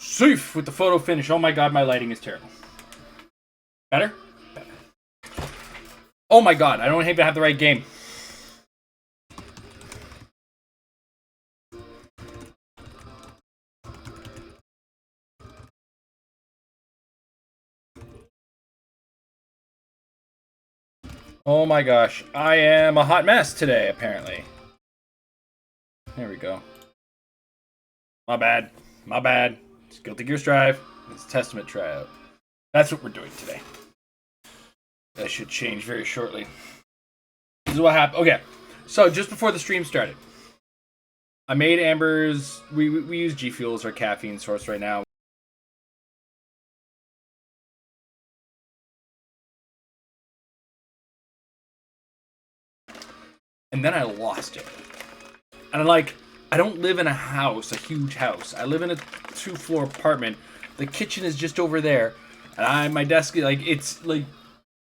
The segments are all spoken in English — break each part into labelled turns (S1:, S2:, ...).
S1: Safe with the photo finish. Oh my god, my lighting is terrible. Better? Better. Oh my god, I don't think I have the right game. Oh my gosh, I am a hot mess today, apparently. There we go. My bad. My bad. It's Guilty Gear Strive. It's Testament Tryout. That's what we're doing today. That should change very shortly. This is what happened. Okay, so just before the stream started, I made Amber's. We use G Fuel as our caffeine source right now. And then I lost it. And I'm like, I don't live in a house, a huge house. I live in a 2-floor apartment. The kitchen is just over there. And my desk, like, it's like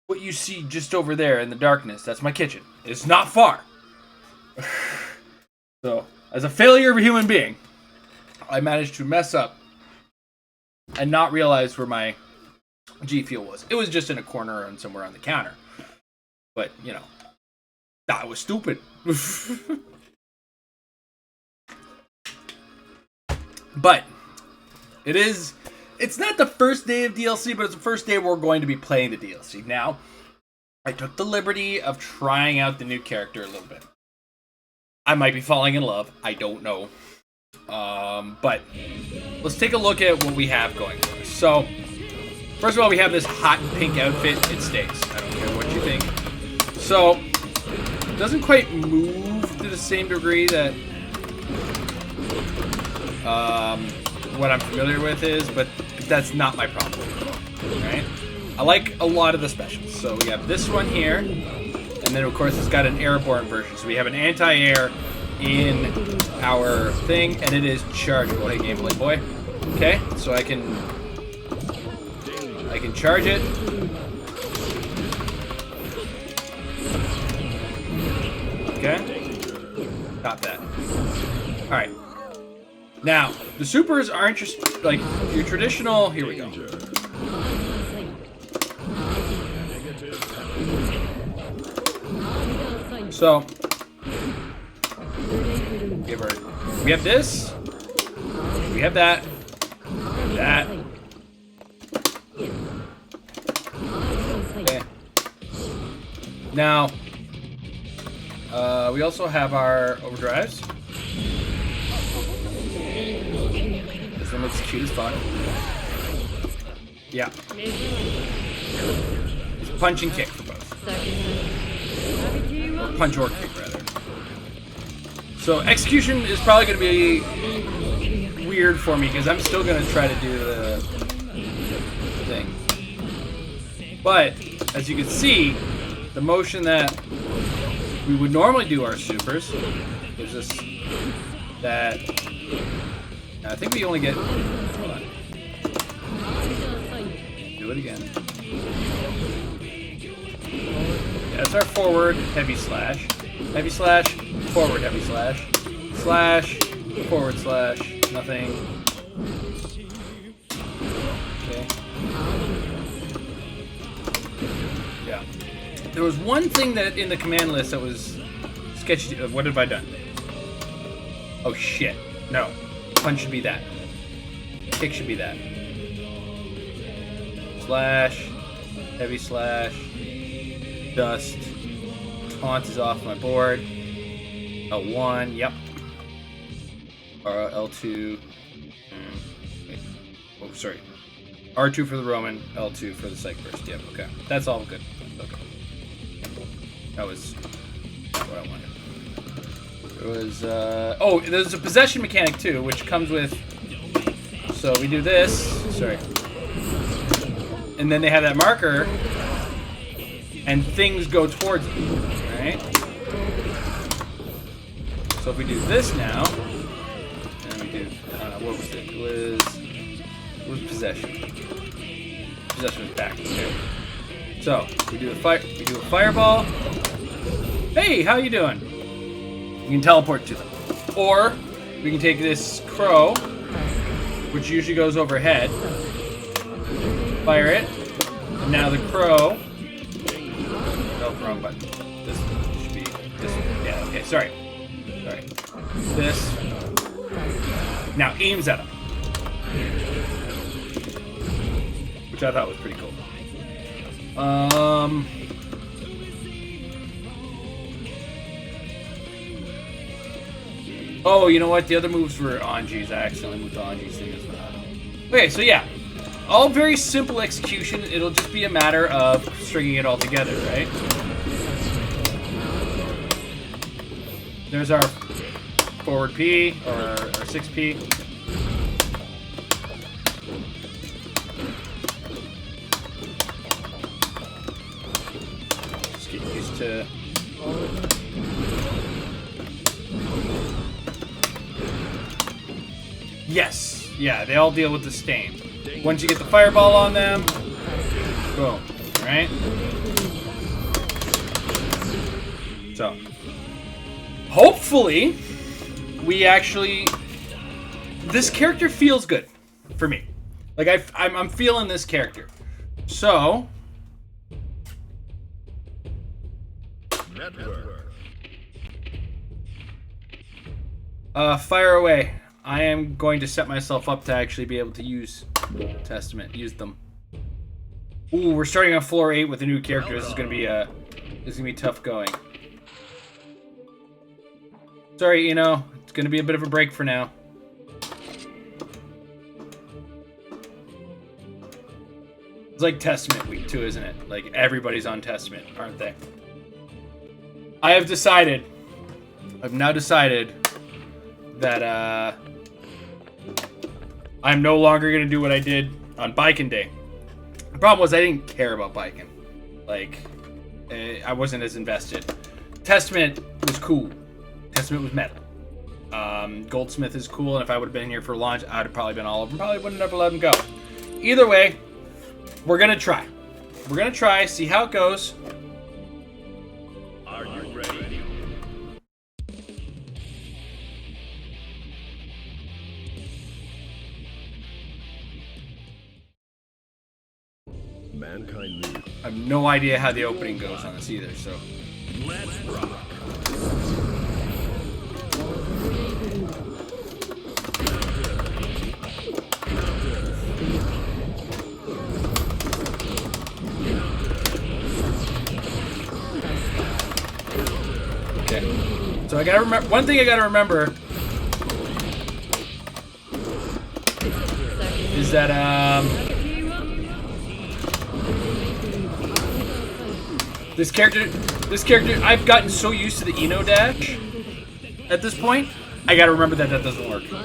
S1: what you see just over there in the darkness. That's my kitchen. It's not far. So, as a failure of a human being, I managed to mess up and not realize where my G Fuel was. It was just in a corner and somewhere on the counter. But, you know, that was stupid. But it's not the first day of DLC, but it's the first day we're going to be playing the DLC. Now, I took the liberty of trying out the new character a little bit. I might be falling in love. I don't know. But let's take a look at what we have going for us. So, first of all, we have this hot pink outfit. It stays. I don't care what you think. So, it doesn't quite move to the same degree that what I'm familiar with is, but that's not my problem. Right? I like a lot of the specials. So we have this one here, and then of course it's got an airborne version. So we have an anti-air in our thing, and it is chargeable. Hey, gameplay boy. Okay, so I can charge it. Okay, got that. All right. Now, the supers aren't just like your traditional. Here we go. So, give her. We have this. We have that. That. Okay. Now, we also have our overdrives. This one looks cute as fuck. Yeah. It's punch and kick for both. Or punch or kick, rather. So execution is probably going to be weird for me because I'm still going to try to do the thing. But, as you can see, the motion that we would normally do our supers gives us that. I think we only get. Hold on. Do it again. Yeah, that's our forward heavy slash. Heavy slash, forward heavy slash. Slash, forward slash, nothing. Okay. Yeah. There was one thing that in the command list that was sketchy. What have I done? Oh shit. No. Punch should be that. Kick should be that. Slash. Heavy slash. Dust. Taunt is off my board. L1, yep. L2. Oh, sorry. R2 for the Roman, L2 for the Psych Burst. Yep, okay. That's all good. Okay. That was not what I wanted. It was, oh, there's a possession mechanic too, which comes with, so we do this, sorry, and then they have that marker, and things go towards it, right? So if we do this now, and we do, what was it? It was possession. Possession was back, okay. So, we do a fireball. Hey, how you doing? You can teleport to them. Or, we can take this crow, which usually goes overhead. Fire it. And now the crow. No, wrong button. This should be this one. Yeah, okay, sorry. Sorry. This. Now aims at him. Which I thought was pretty cool. Oh, you know what? The other moves were Anji's. I accidentally moved to Anji's thing as well. Okay, so yeah. All very simple execution. It'll just be a matter of stringing it all together, right? There's our forward P, or our 6P. Just get used to... Yes! Yeah, they all deal with the stain. Once you get the fireball on them, boom, right? So, hopefully, we actually... This character feels good for me. Like, I'm feeling this character. So... fire away. I am going to set myself up to actually be able to use Testament, use them. Ooh, we're starting on floor 8 with a new character. This is gonna be tough going. Sorry, Eno. It's gonna be a bit of a break for now. It's like Testament week too, isn't it? Like everybody's on Testament, aren't they? I've now decided that I'm no longer going to do what I did on Biking Day. The problem was I didn't care about biking. Like, I wasn't as invested. Testament was cool. Testament was metal. Goldsmith is cool, and if I would have been here for launch, I would have probably been all of them. Probably wouldn't have never let them go. Either way, we're going to try. We're going to try, see how it goes.
S2: Are you ready? Mankind lose.
S1: I have no idea how the opening goes on this either, so.
S2: Let's rock.
S1: Okay. So I gotta remember, one thing I gotta remember is that, This character, I've gotten so used to the Eno dash at this point, I gotta remember that that doesn't work.
S2: Duel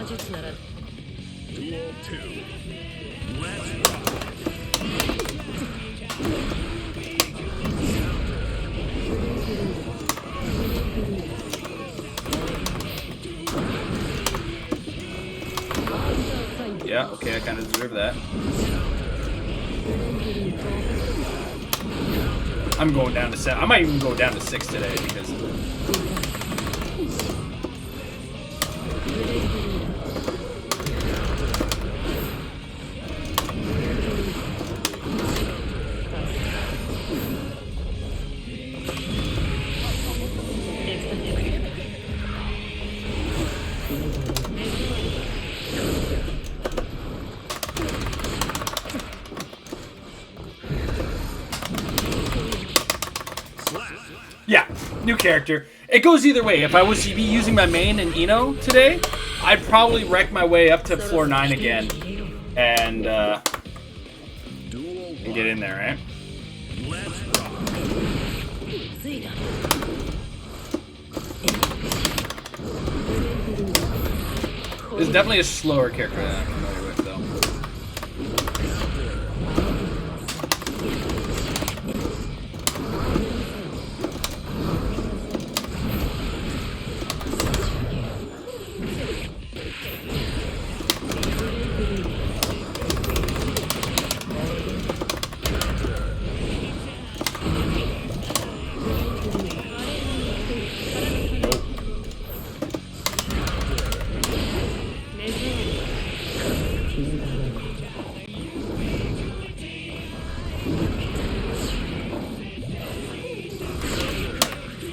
S2: 2. Let's rock.
S1: Yeah, okay, I kind of deserve that. I'm going down to 7. I might even go down to 6 today because... Yeah, new character. It goes either way. If I was to be using my main in Eno today, I'd probably wreck my way up to floor 9 again and get in there, right?
S2: Let's rock.
S1: It's definitely a slower character than I'm familiar with, though.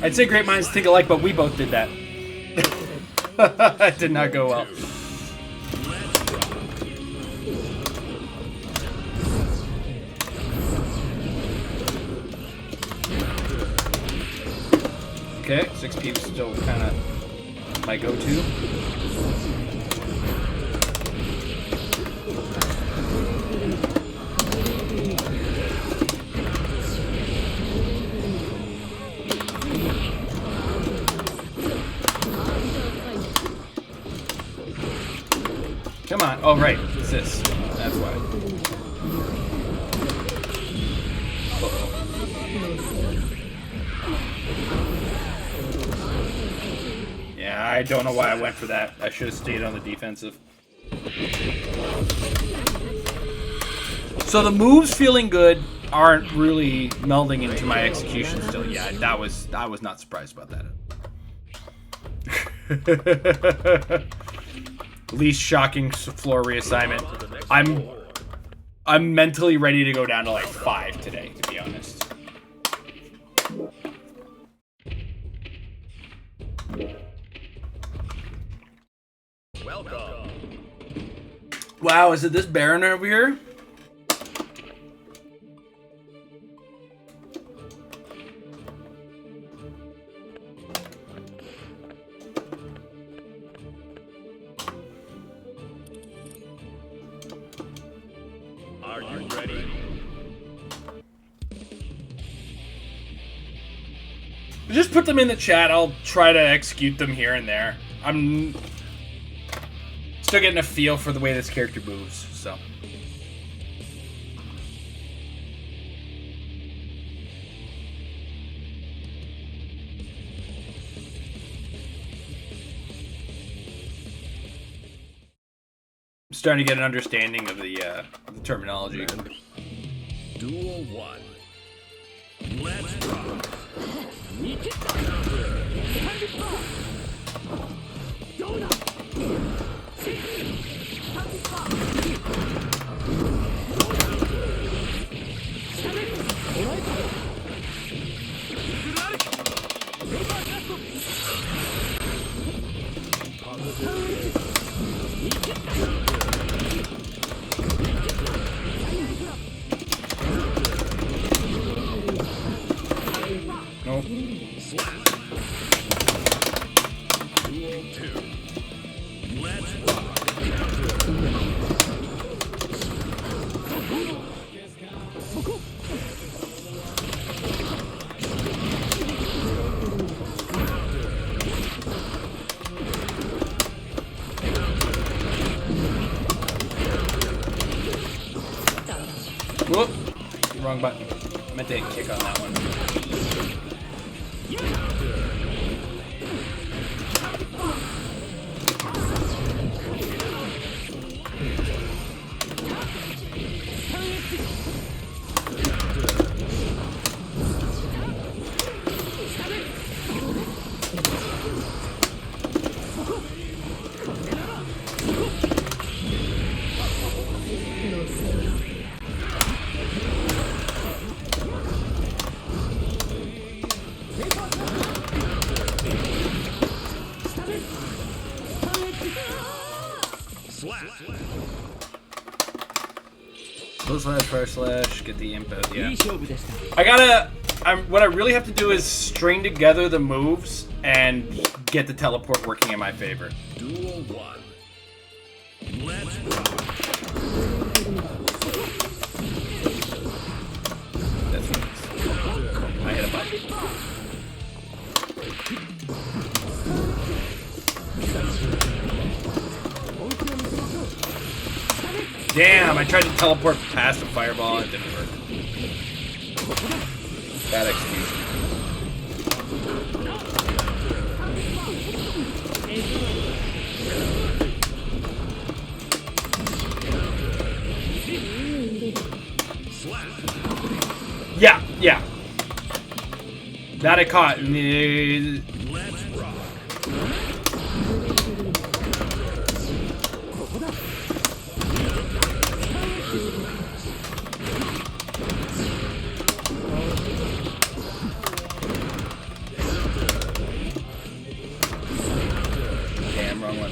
S1: I'd say great minds think alike, but we both did that. That did not go well. Okay, 6 peeps still kind of my go-to. Come on. Oh, right. It's this. That's why. Uh-oh. Yeah, I don't know why I went for that. I should have stayed on the defensive. So the moves feeling good aren't really melding into my execution still. Yeah, I was not surprised about that. Least shocking floor reassignment. I'm mentally ready to go down to like 5 today, to be honest.
S2: Welcome.
S1: Wow, is it this Baron over here?
S2: Are you ready?
S1: Just put them in the chat. I'll try to execute them here and there. I'm still getting a feel for the way this character moves, so. I'm starting to get an understanding of the terminology.
S2: Duel 1. Let's rock.
S1: Nope.
S2: Duel 2. Let's rock.
S1: Whoop. Wrong button. I meant to hit kick on that one. Slash, get the imp out, yeah. What I really have to do is string together the moves and get the teleport working in my favor.
S2: Duel 1. Let's rock.
S1: That's what it is. I hit a button. Damn, I tried to teleport past the fireball and it didn't work. Bad execution. Yeah. That I caught.
S2: Let's rock.
S1: Damn, wrong one.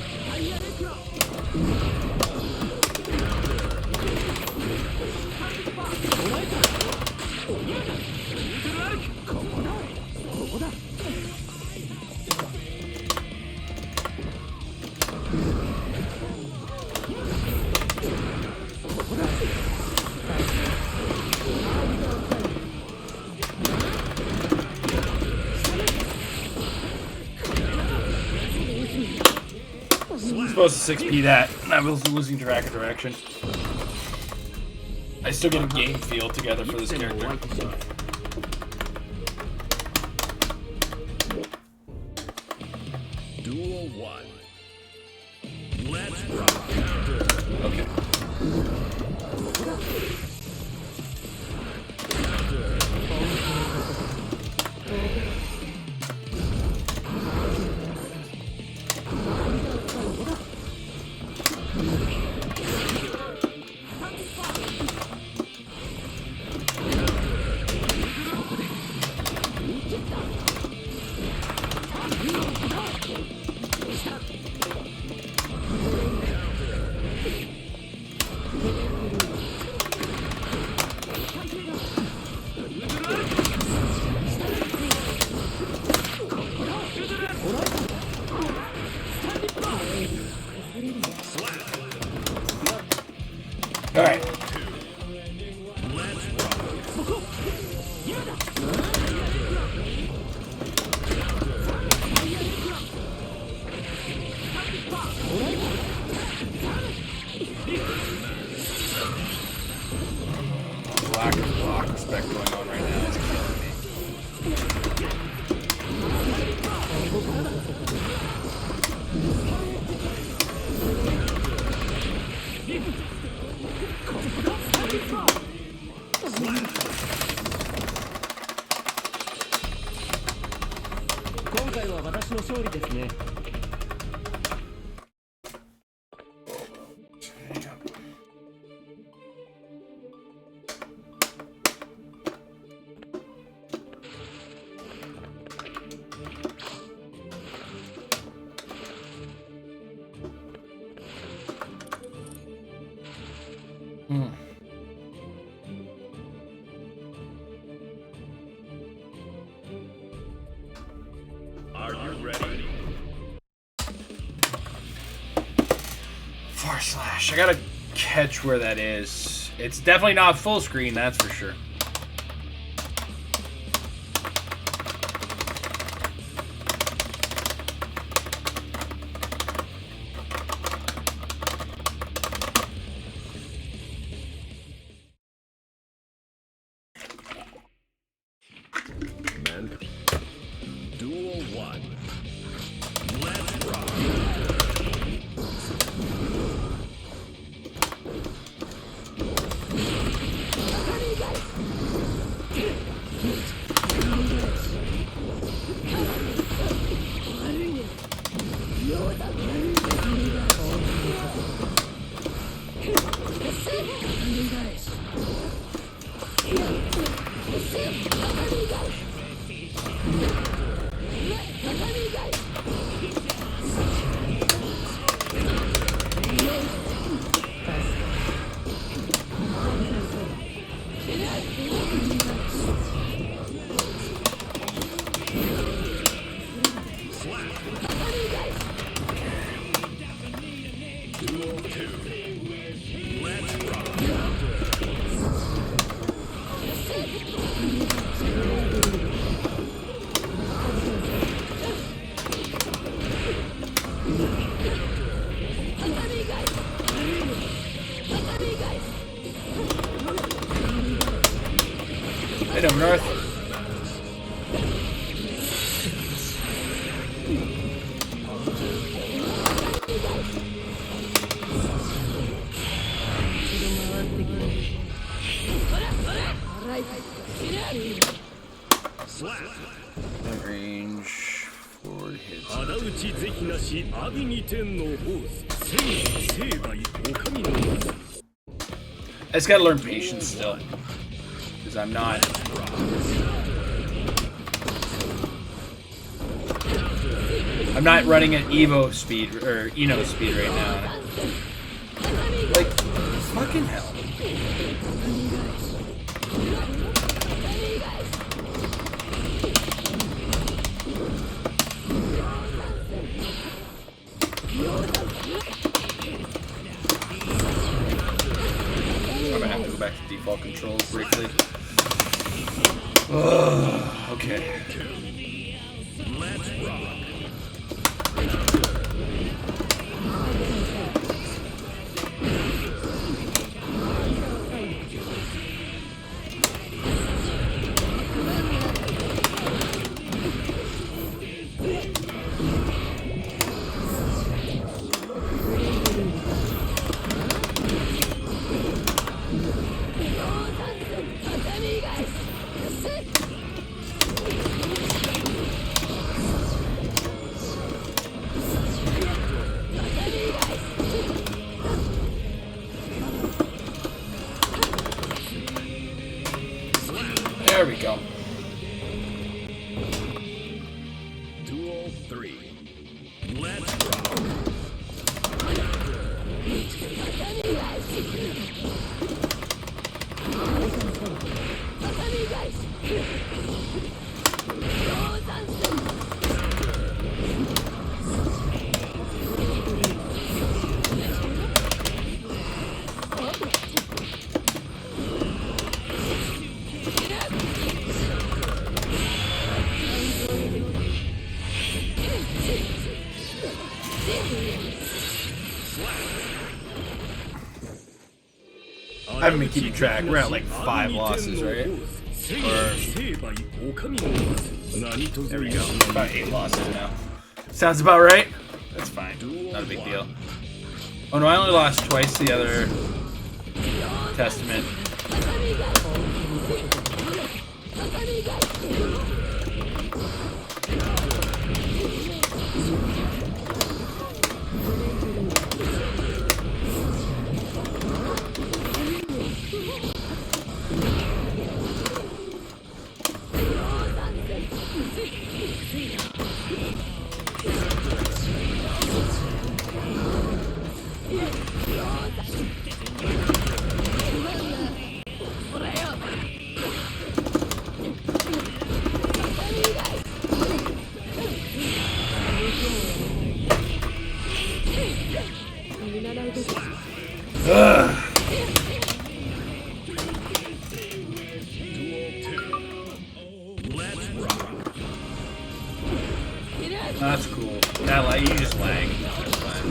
S1: I'm supposed to 6P that, and I was losing track of direction. I still get a game feel together for this character.
S2: Duel 1. Let's rock.
S1: Okay. All right. Lack of block respect going on right now is killing me.
S2: Are you ready?
S1: // I gotta catch where that is. It's definitely not full screen, that's for sure.
S2: Duel 1. Let's rock. Duel 2. Let's rock.
S1: Hit him, North. Range, forward hits.
S3: 仇討ち是非なし阿炎に天のホース千世代お上の技
S1: I just gotta learn patience still. Because I'm not... I'm not running at Evo speed, or Eno speed right now. Like, fucking hell. I'm gonna have to go back to default controls briefly. Okay.
S2: Let's rock.
S1: There we go.
S2: Duel 3. Let's rock.
S1: I haven't been keeping track. We're at like 5 losses, right? Or there we go. About 8 losses now. Sounds about right. That's fine. Not a big deal. Oh no, I only lost twice the other Testament. That's cool. That you just lag. That's fine.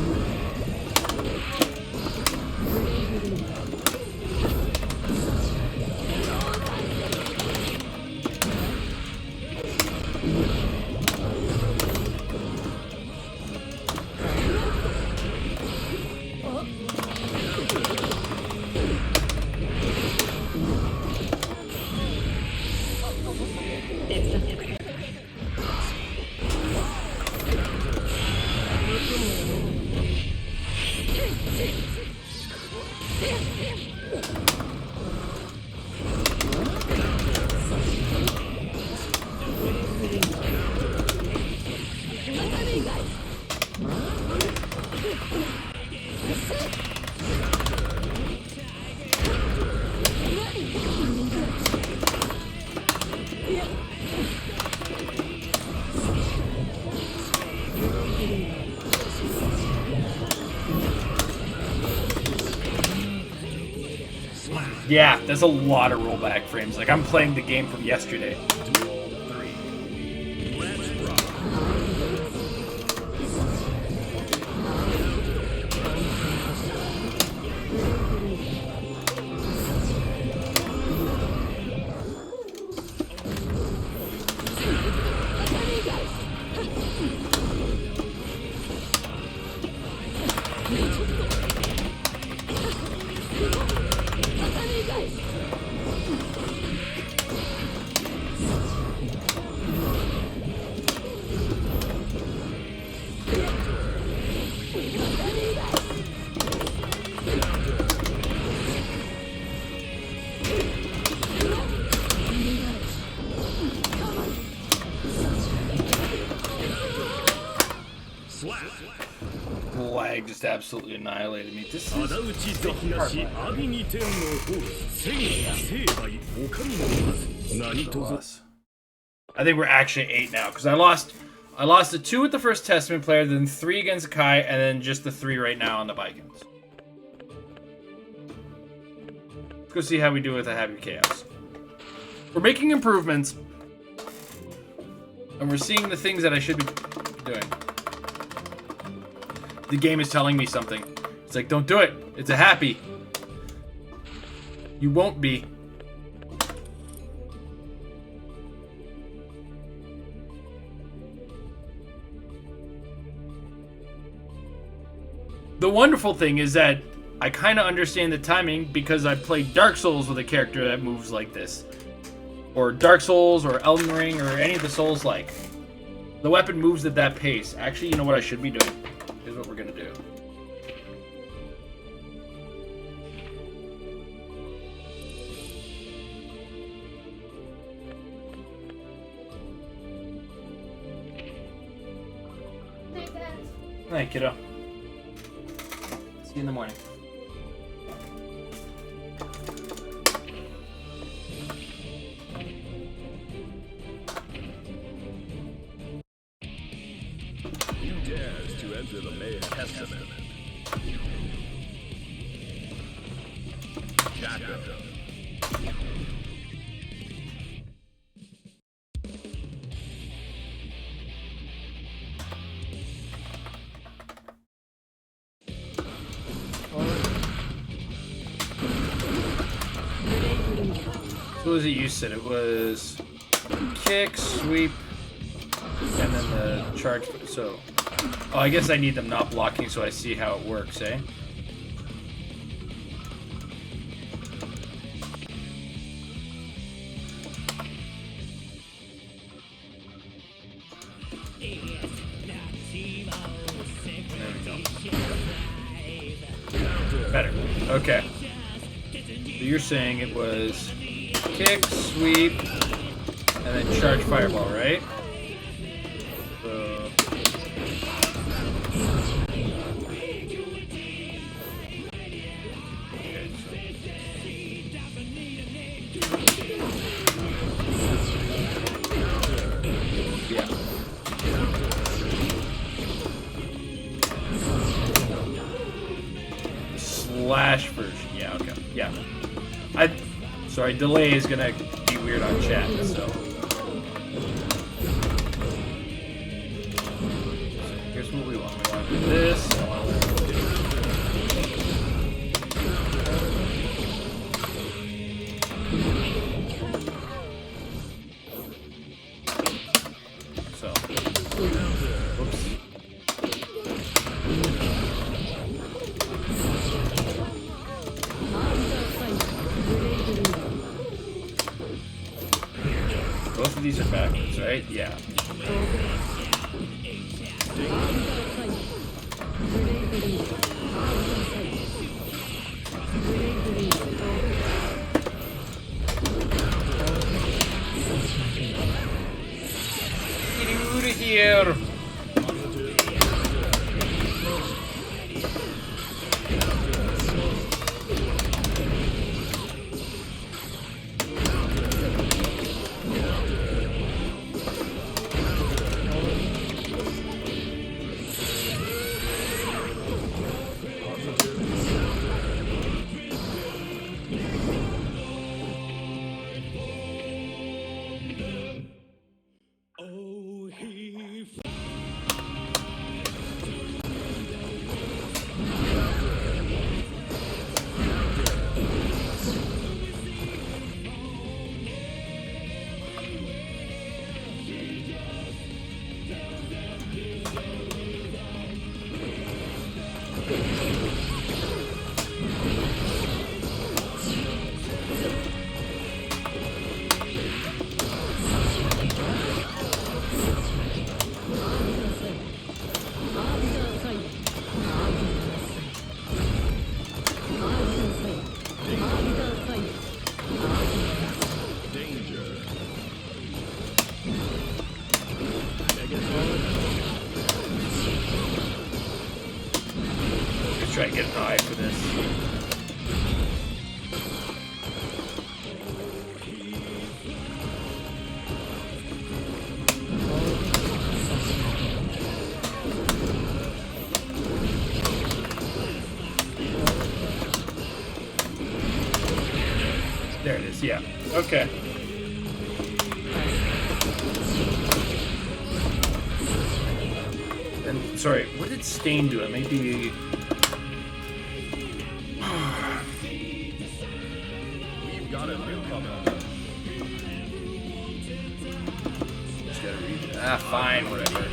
S1: Yeah, that's a lot of rollback frames. Like, I'm playing the game from yesterday.
S2: Duel 3. Let's rock.
S1: just absolutely annihilated me. This is
S2: 仇討ち的なし阿ビに天の方戦成敗お上の数何とぞ
S1: us. I think we're actually 8 now because I lost the 2 with the first Testament player, then 3 against Kai, and then just the 3 right now on the Vikings. Let's go see how we do with the Happy Chaos. We're making improvements, and we're seeing the things that I should be doing. The game is telling me something. It's like, don't do it. It's a happy. You won't be. The wonderful thing is that I kind of understand the timing because I played Dark Souls with a character that moves like this. Or Dark Souls or Elden Ring or any of the Souls-like. The weapon moves at that pace. Actually, you know what I should be doing? Here's what we're going to do. Hey, kiddo. See you in the morning.
S2: You dares to enter the Mayan Testament. Jacko.
S1: What was it you said? It was kick, sweep, and then the charge. So, oh, I guess I need them not blocking so I see how it works, eh? There we go. Better. Okay. So you're saying it was kick, sweep, and then charge fireball, right? So... Okay, so... Yeah. Slash version. Yeah, okay. Yeah. Sorry, delay is gonna be weird on chat, so. Here's what we want. We want to do this. I want to do so. Whoops. Both of these are backwards, right? Yeah. Get out of here! There it is, yeah. Okay. And, sorry, what did Stain do? It may be...
S2: We've got a newcomer.
S1: Just gotta read it. Ah, fine, whatever.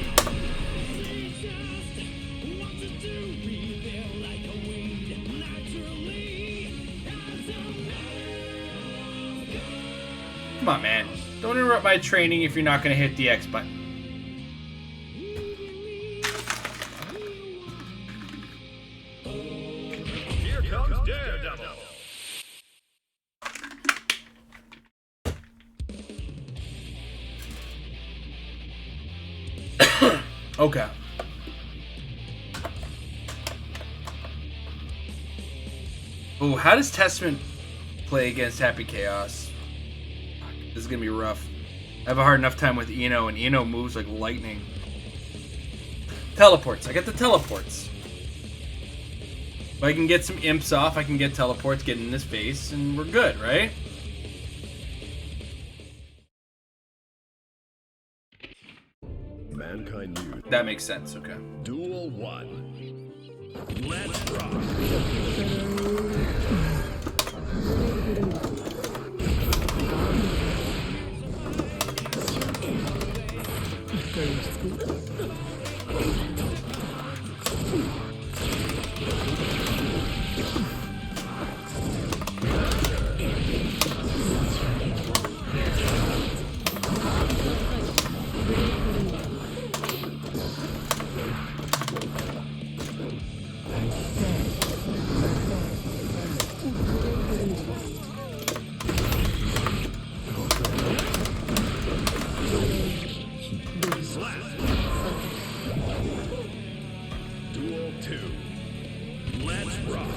S1: Come on, man. Don't interrupt my training if you're not gonna hit the X button.
S2: Here comes Daredevil.
S1: Okay. Oh, how does Testament play against Happy Chaos? This is gonna be rough. I have a hard enough time with Eno, and Eno moves like lightning. Teleports. I get the teleports. If I can get some imps off, I can get teleports, get in his face, and we're good, right?
S2: Mankind News.
S1: That makes sense, okay.
S2: Duel 1. Let's rock. Duel 2. Let's rock.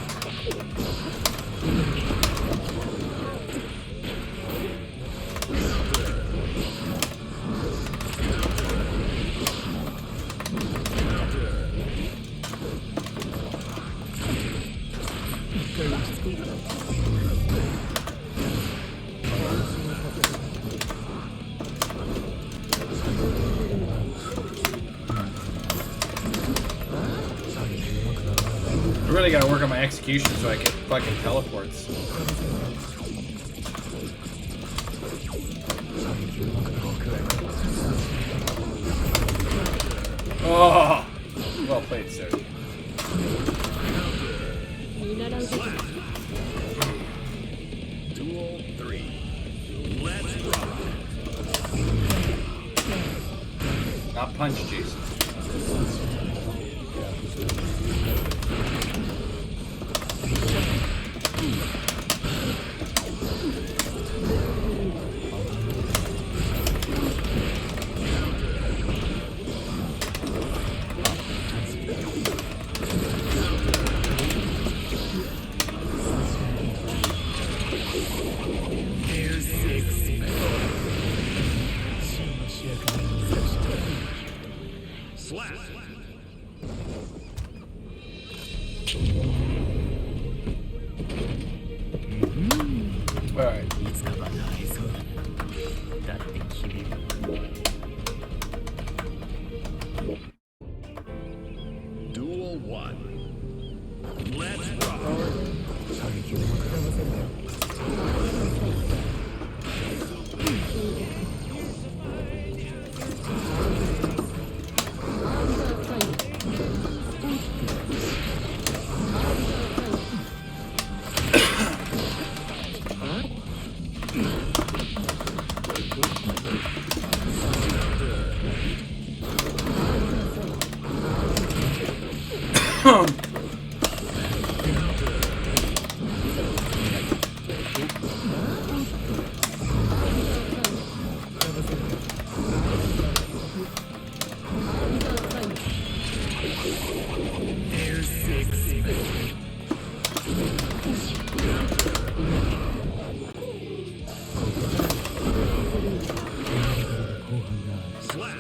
S1: I really gotta work on my execution so I can fucking teleports. Oh! Well played, sir.
S2: Duel 3. Let's rock.
S1: Not punch, Jason.
S2: Slap.
S1: Alright.
S2: Duel 1. Let's rock.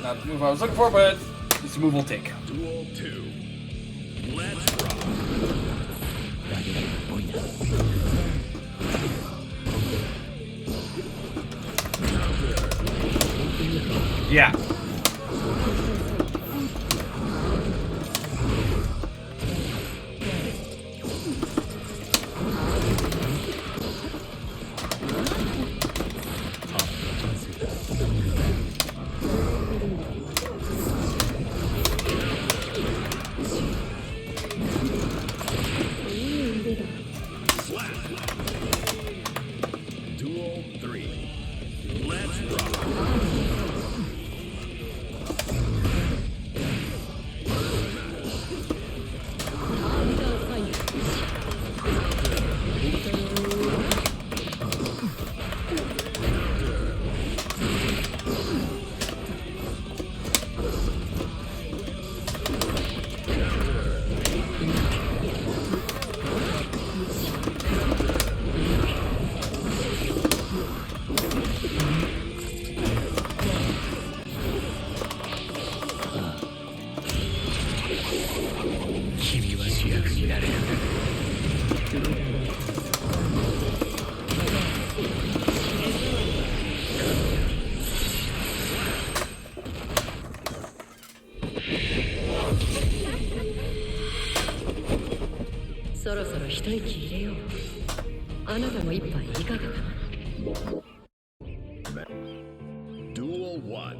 S1: Not the move I was looking for, but this move will take.
S2: Duel 2. Let's rock.
S1: Yeah.
S2: Duel 3. Let's rock. Duel 1.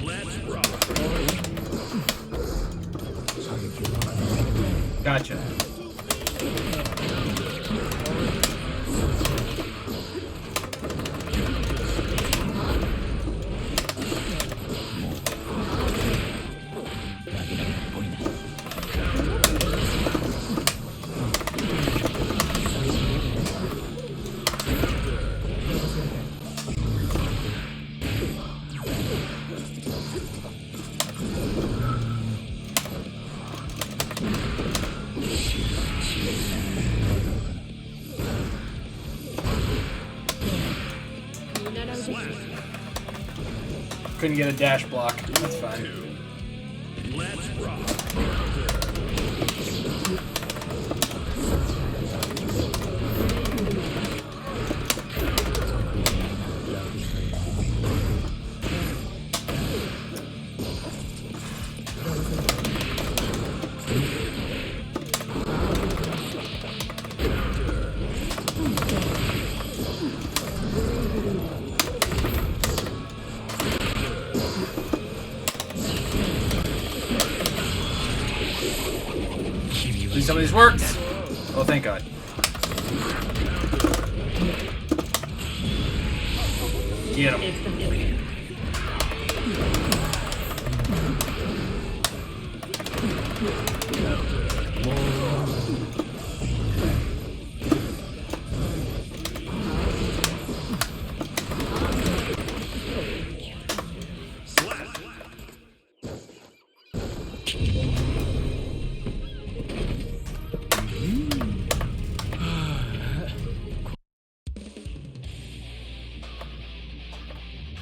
S2: Let's rock.
S1: Gotcha. Couldn't get a dash block. That's fine.
S2: Let's rock.
S1: Some of these works. Oh, thank God. Get him.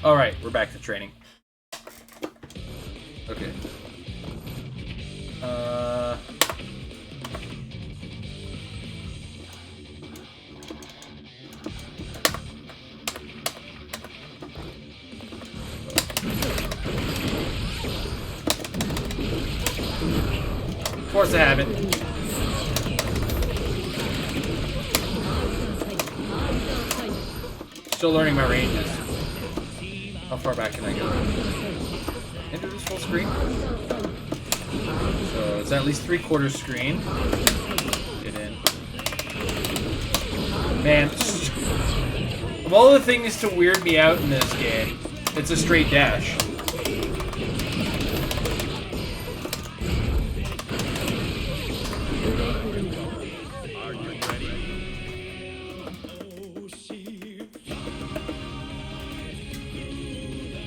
S1: All right, we're back to training. Okay. Force the habit. Still learning my ranges. How far back can I go? Into this full screen. So it's at least 3/4 screen. Get in. Man, of all the things to weird me out in this game, it's a straight dash.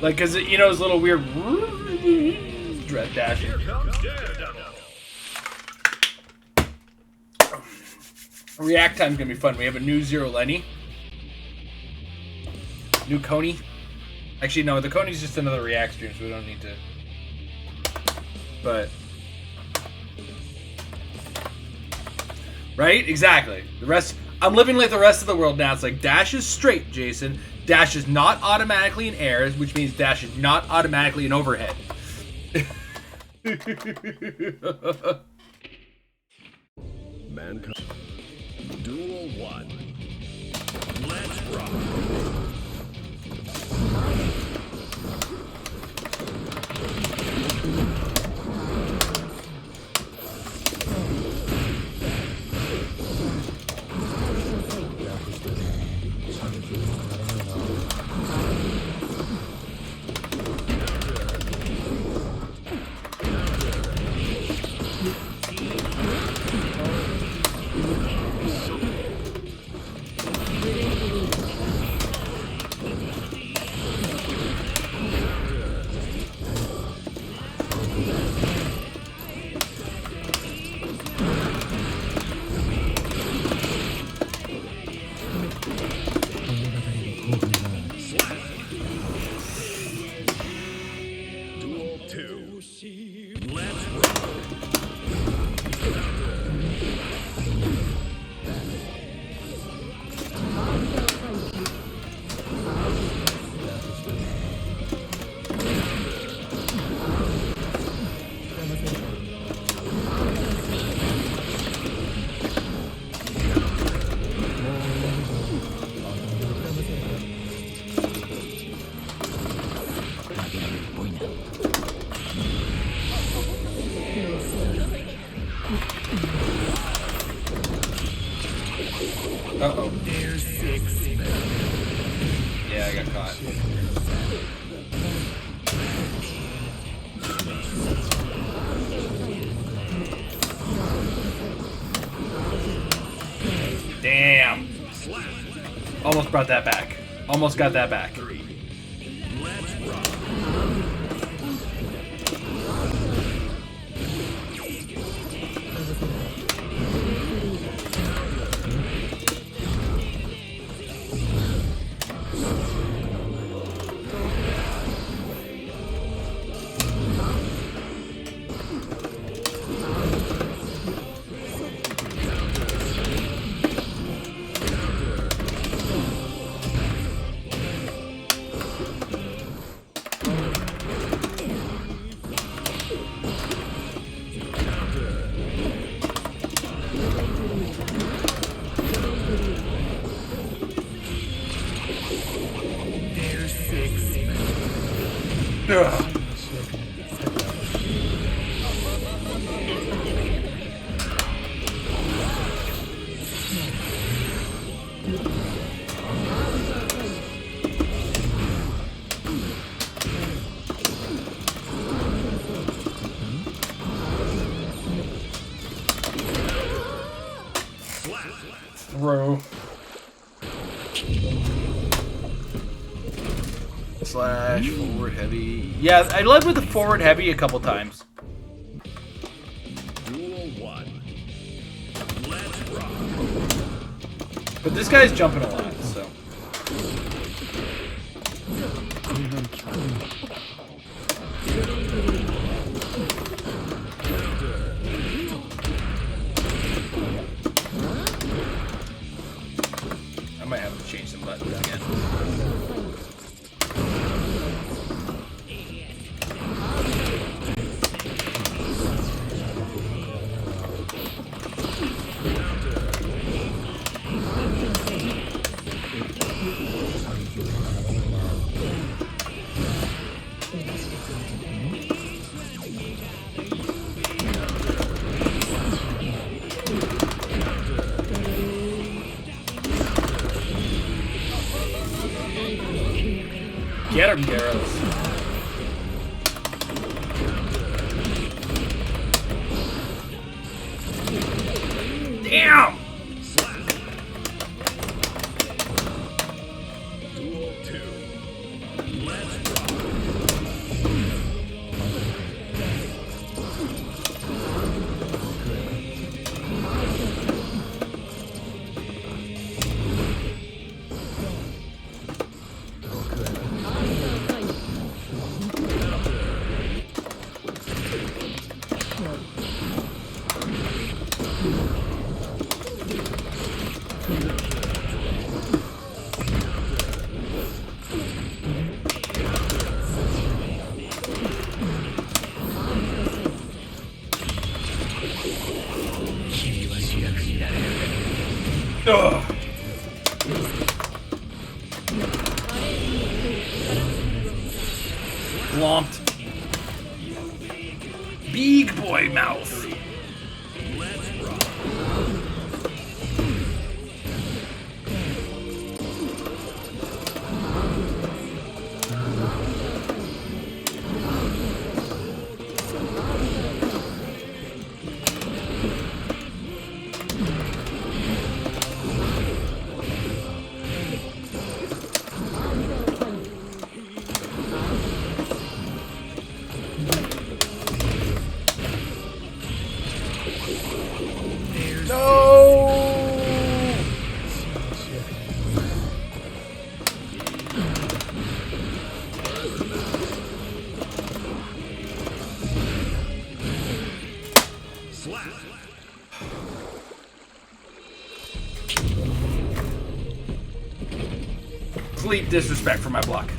S1: Like, cause it, you know, it's a little weird dread dash. React time's gonna be fun. We have a new Zero Lenny, new Coney. Actually, no, the Coney's just another React stream, so we don't need to. But right, exactly. The rest, I'm living like the rest of the world now. It's like dash is straight, Jason. dash is not automatically an air, which means dash is not automatically an overhead.
S2: Mankind. Duel 1. Let's rock.
S1: Uh-oh. Yeah, I got caught. Damn. Almost brought that back. Almost got that back. Ugh. Throw. Slash forward heavy. Yeah, I led with the forward heavy a couple times.
S2: Duel 1. Let's rock.
S1: But this guy's jumping a lot, so. I might have to change some buttons again. Get him, Garros. Damn!
S2: Duel 2. Let's rock.
S1: Glomped. Big boy mouth. Complete disrespect for my block.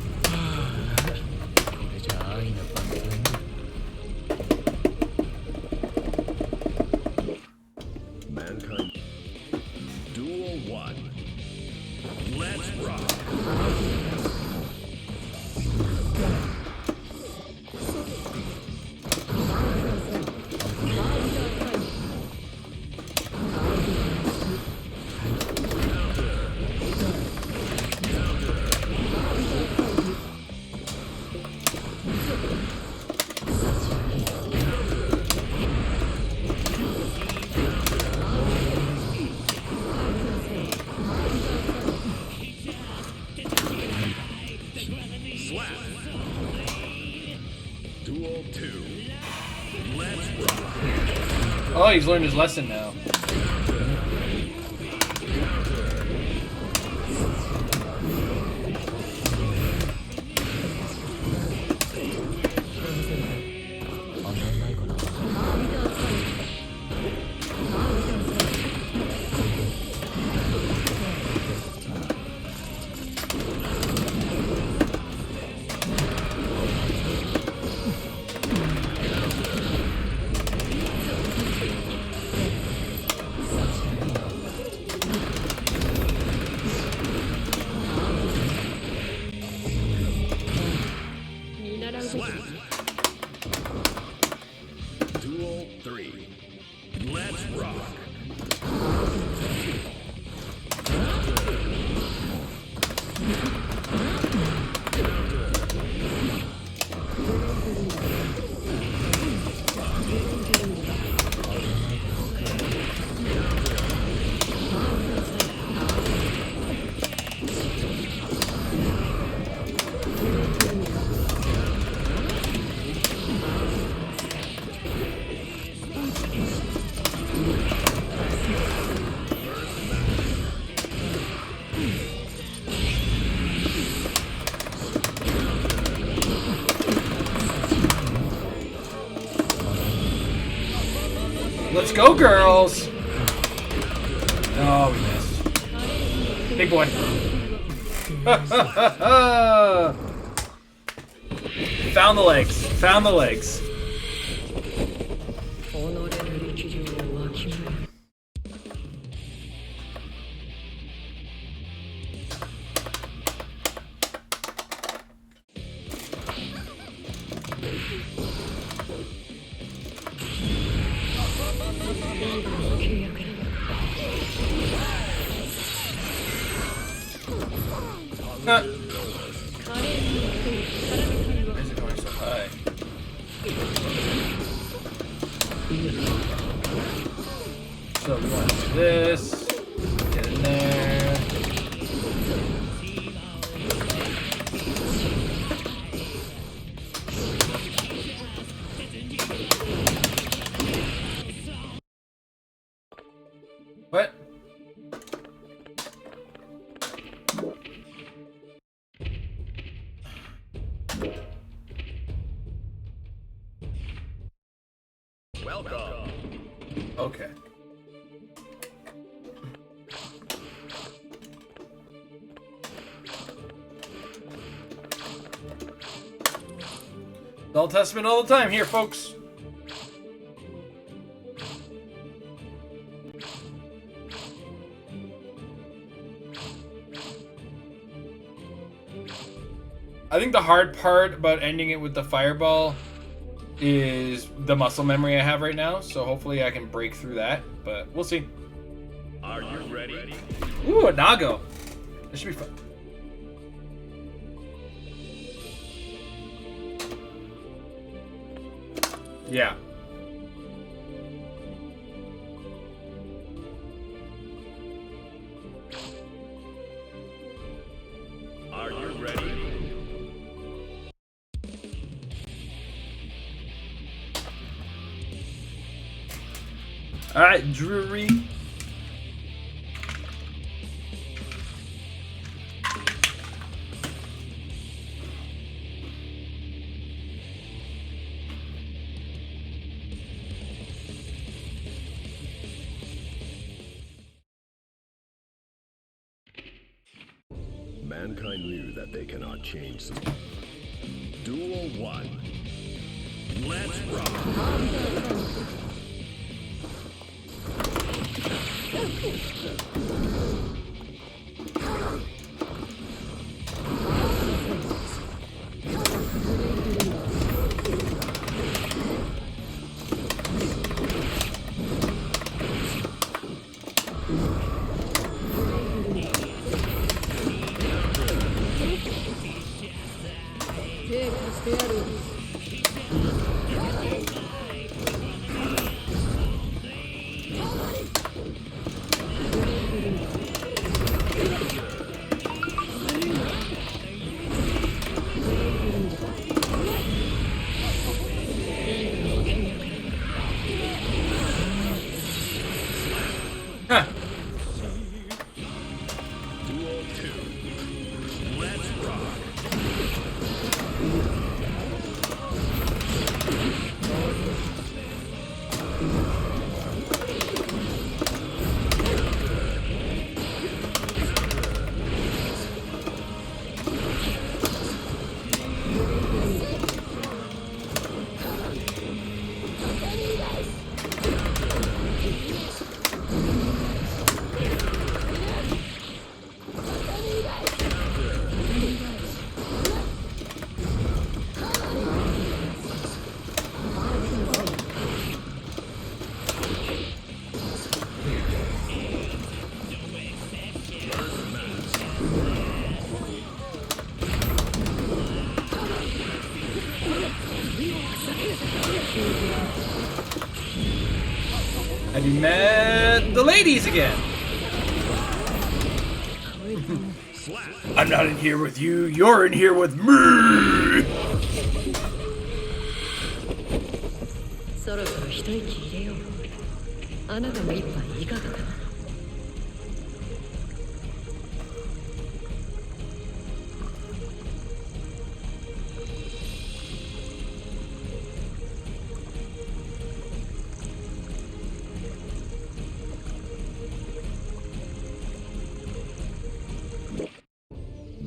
S2: Mankind. Duel 1. Let's rock. Duel 2. Let's rock.
S1: Oh, he's learned his lesson now.
S2: Duel 3. Let's rock.
S1: Let's go, girls! Oh, we missed. Big boy. Found the legs. Found the legs. Why is it going so high? So we want to do this. Get in there. What?
S2: Welcome.
S1: Okay. Old Testament all the time here, folks. I think the hard part about ending it with the fireball is the muscle memory I have right now. So hopefully I can break through that, but we'll see.
S2: Are you ready?
S1: Ooh, a Nago. This should be fun. Yeah.
S2: Are you ready?
S1: All right, Drury.
S2: Mankind knew that they cannot change them. Duel 1. Let's rock!
S1: Huh.
S2: Duel 2. Let's rock!
S1: Have you met the ladies again? I'm not in here with you, you're in here with me!
S3: そろそろ一息入れよう。あなたも一杯いかがかな。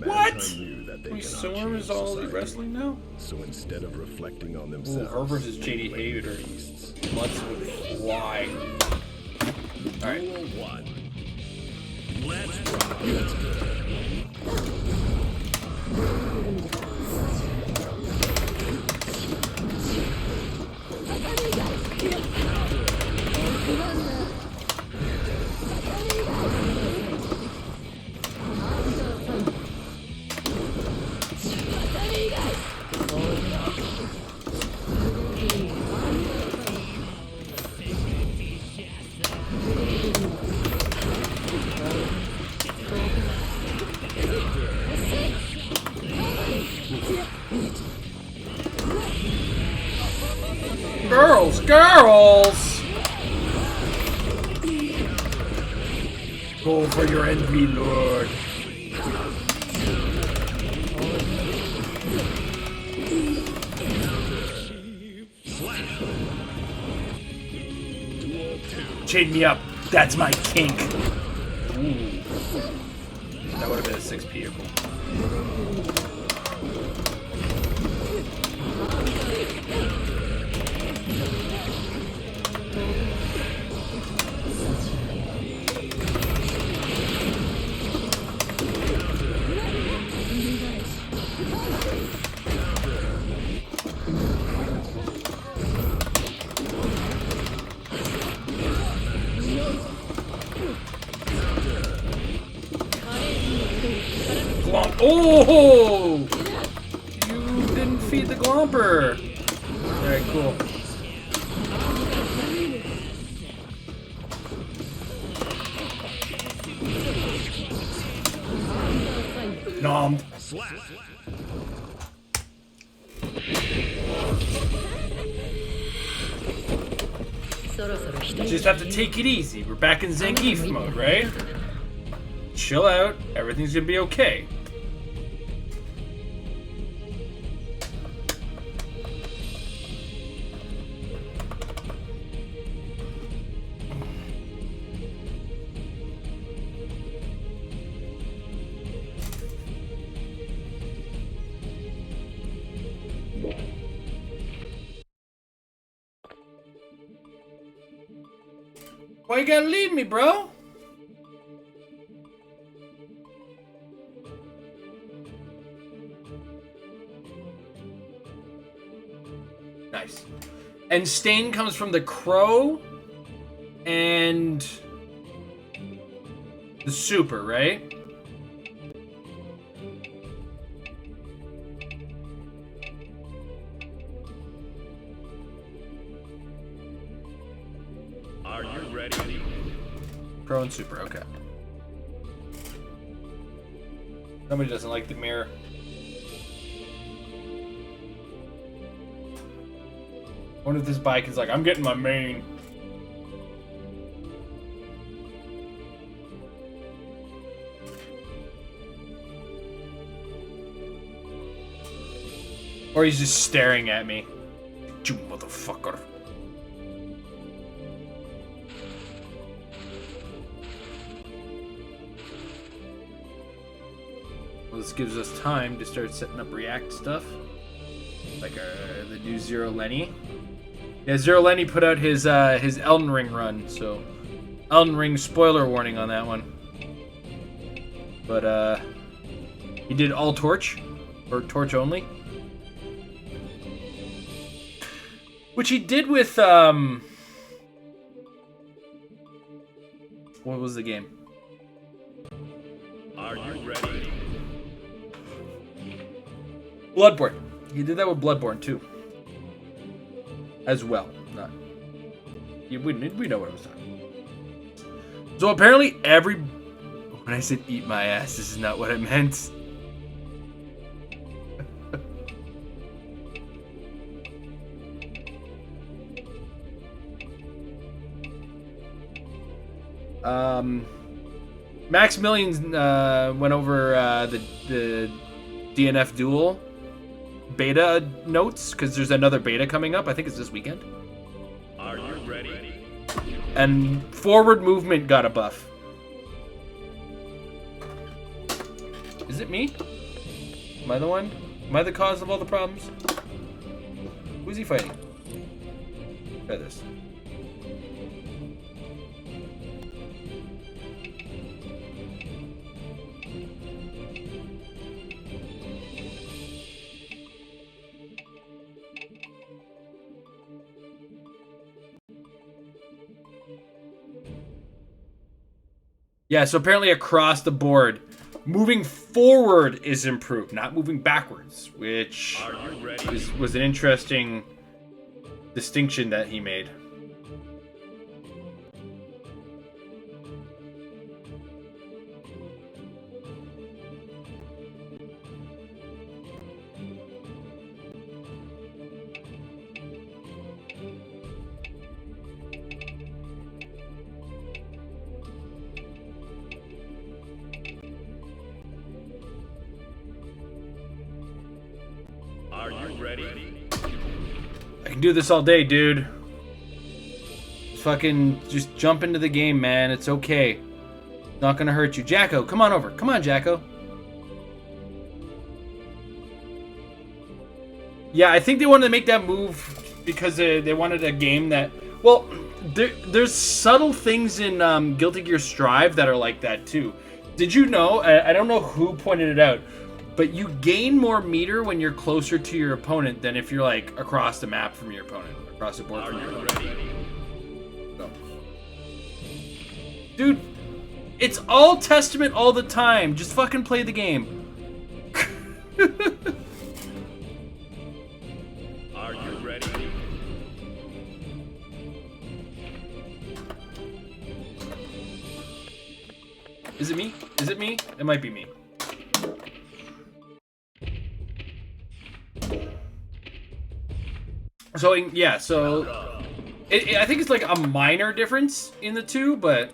S1: What?
S2: Mankind knew that they
S1: Wait,
S2: cannot
S1: Sora
S2: change
S1: is all
S2: society.
S1: wrestling now?
S2: So instead of reflecting on
S1: Ooh,
S2: themselves,
S1: her versus
S2: they
S1: JD
S2: blamed
S1: Hader.
S2: beasts.
S1: Mutts would fly. Alright.
S2: Duel 1. Let's rock!
S1: Girls, girls! Go for your envy, Lord. Chain me up. That's my kink. Ooh. That would have been a 6 vehicle. Oh! You didn't feed the glomper. Alright, cool. Nom. Just have to take it easy. We're back in Zangief mode, right? Chill out. Everything's gonna be okay. Why you gotta leave me, bro? Nice. And Stain comes from the Crow and the Super, right?
S2: Are you ready?
S1: Crow and Super, okay. Somebody doesn't like the mirror. I wonder if this bike is like, I'm getting my main. Or he's just staring at me. You motherfucker. Well, this gives us time to start setting up React stuff. Like the new Zero Lenny. Yeah, Zero Lenny put out his Elden Ring run, so Elden Ring spoiler warning on that one. But he did all Torch, or Torch only. Which he did with what was the game?
S2: Are you ready?
S1: Bloodborne. He did that with Bloodborne too. As well. Not. We know what I was talking about. So apparently when I said eat my ass, this is not what I meant. Maximilian went over the DNF Duel beta notes, because there's another beta coming up. I think it's this weekend.
S2: Are you ready?
S1: And forward movement got a buff. Is it me? Am I the one? Am I the cause of all the problems? Who's he fighting? Try this. Yeah, so apparently across the board, moving forward is improved, not moving backwards, which was an interesting distinction that he made.
S2: Are you ready?
S1: I can do this all day, dude. Fucking just jump into the game, man. It's okay. It's not gonna hurt you. Jacko, come on over. Come on, Jacko. Yeah, I think they wanted to make that move because they wanted a game that... Well, there's subtle things in Guilty Gear Strive that are like that, too. Did you know? I don't know who pointed it out, but you gain more meter when you're closer to your opponent than if you're like across the map from your opponent, across the board from your opponent. So. Dude, it's all Testament all the time. Just fucking play the game.
S2: Are you ready?
S1: Is it me? Is it me? It might be me. So yeah, so I think it's like a minor difference in the two, but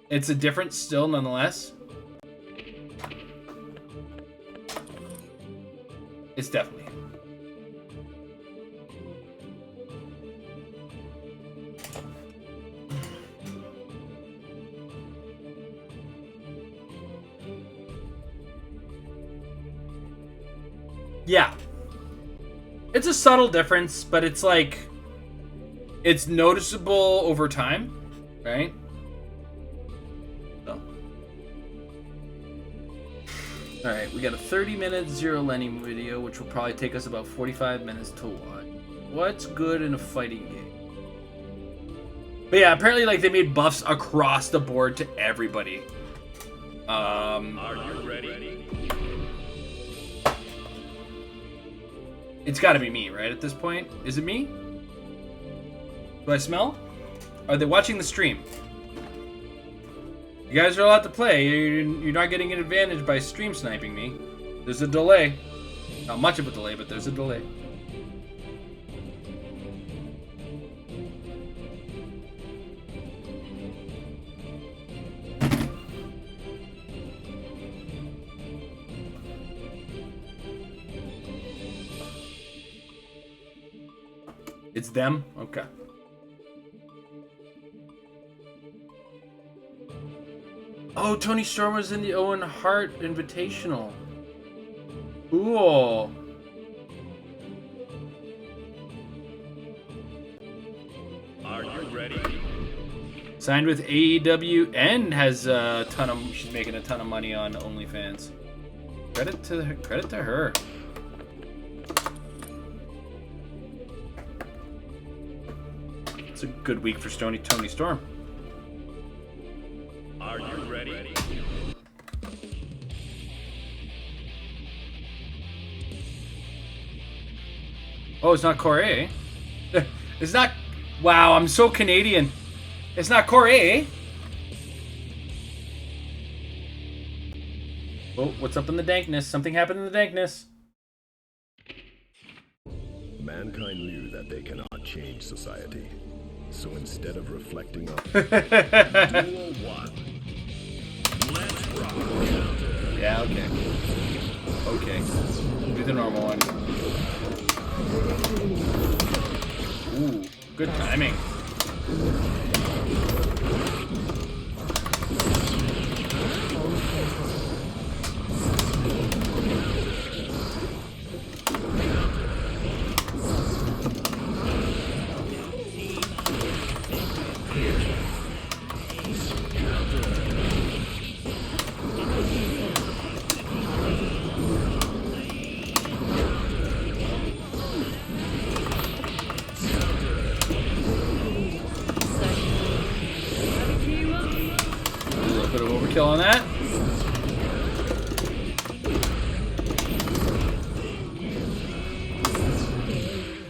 S1: it's a difference still nonetheless. It's definitely him. Yeah. It's a subtle difference, but it's like, it's noticeable over time, right? So. Alright, we got a 30-minute Zero Lenny video, which will probably take us about 45 minutes to watch. What's good in a fighting game? But yeah, apparently like they made buffs across the board to everybody.
S2: Are you ready?
S1: It's gotta be me, right, at this point? Is it me? Do I smell? Are they watching the stream? You guys are allowed to play. You're not getting an advantage by stream sniping me. There's a delay. Not much of a delay, but there's a delay. It's them? Okay. Oh, Tony Storm was in the Owen Hart Invitational. Cool.
S2: Are you ready?
S1: Signed with AEW and has a ton of. She's making a ton of money on OnlyFans. Credit to her. It's a good week for Tony Storm.
S2: Are you ready?
S1: Oh, it's not Corey. It's not. Wow, I'm so Canadian. It's not Corey. Oh, what's up in the dankness? Something happened in the dankness.
S4: Mankind knew that they cannot change society. So instead of reflecting on
S2: Duel 1. Let's rock.
S1: Yeah, okay. Okay. Do the normal one. Ooh, good timing. Bit of overkill on that.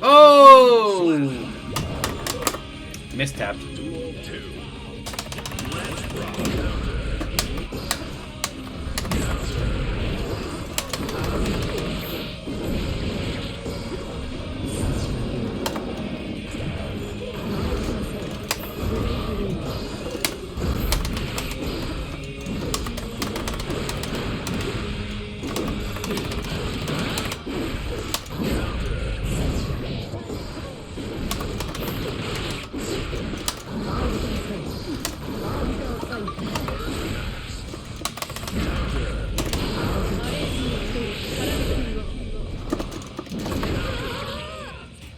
S1: Oh! Mistapped.
S2: Duel 2. Let's rock.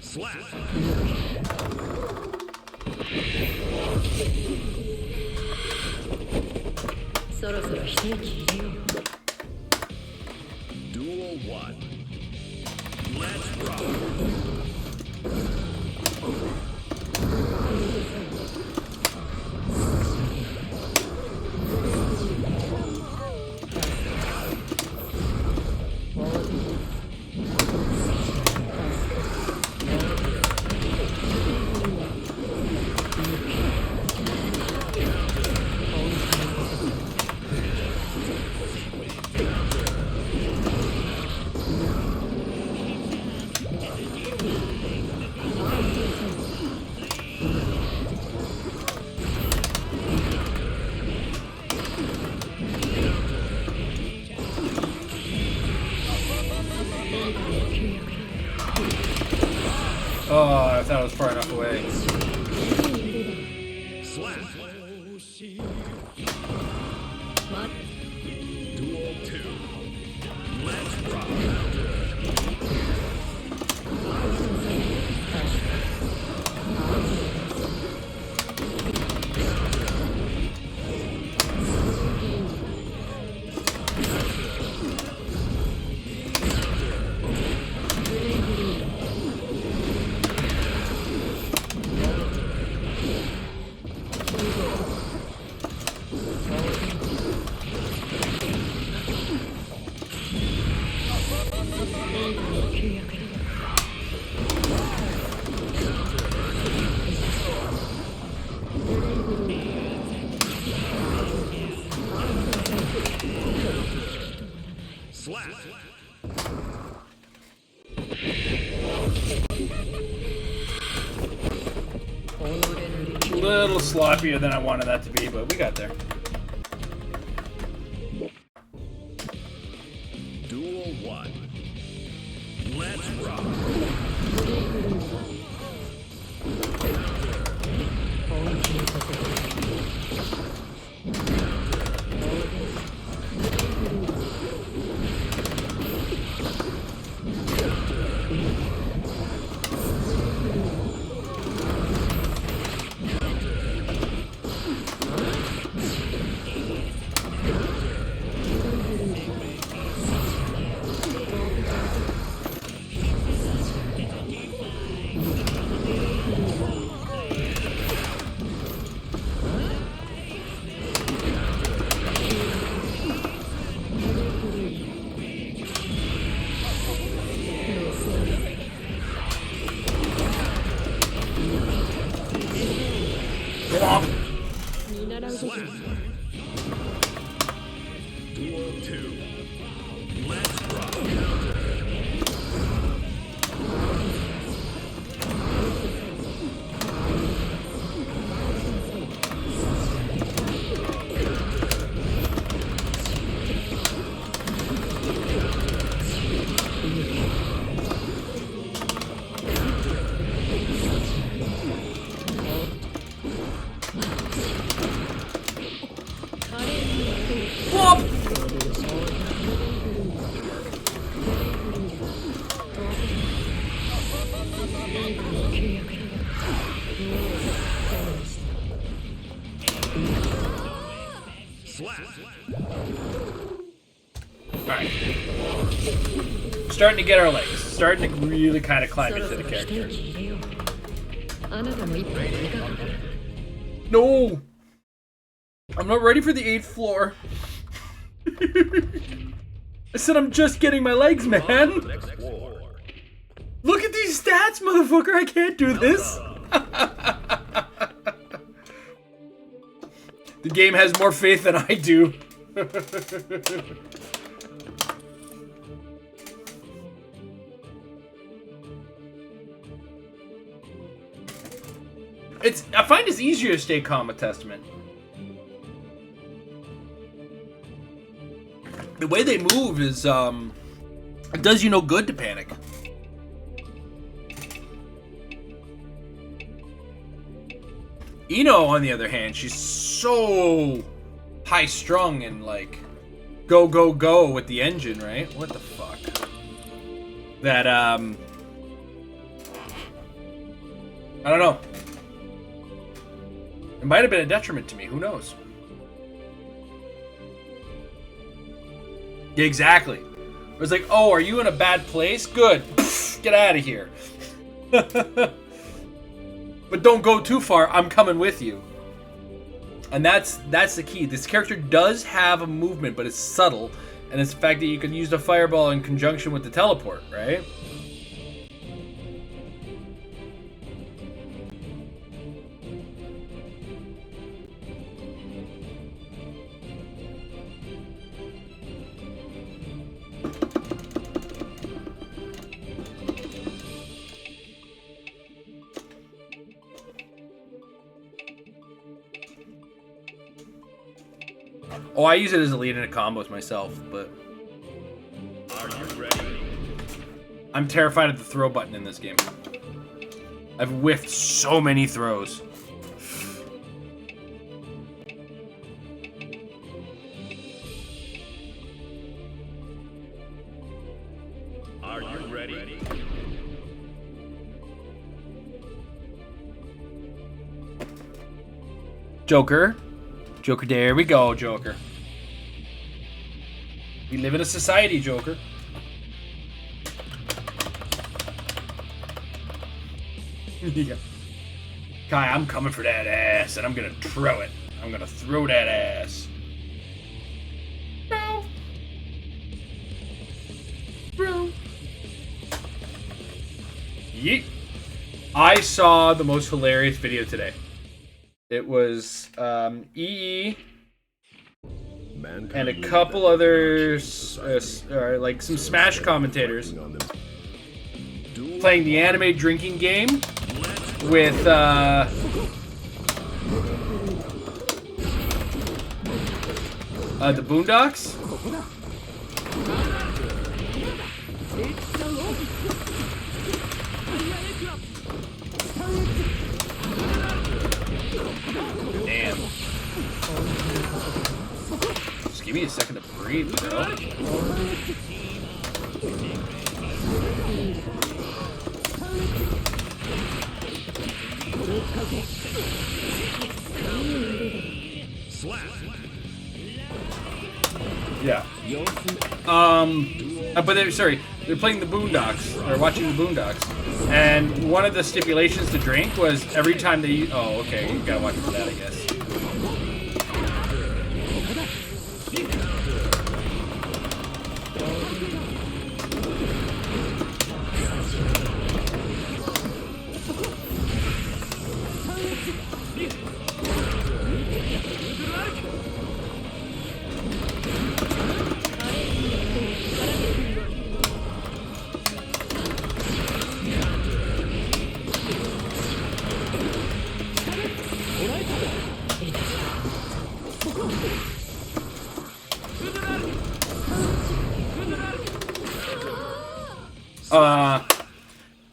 S2: Slap.
S3: そろそろ一息入れよう。
S2: Duel 1. Let's rock.
S1: Oh, I thought it was far enough away.
S2: Slap.
S3: ま
S2: Duel 2. Let's rock. Slap.
S1: A little sloppier than I wanted that to be, but we got there.
S2: Duel 1. Let's rock.
S3: 本気にさせて
S2: Slap. Duel 2. Let's rock. Slap.
S1: Alright. Starting to get our legs. Starting to really kind of climb
S3: そろ
S1: into
S3: そ
S1: the
S3: ろ一
S1: character.
S3: 息入れようあなたも一杯いかがかな
S1: No! I'm not ready for the 8th floor. I said I'm just getting my legs, man.
S2: Next floor.
S1: Look at these stats, motherfucker. I can't do this. The game has more faith than I do. I find it's easier to stay calm with Testament. The way they move is, it does you no good to panic. Ino, on the other hand, she's so high-strung and, like, go, go, go with the engine, right? What the fuck? That, I don't know. It might have been a detriment to me. Who knows? Yeah, exactly. It was like, oh, are you in a bad place? Good. Pfft, get out of here. But don't go too far. I'm coming with you. And that's the key. This character does have a movement, but it's subtle. And it's the fact that you can use the fireball in conjunction with the teleport, right? Oh, I use it as a lead in a combos myself, but
S2: Are you ready?
S1: I'm terrified of the throw button in this game. I've whiffed so many throws.
S2: Are you ready?
S1: Joker. Joker, there we go, Joker. We live in a society, Joker. Yeah. Kai, I'm coming for that ass, and I'm gonna throw it. I'm gonna throw that ass. No. Bro. Yeet. I saw the most hilarious video today. It was EE and a couple others, like some Smash commentators, playing the anime drinking game with the Boondocks. Damn. Just give me a second to breathe, bro. Yeah. But they're playing the Boondocks, or watching the Boondocks, and one of the stipulations to drink was every time they. Oh, okay, you gotta watch for that, I guess.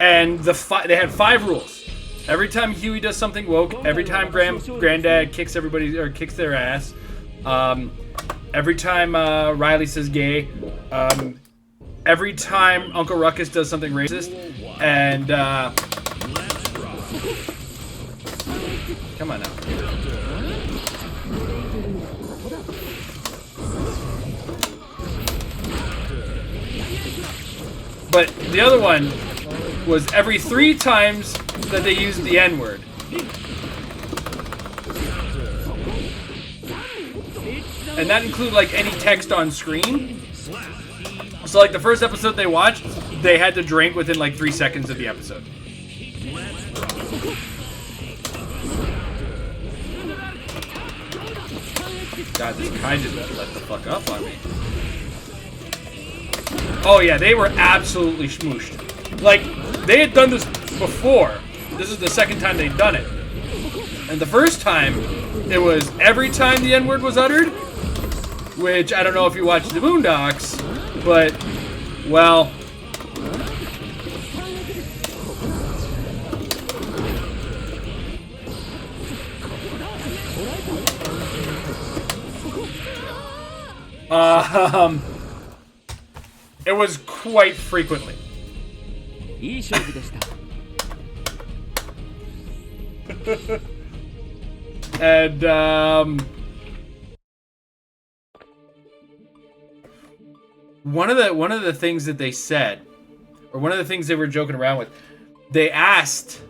S1: And they had 5 rules. Every time Huey does something woke, every time Granddad kicks everybody or kicks their ass, every time Riley says gay, every time Uncle Ruckus does something racist, and come on now. But the other one was every 3 times that they used the N-word. And that included like any text on screen. So like the first episode they watched, they had to drink within like 3 seconds of the episode. God, this Kai just let the fuck up on me. Oh yeah, they were absolutely smooshed. Like, they had done this before. This is the second time they'd done it. And the first time, it was every time the N-word was uttered, which I don't know if you watched the Boondocks, but, well... it was quite frequently. And one of the things that they said, or one of the things they were joking around with, they asked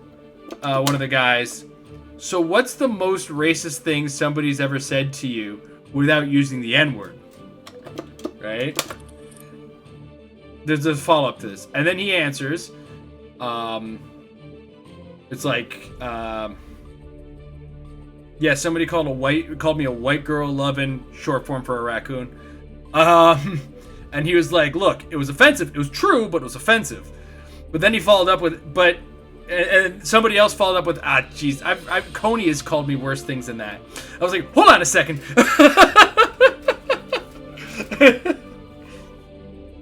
S1: one of the guys, so what's the most racist thing somebody's ever said to you without using the N-word? Right? There's a follow-up to this. And then he answers, it's like, yeah, somebody called me a white girl loving, short form for a raccoon. And he was like, look, it was offensive. It was true, but it was offensive. But then he followed up with, and somebody else followed up with, jeez, Coney has called me worse things than that. I was like, hold on a second.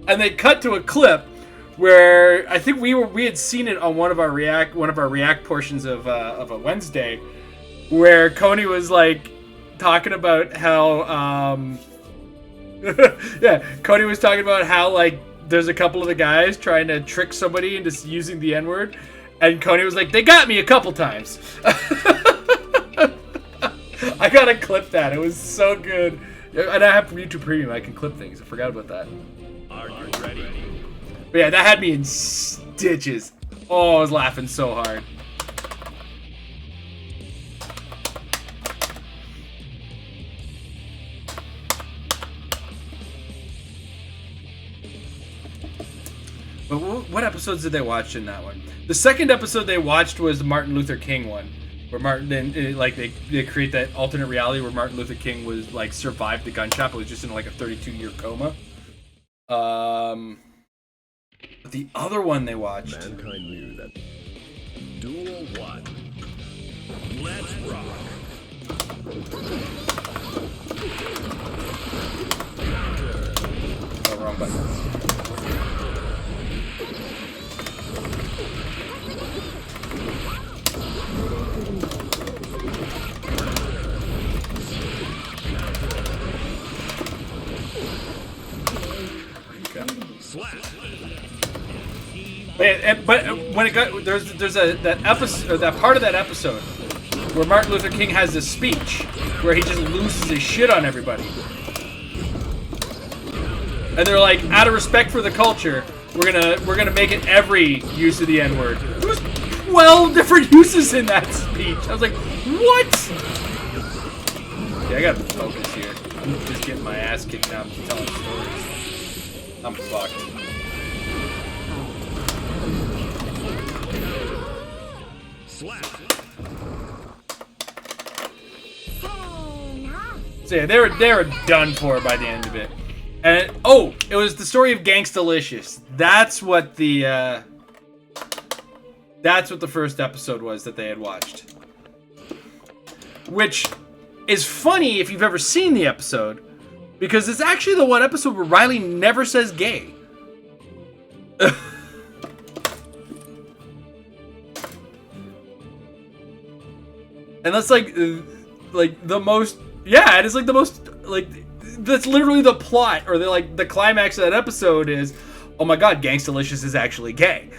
S1: And they cut to a clip where I think we had seen it on one of our react portions of a Wednesday, where Coney was like talking about how yeah, Coney was talking about how like there's a couple of the guys trying to trick somebody into using the N-word, and Coney was like, they got me a couple times. I gotta clip that. It was so good. And I have YouTube Premium. I can clip things. I forgot about that.
S2: Are you ready?
S1: But yeah, that had me in stitches. Oh, I was laughing so hard. But what episodes did they watch in that one? The second episode they watched was the Martin Luther King one, where they create that alternate reality where Martin Luther King was like survived the gunshot, but was just in like a 32-year coma. But the other one they watched.
S4: Mankind knew that.
S2: Duel 1. Let's rock.
S1: Oh, wrong button. But when it got there's that episode, or that part of that episode where Martin Luther King has this speech where he just loses his shit on everybody, and they're like, out of respect for the culture, we're gonna make it every use of the N-word. There was 12 different uses in that speech. I was like, what? Yeah, I gotta focus here. I'm just getting my ass kicked now. I'm just telling stories. I'm fucked. So yeah, they were done for by the end of it. And it was the story of Gangstalicious. That's what the first episode was that they had watched. Which is funny if you've ever seen the episode, because it's actually the one episode where Riley never says gay. And that's like the most, yeah, it is like the most, like, that's literally the plot, or the climax of that episode is, oh my god, Gangstalicious is actually gay.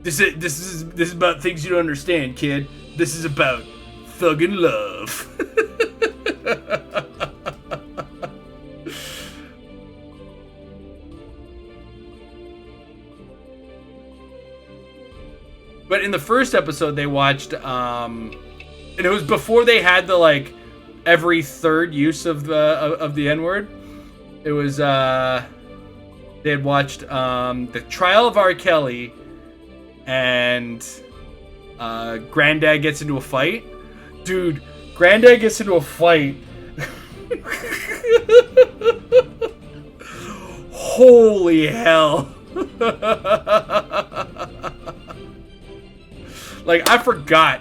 S1: This is about things you don't understand, kid. This is about thuggin' love. But in the first episode they watched, and it was before they had the like every third use of the N-word. It was they had watched the Trial of R. Kelly, and Granddad gets into a fight. Dude, Granddad gets into a fight. Holy hell. Like, I forgot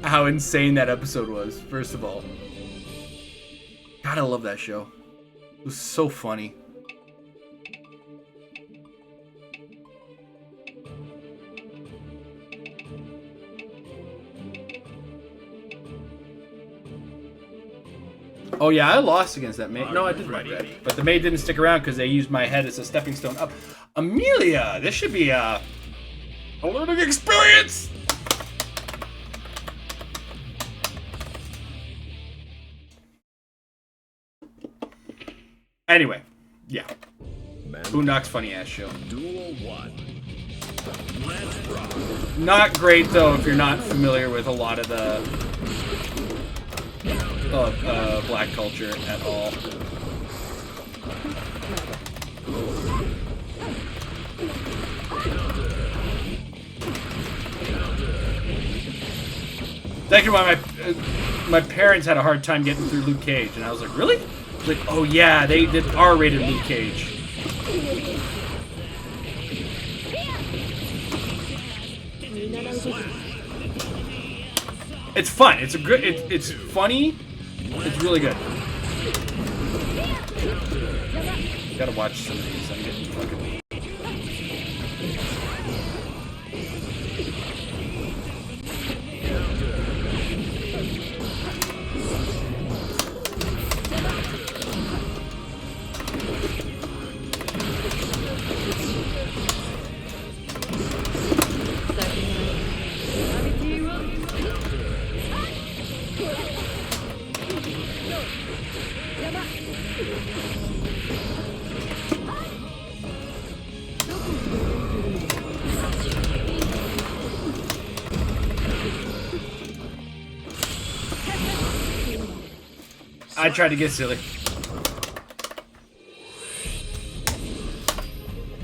S1: how insane that episode was, first of all. God, I love that show. It was so funny. Oh yeah, I lost against that maid. No, I did my bad. But the maid didn't stick around because they used my head as a stepping stone up. Amelia, this should be a learning experience. Anyway, yeah. Boondock's funny ass show.
S2: Duel 1. Let's rock.
S1: Not great though if you're not familiar with a lot of the black culture at all. That's actually why my parents had a hard time getting through Luke Cage, and I was like, really? Like, oh yeah, they did R-rated Luke Cage. It's fun. It's a good. It's funny. It's really good. Gotta watch some of these. I'm getting fucking. I tried to get silly.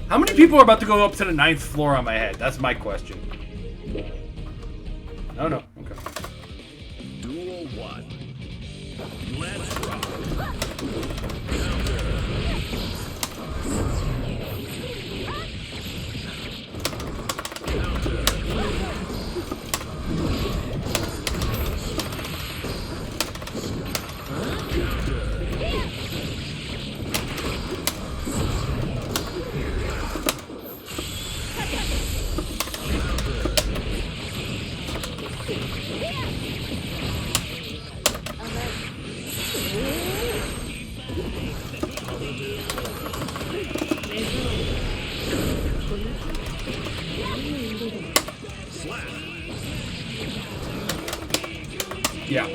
S1: How many people are about to go up to the 9th floor on my head? That's my question. Oh no. Okay.
S4: Duel 1. Let's rock.
S1: Yeah.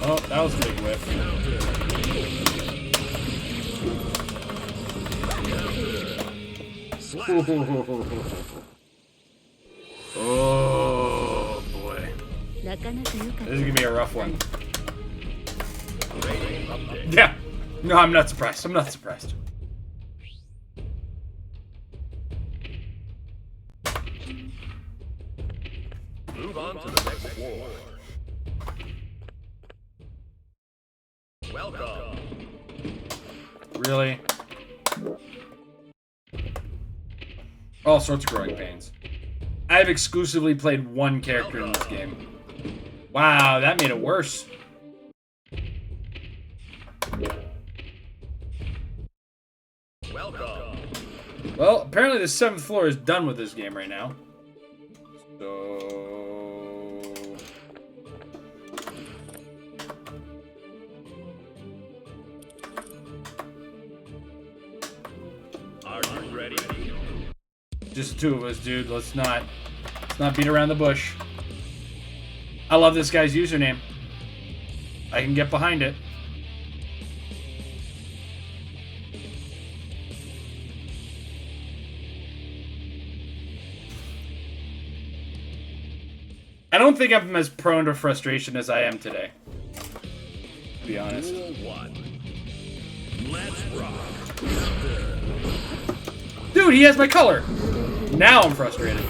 S1: Oh, that was a big whiff. Oh boy. This is gonna be a rough one. Yeah. No, I'm not surprised. I'm not surprised.
S4: Move on to the next floor. Welcome.
S1: Really? All sorts of growing pains. I've exclusively played one character in this game. Wow, that made it worse.
S4: Welcome.
S1: Well, apparently the 7th floor is done with this game right now. So...
S4: Are you ready?
S1: Just the two of us, dude. Let's not beat around the bush. I love this guy's username. I can get behind it. I don't think I'm as prone to frustration as I am today. To be honest.
S4: Duel 1. Let's rock.
S1: Dude, he has my color. Now I'm frustrated.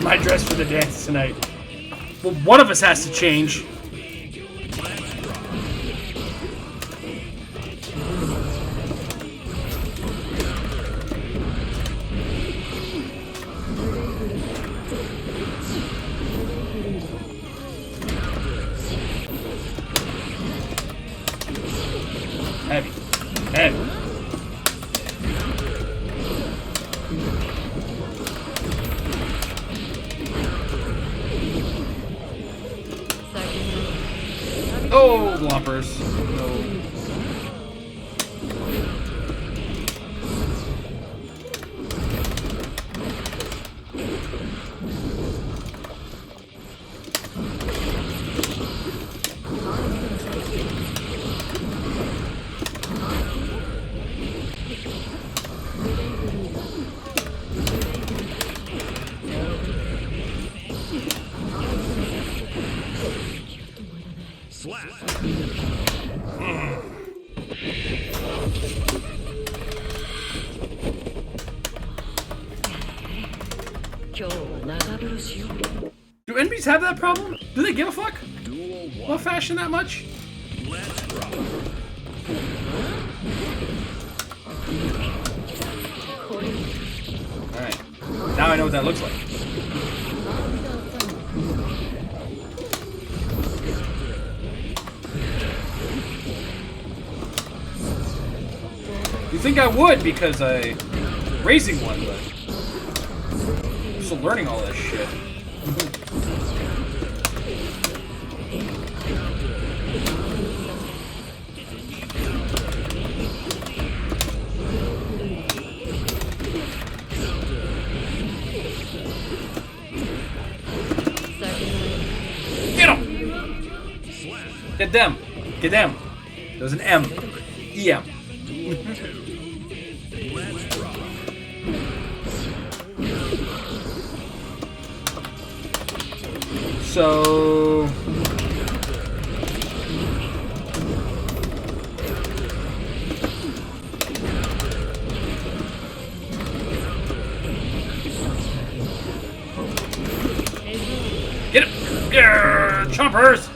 S1: My dress for the dance tonight. Well, one of us has to change. Heavy. Heavy. Oh, lumpers. No. Do enemies have that problem? Do they give a fuck? About fashion that much? Alright. Now I know what that looks like. You think I would because I raising one, but I'm still learning all this shit. Get him! Get them! Get them! There's an M. EM. So get him! Yeah, chompers!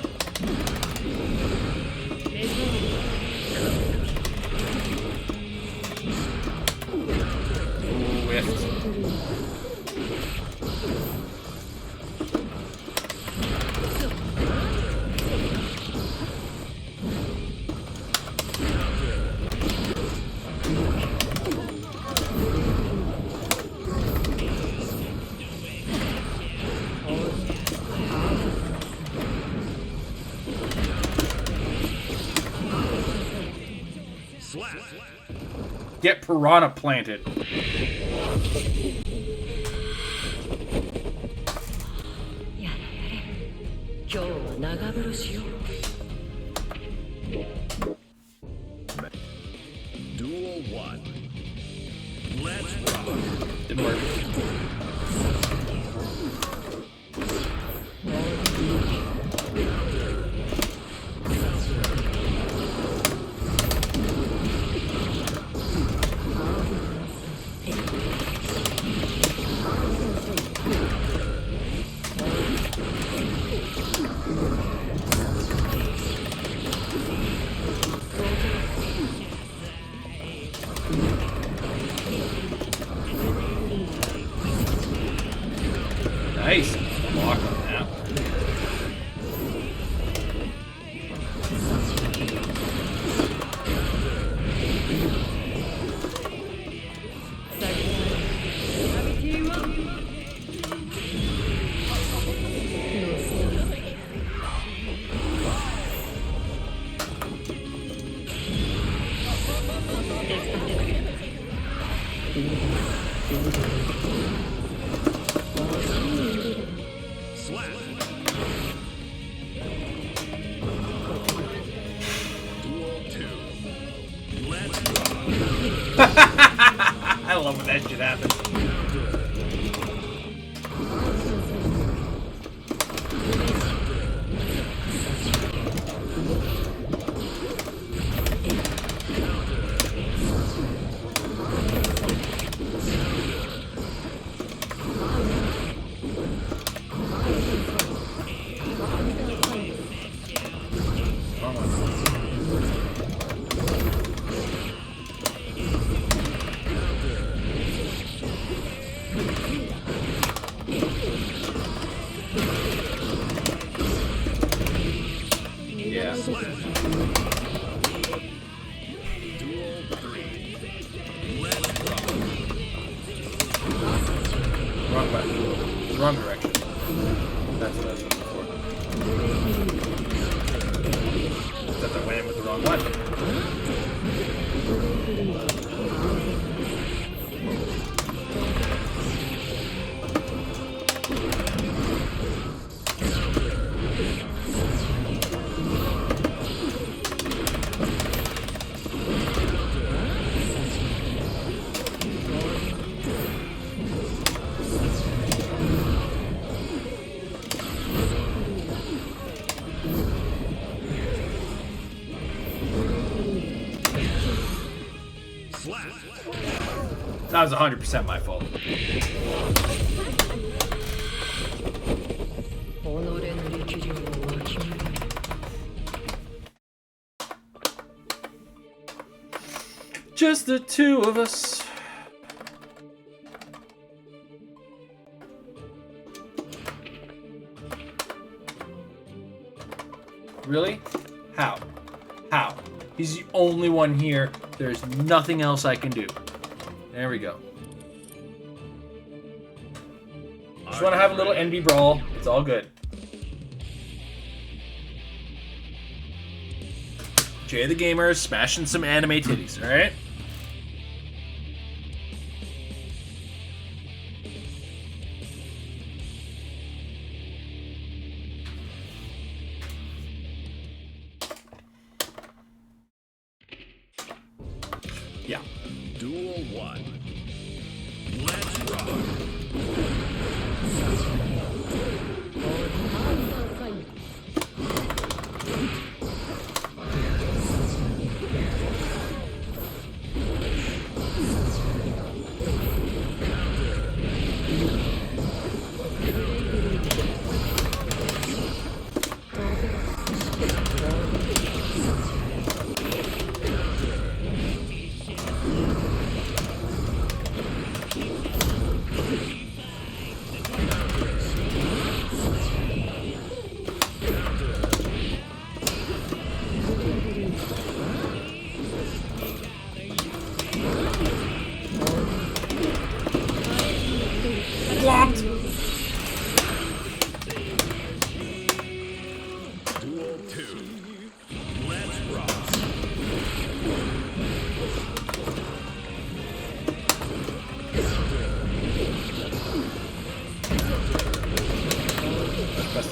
S1: Get piranha planted.
S4: Duel 1. Let's rock.
S1: Didn't work. Nice. Block on that. I love when that shit happens. Wrong button. Wrong direction. That's what I was looking for. Except I went in with the wrong one. That was 100% my fault.
S3: 己の力量をわきまえる
S1: Just the two of us. Really? How? How? He's the only one here. There's nothing else I can do. There we go. Just want to have a little NB brawl. It's all good. Jay the Gamer smashing some anime titties, alright? Yeah.
S4: Duel 1. Let's rock.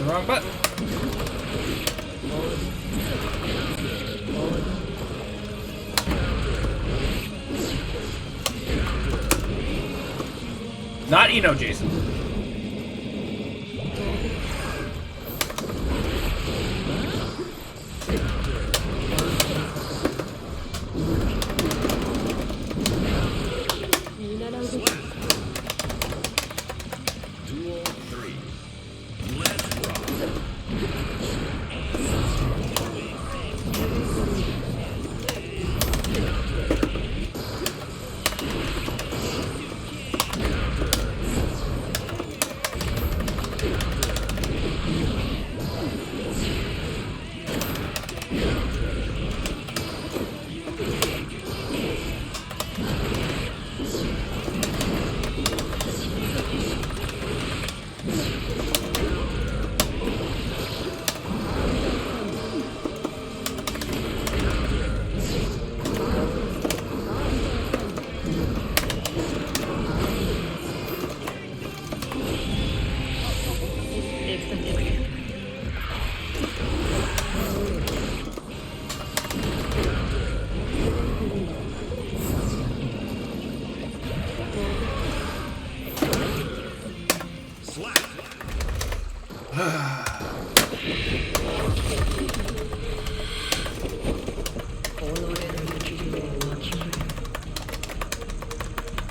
S1: 'Wrong button. Not Eno, Jason.
S4: Duel 3. Let's rock.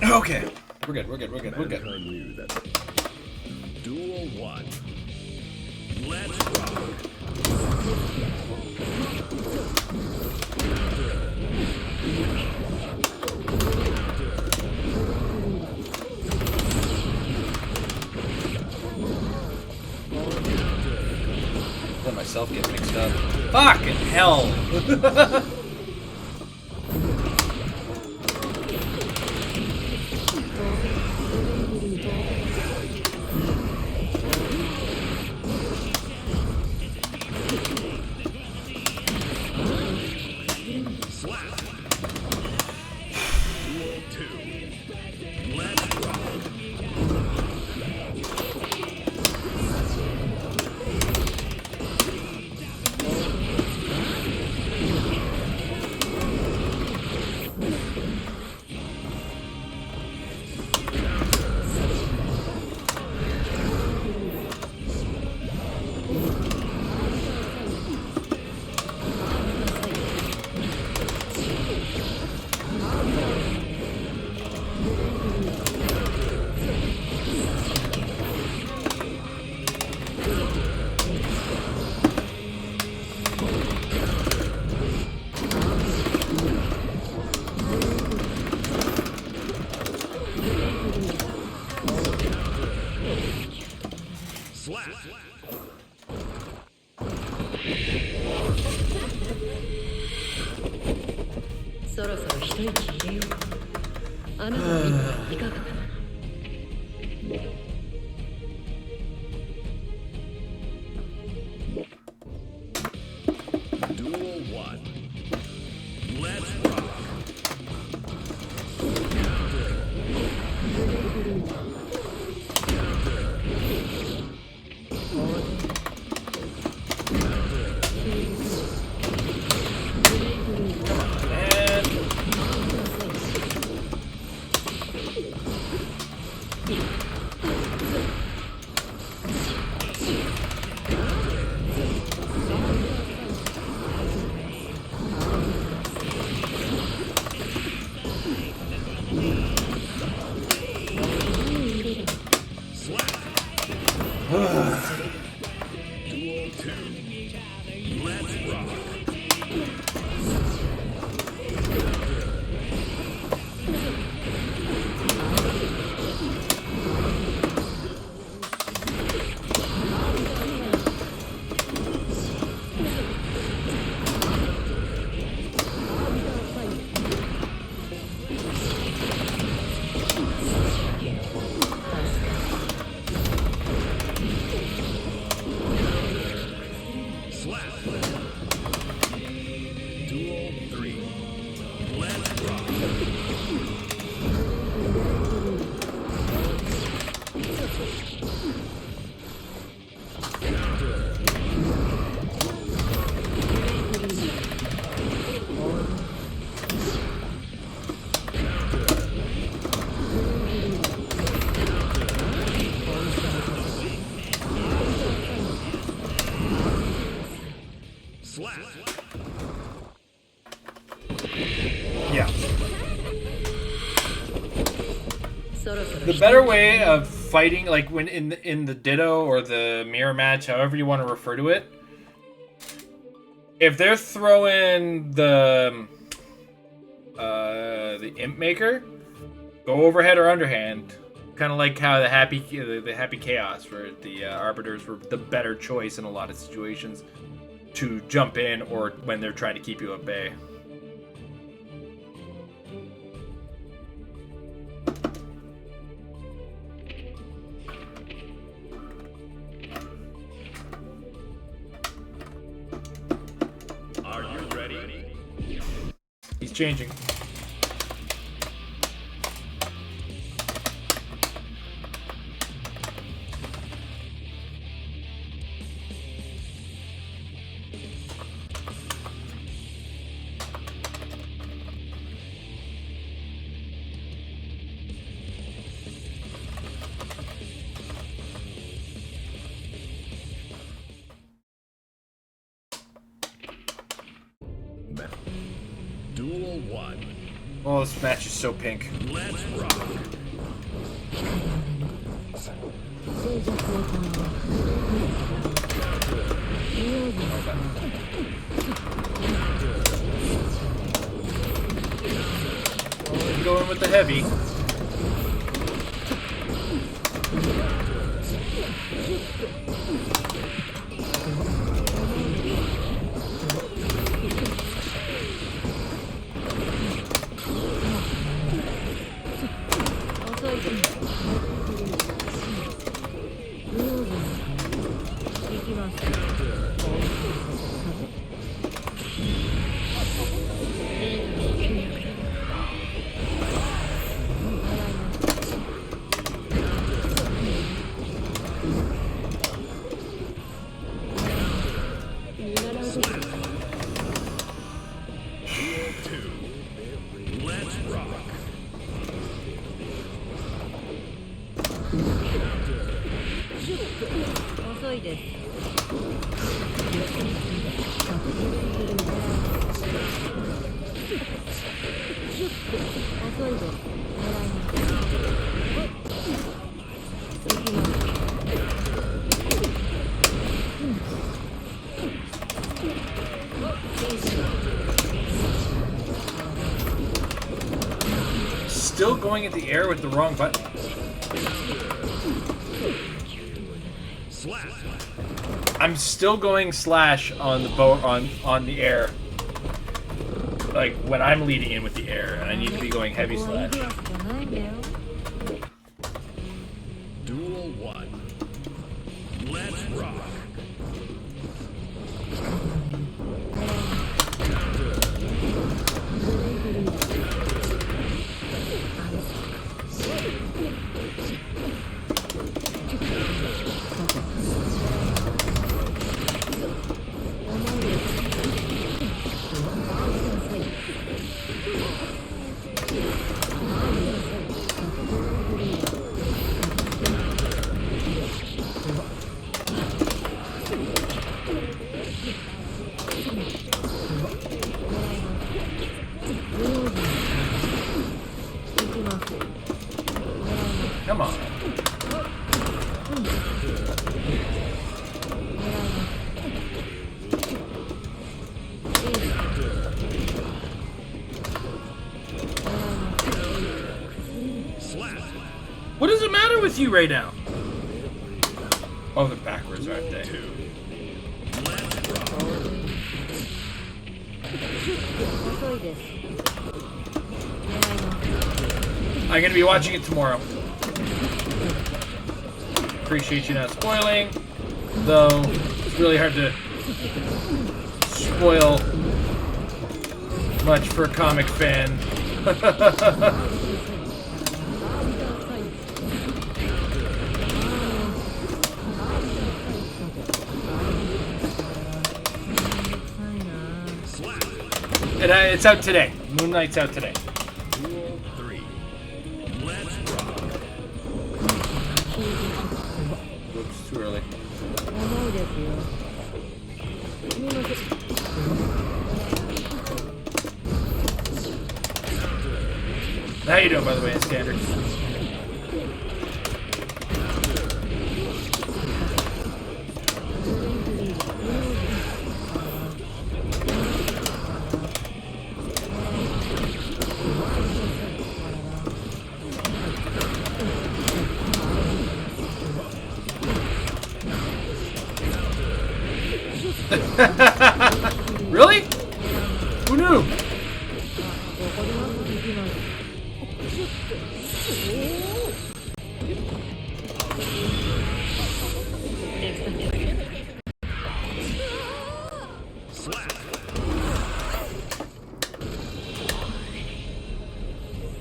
S1: Okay. We're good, we're good, we're good, we're good.
S4: Mankind knew that. Duel 1. Let's rock.
S1: Let myself get mixed up. Fucking hell!
S3: そろそろ一息入れよう。あなたの一杯いかがかな。
S2: Duel 1. Let's rock. Duel 2. Let's rock. Slap. Duel 3. Let's rock. Slap.
S1: Yeah.
S3: そろそろ
S1: The better way of fighting, like when in the Ditto or the mirror match, however you want to refer to it, if they're throwing the imp maker, go overhead or underhand, kind of like how the happy chaos, where the arbiters were the better choice in a lot of situations to jump in or when they're trying to keep you at bay.
S2: Are you ready?
S1: He's changing.
S2: Duel 1.
S1: Oh, this match is so pink.
S2: Let's rock.
S1: Go in with the heavy.
S2: Let's rock.
S3: 遅いです。遅いです。
S1: Still going at the air with the wrong button.
S2: Slap.
S1: I'm still going slash on the boat on the air. like when I'm leading in with the air, and I need to be going heavy slash.
S3: じゃないんだよ
S4: Duel 1. Let's rock.
S1: Come on. What does it matter with you right now? Oh, they're backwards, aren't they? I'm gonna be watching it tomorrow. Appreciate you not spoiling, though it's really hard to spoil much for a comic fan. It's out today. Moon Knight's out today.
S4: Duel 3. Let's rock.
S1: Whoops, too early.
S3: 重いですよ君の手
S1: How you doing, by the way, in standard? Really? Who knew?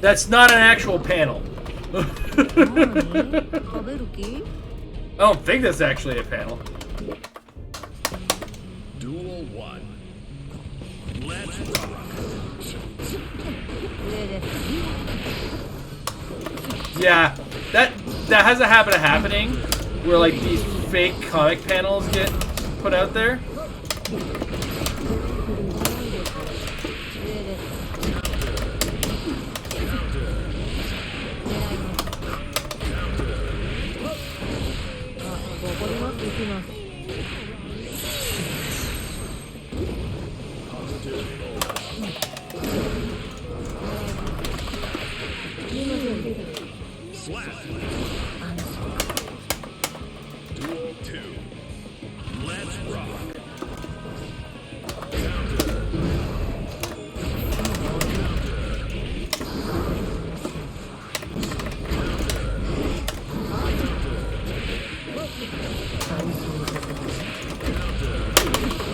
S1: That's not an actual panel. I don't think that's actually a panel.
S4: Duel 1. Let's rock.
S1: Yeah, that has a habit of happening, where like these fake comic panels get put out there.
S4: Duel 2. Let's rock.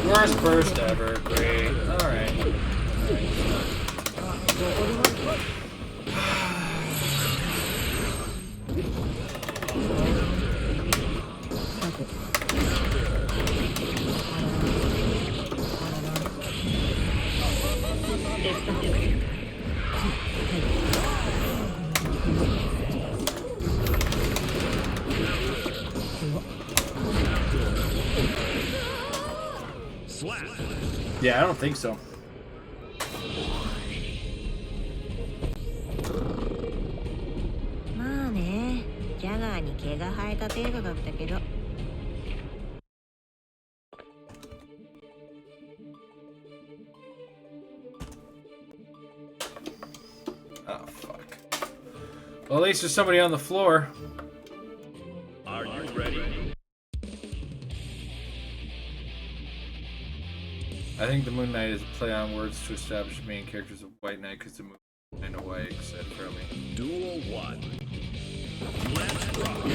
S1: Worst burst ever. Great. Alright. Yeah, I don't think so.
S3: まあねジャガーに毛が生えた程度だったけど
S1: Oh, fuck. Well, at least there's somebody on the floor.
S4: Are you ready?
S1: I think the Moon Knight is a play on words to establish the main characters of White Knight because the Moon Knight in a way said fairly.
S4: Duel 1.
S2: Let's rock.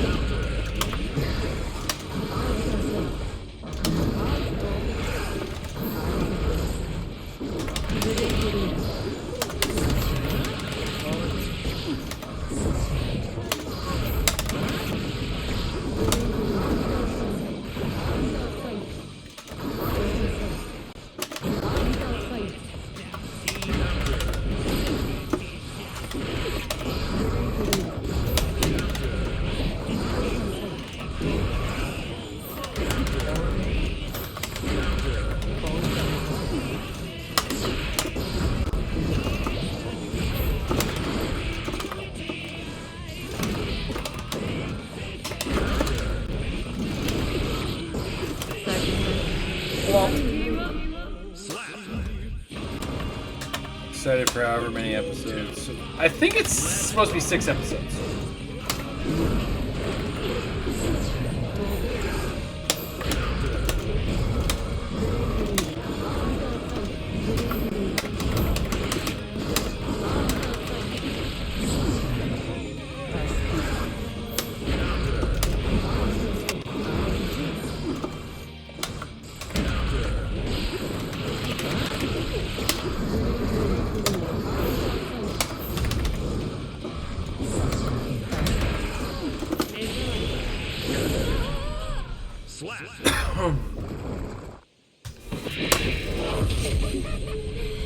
S1: Excited for however many episodes. I think it's supposed to be 6 episodes.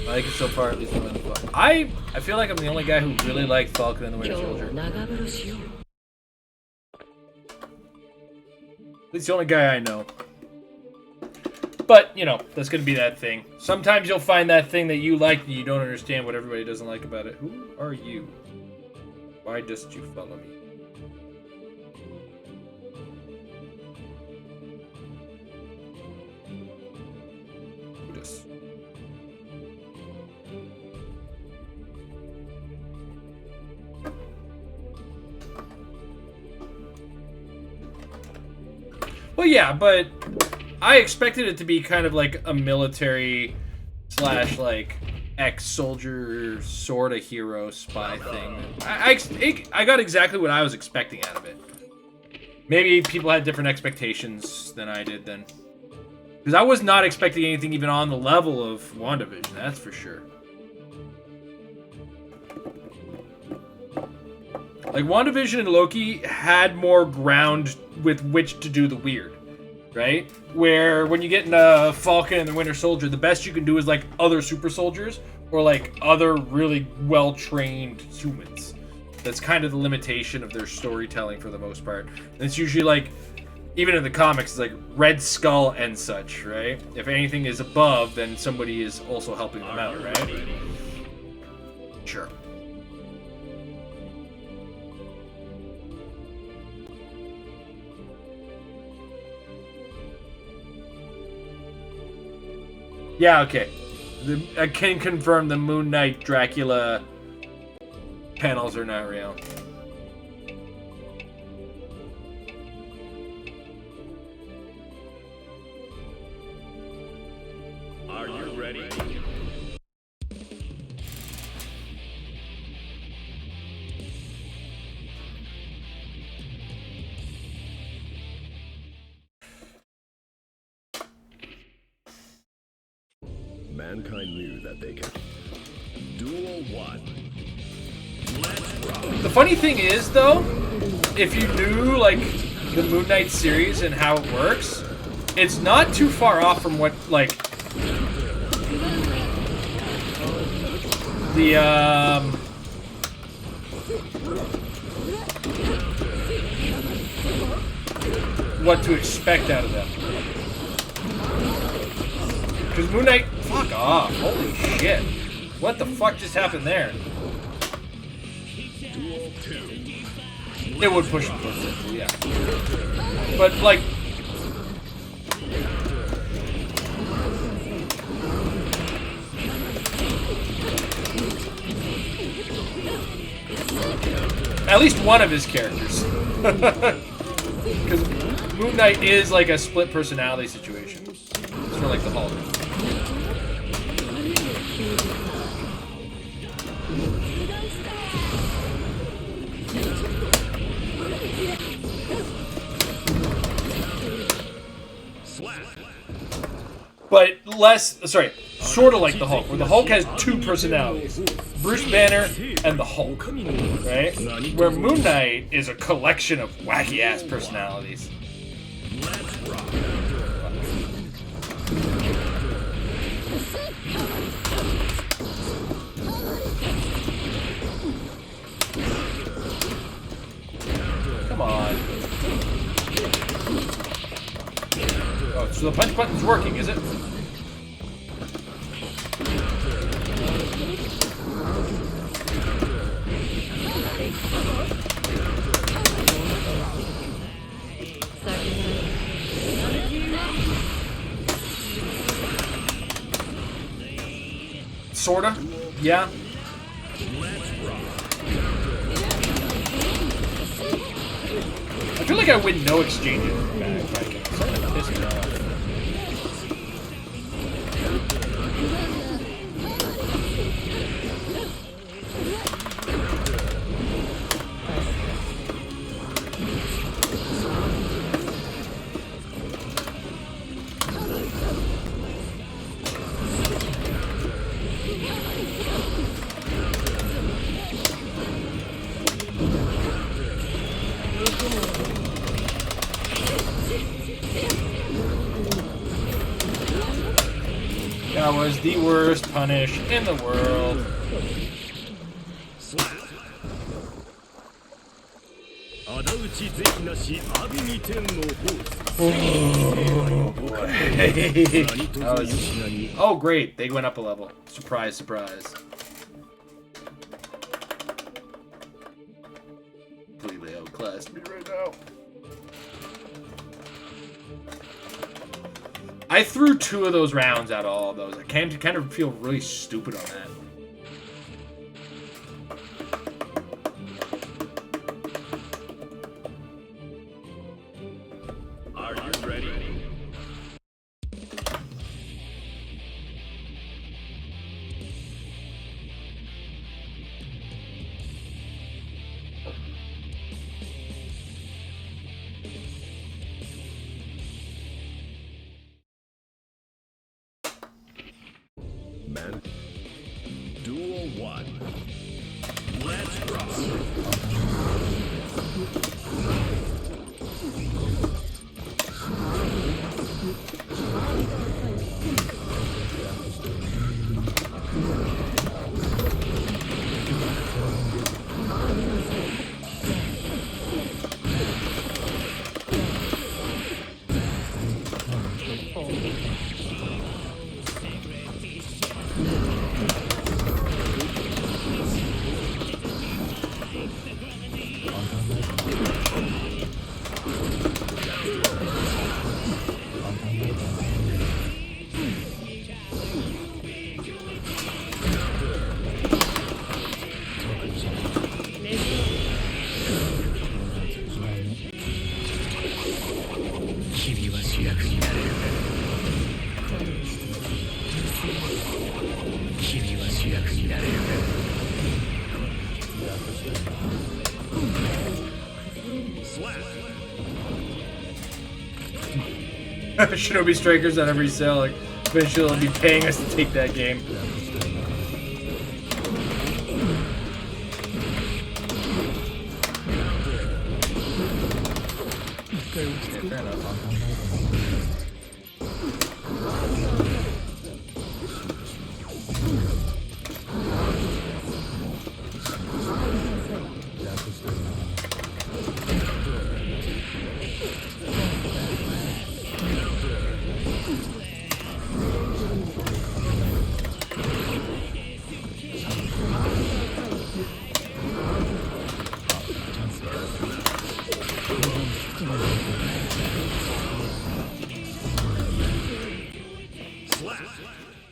S1: I like it so far, at least I'm in the fun. I feel like I'm the only guy who really liked Falcon and the Winter Soldier. At least the only guy I know. But, you know, that's gonna be that thing. Sometimes you'll find that thing that you like and you don't understand what everybody doesn't like about it. Who are you? Why dost you follow me? Judas. Well, yeah, but I expected it to be kind of like a military slash like ex-soldier sort of hero spy thing. I got exactly what I was expecting out of it. Maybe people had different expectations than I did then. Because I was not expecting anything even on the level of WandaVision, that's for sure. Like, WandaVision and Loki had more ground with which to do the weird, right? Where when you get into Falcon and the Winter Soldier, the best you can do is, like, other super soldiers or, like, other really well-trained humans. That's kind of the limitation of their storytelling for the most part. And it's usually, like, even in the comics, it's like Red Skull and such, right? If anything is above, then somebody is also helping them out, right? Sure. Yeah, okay. I can confirm the Moon Knight Dracula panels are not real.
S2: Are you ready?
S4: Mankind knew that they could. Duel 1.
S2: Let's rock.
S1: The funny thing is, though, if you knew, like, the Moon Knight series and how it works, it's not too far off from what, like, the, what to expect out of them. Because Moon Knight, fuck off, holy shit. What the fuck just happened there?
S4: Duel 2.
S1: It would push him towards it, yeah. But, like, at least one of his characters. Because Moon Knight is like a split personality situation. It's for like the Hulk. But less, sorry, sort of like the Hulk, where the Hulk has two personalities, Bruce Banner and the Hulk, right? Where Moon Knight is a collection of wacky-ass personalities. Come on. Oh, so the punch button's working, is it? Sorta, yeah. I feel like I win no exchanges with bad Viking. It's starting to piss me off. That was the worst punish in the world. Oh, great. They went up a level. Surprise, surprise. Completely outclassed me right now. I threw 2 of those rounds out of all of those. I kind of feel really stupid on that.
S2: Are you ready?
S4: Man. Duel 1.
S2: Let's rock.
S1: Shinobi Strikers on every sale. Like, eventually they'll be paying us to take that game. Yeah, fair enough.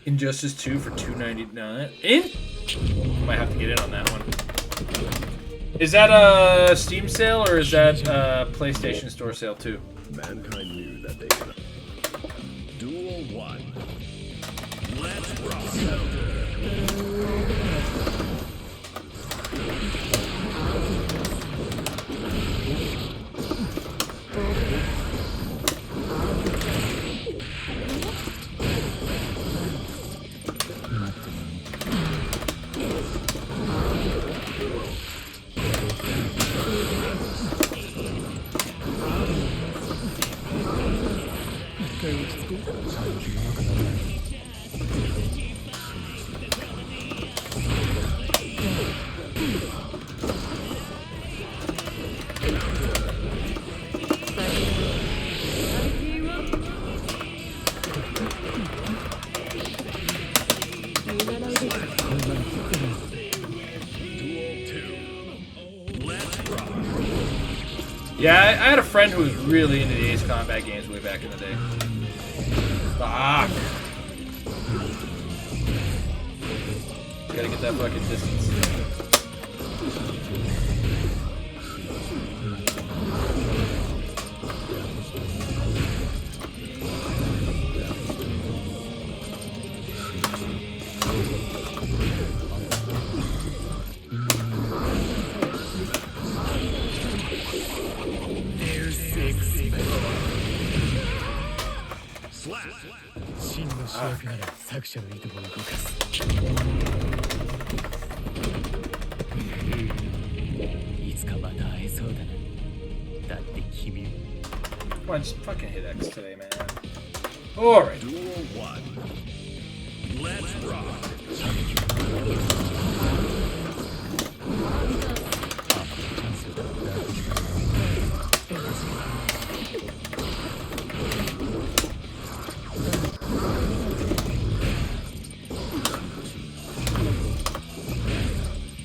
S1: Injustice 2 for $2.99. Might have to get in on that one. Is that a Steam sale or is that a PlayStation Store sale too?
S4: Mankind knew that they could. Duel 1.
S2: Let's rock.
S1: Yeah, I had a friend who was really into the Ace Combat games way back in the day. Fuck. Gotta get that fucking distance. Come on, just fucking hit X today, man. Alright.
S4: Duel 1. Let's rock.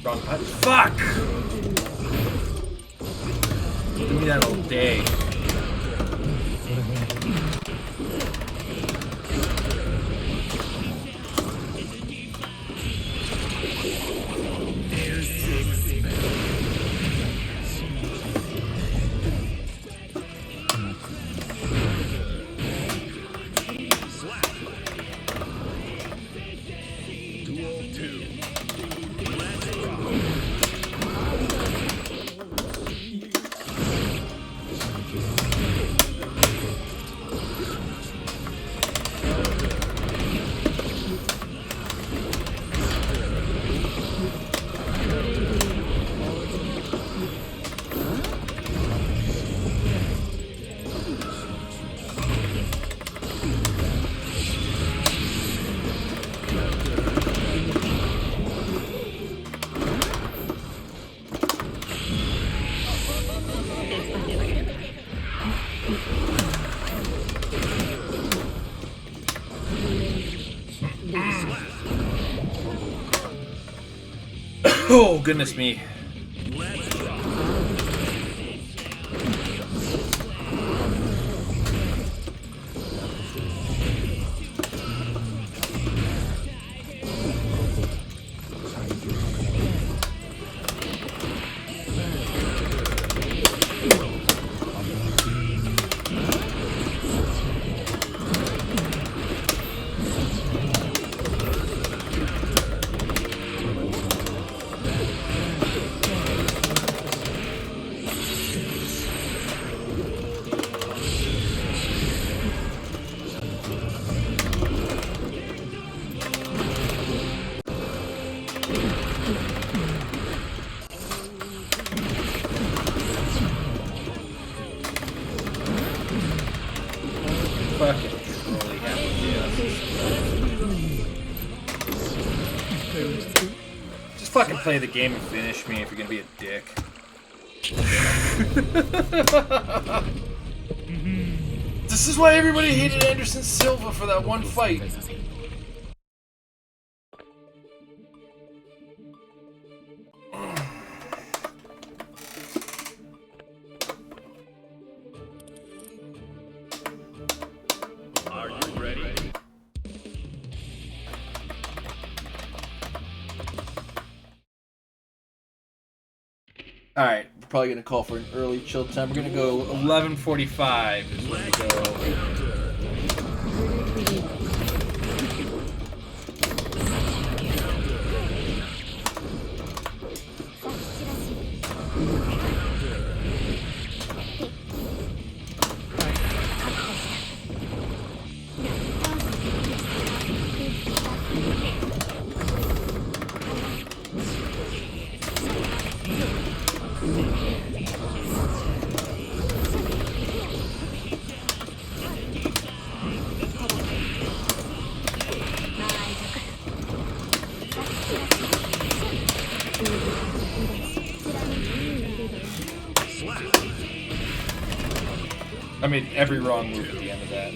S1: Wrong button. Fuck! Give me that all day.
S4: Duel 2. Let's rock.
S1: Oh, goodness me. Fucking trolley Just fucking play the game and finish me if you're gonna be a dick. This is why everybody hated Anderson Silva for that one fight.
S4: Are you ready?
S1: Alright, we're probably gonna call for an early chill time. We're gonna go 11:45 is when we go. I made every wrong move at the end of that.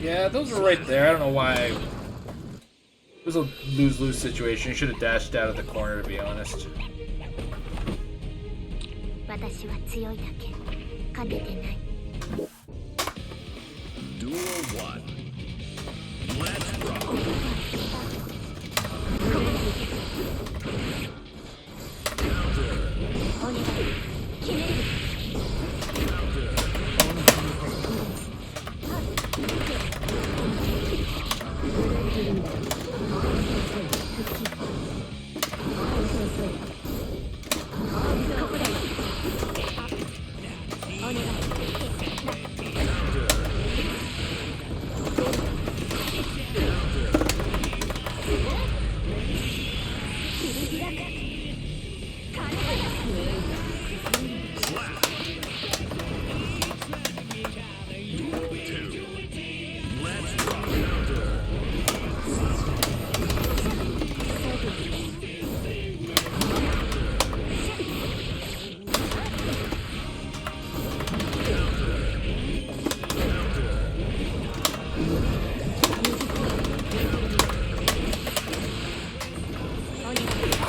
S1: Yeah, those were right there. I don't know why. It was a lose-lose situation. You should have dashed out of the corner, to be honest.
S5: 私は強いだけ勝ててない
S4: Duel 1. Let's rock.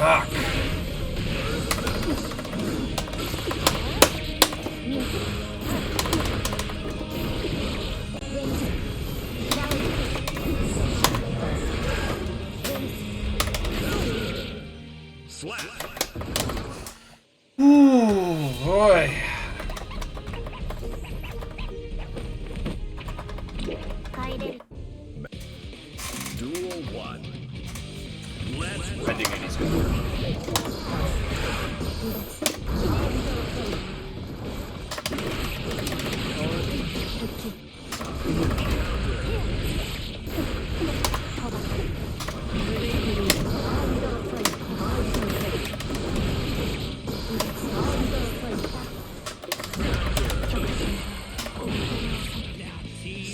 S1: Fuck. Ooh, boy.
S4: Duel 1. Let's
S1: I think he's good.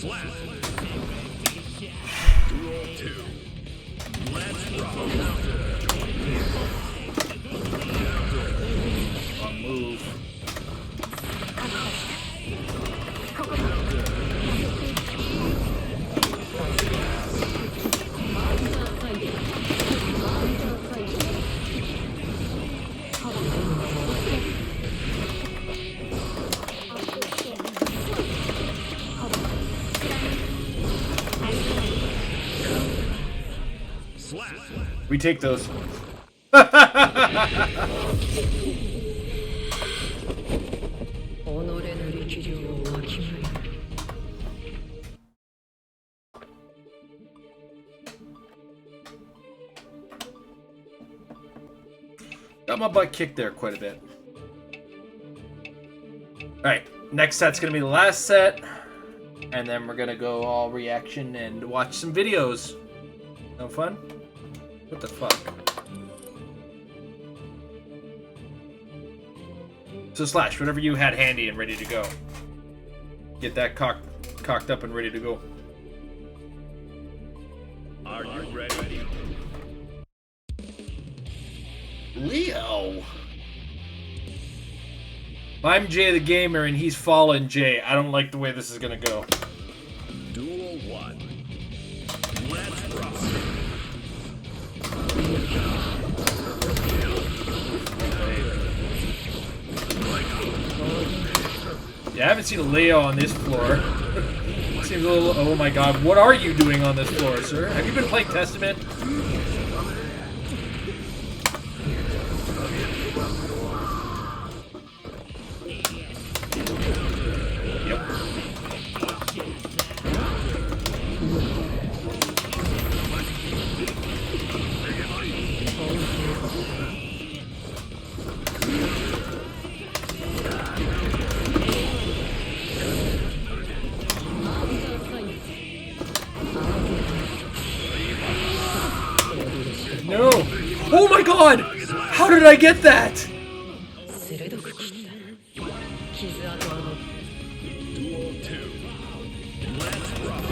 S4: slap. Duel 2. Let's rock.
S1: Wrong move. We take those. Got my butt kicked there quite a bit. Alright, next set's gonna be the last set. And then we're gonna go all reaction and watch some videos. No fun? What the fuck? So Slash, whatever you had handy and ready to go. Get that cocked up and ready to go.
S4: Are you ready?
S1: Leo! I'm Jay the Gamer and he's Fallen Jay. I don't like the way this is gonna go.
S4: Duel 1. Let's rock.
S1: Yeah, I haven't seen a Leo on this floor. Seems a little... Oh my god, what are you doing on this floor, sir? Have you been playing Testament? Yep. No! Oh my god! How did I get that?
S4: Duel 2. Let's rock.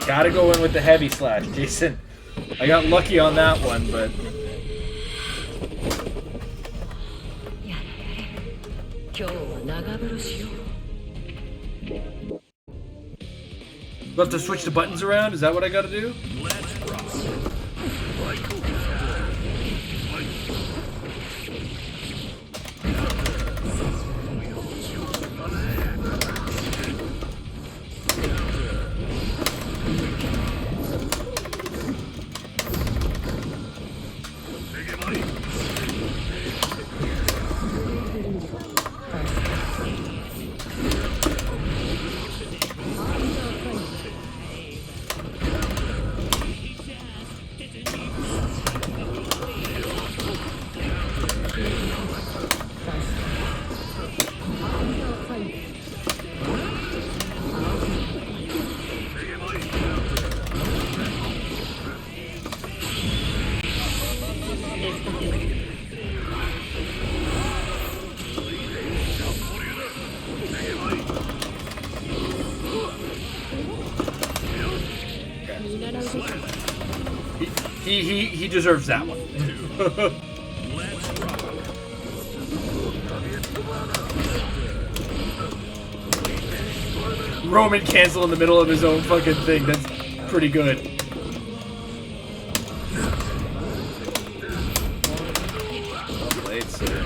S1: Gotta go in with the heavy slash, Jason. I got lucky on that one, but... Do I have to switch the buttons around? Is that what I gotta do? He deserves that one. Roman cancel in the middle of his own fucking thing. That's pretty good. Well played, sir.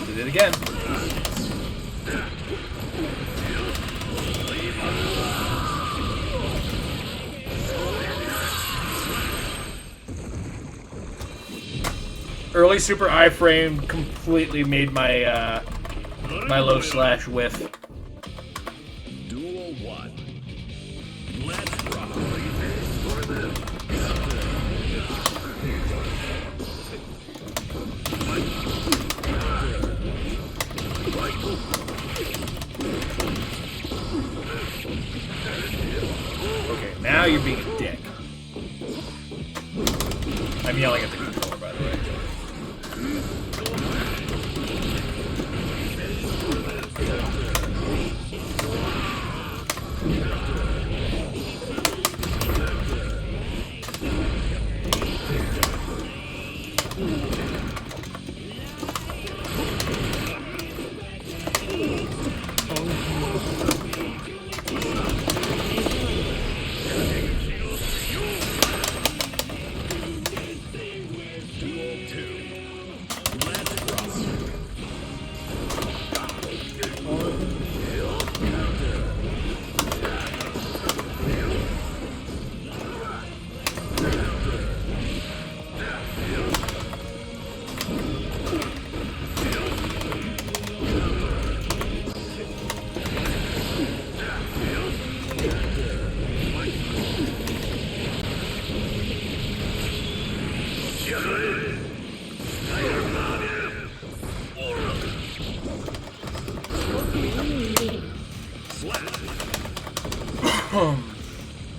S1: Did it again. Early super iframe completely made my my low slash whiff.
S4: Duel 1. Let's rock.
S1: Okay, now you're being a dick. I'm yelling at the controller, by the way.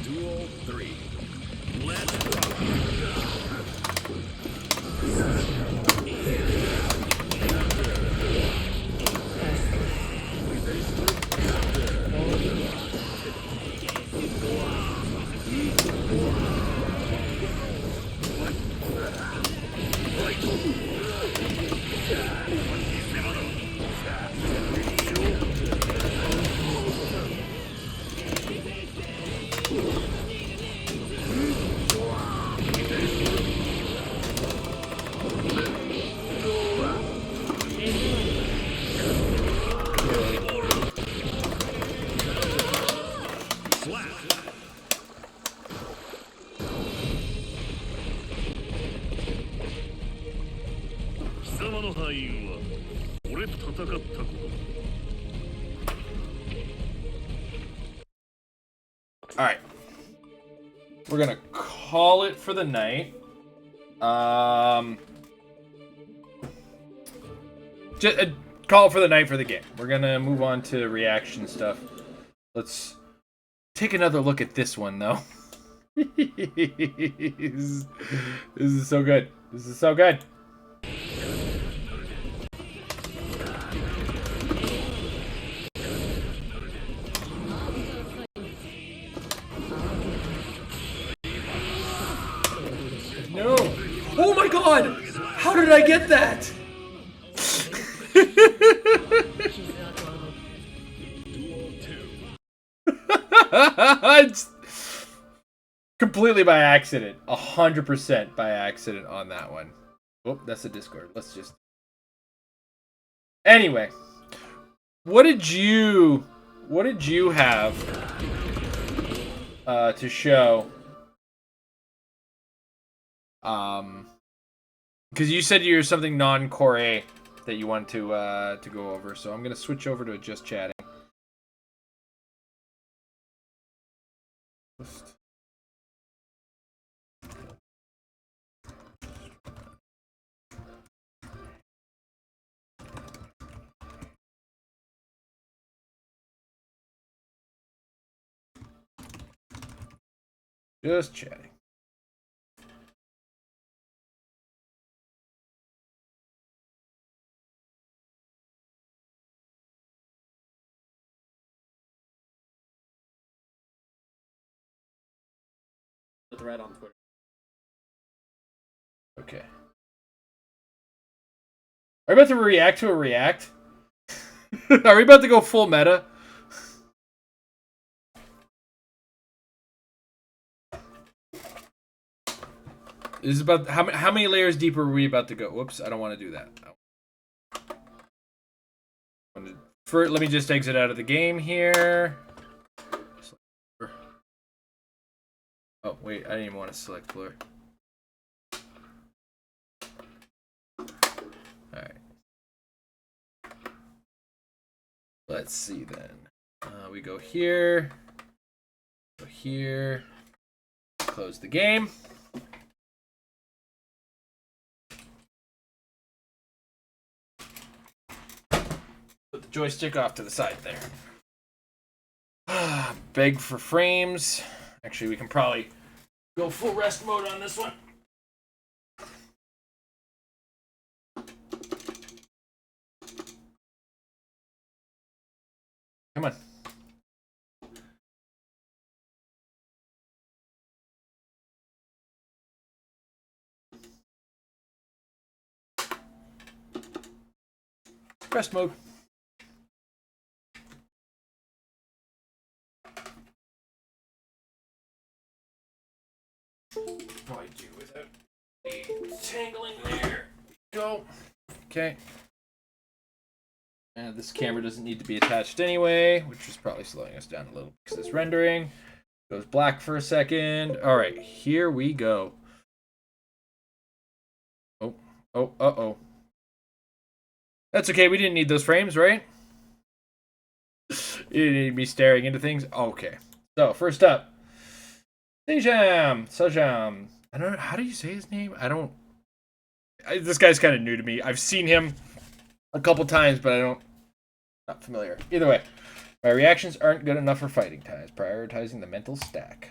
S4: Duel 3. Let's rock.
S1: Alright. We're gonna call it for the night. Just call it for the night for the game. We're gonna move on to reaction stuff. Let's take another look at this one, though. This is so good. This is so good. No. Oh my god! How did I get that? It's completely by accident. 100% by accident on that one. Oh, that's the Discord. Let's just... Anyway. What did you have to show? Because you said you're something non-core A that you want to go over, so I'm gonna switch over to just chatting. Just chatting.
S6: Thread on Twitter.
S1: Okay. Are we about to react to a react? Are we about to go full meta? This is about how many layers deeper are we about to go? Whoops, I don't want to do that. Let me just exit out of the game here. Oh, wait, I didn't even want to select blur. Alright. Let's see then. We go here. Go here. Close the game. Put the joystick off to the side there. Beg for frames. Actually, we can probably go full rest mode on this one. Come on. Rest mode. Probably do without the tangling there. Go. Okay. And this camera doesn't need to be attached anyway, which is probably slowing us down a little because it's rendering. Goes black for a second. All right, here we go. Oh, uh-oh. That's okay, we didn't need those frames, right? You didn't need me staring into things? Okay. So, first up. Sajam. I don't know, how do you say his name? This guy's kind of new to me. I've seen him a couple times, but not familiar. Either way, my reactions aren't good enough for fighting times. Prioritizing the mental stack.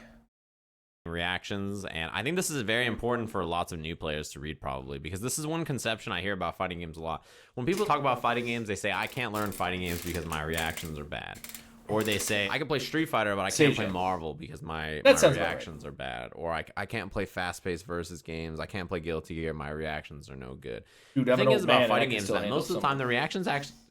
S6: Reactions, and I think this is very important for lots of new players to read, probably, because this is one conception I hear about fighting games a lot. When people talk about fighting games, they say, I can't learn fighting games because my reactions are bad. Or they say, I can play Street Fighter, but I can't play Marvel because my reactions are bad. Or I can't play fast-paced versus games. I can't play Guilty Gear. My reactions are no good.
S1: Dude,
S6: the thing is about fighting games that most of the time the reactions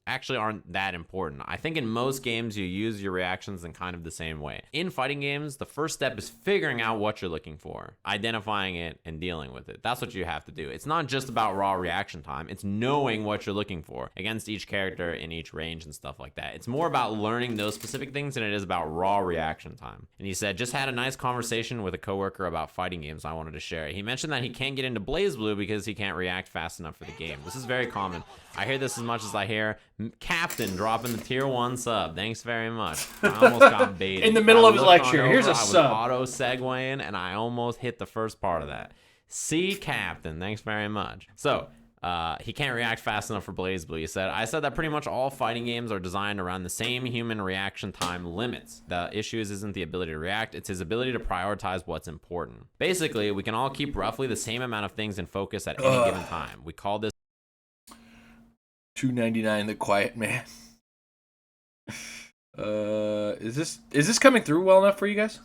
S6: actually aren't that important. I think in most games you use your reactions in kind of the same way. In fighting games, the first step is figuring out what you're looking for, identifying it, and dealing with it. That's what you have to do. It's not just about raw reaction time. It's knowing what you're looking for against each character in each range and stuff like that. It's more about learning those specific things than it is about raw reaction time. And he said, just had a nice conversation with a coworker about fighting games. I wanted to share it. He mentioned that he can't get into BlazBlue because he can't react fast enough for the game. This is very common. I hear this as much as I hear Captain dropping the tier 1 sub. Thanks very much. I almost got baited.
S1: In the middle of his lecture, here's a sub.
S6: I was auto-segueing, and I almost hit the first part of that. See Captain. Thanks very much. So, He can't react fast enough for BlazBlue. He said, I said that pretty much all fighting games are designed around the same human reaction time limits. The issue isn't the ability to react, it's his ability to prioritize what's important. Basically, we can all keep roughly the same amount of things in focus at any given time. We call this
S1: 299 the quiet man. Is this coming through well enough for you guys?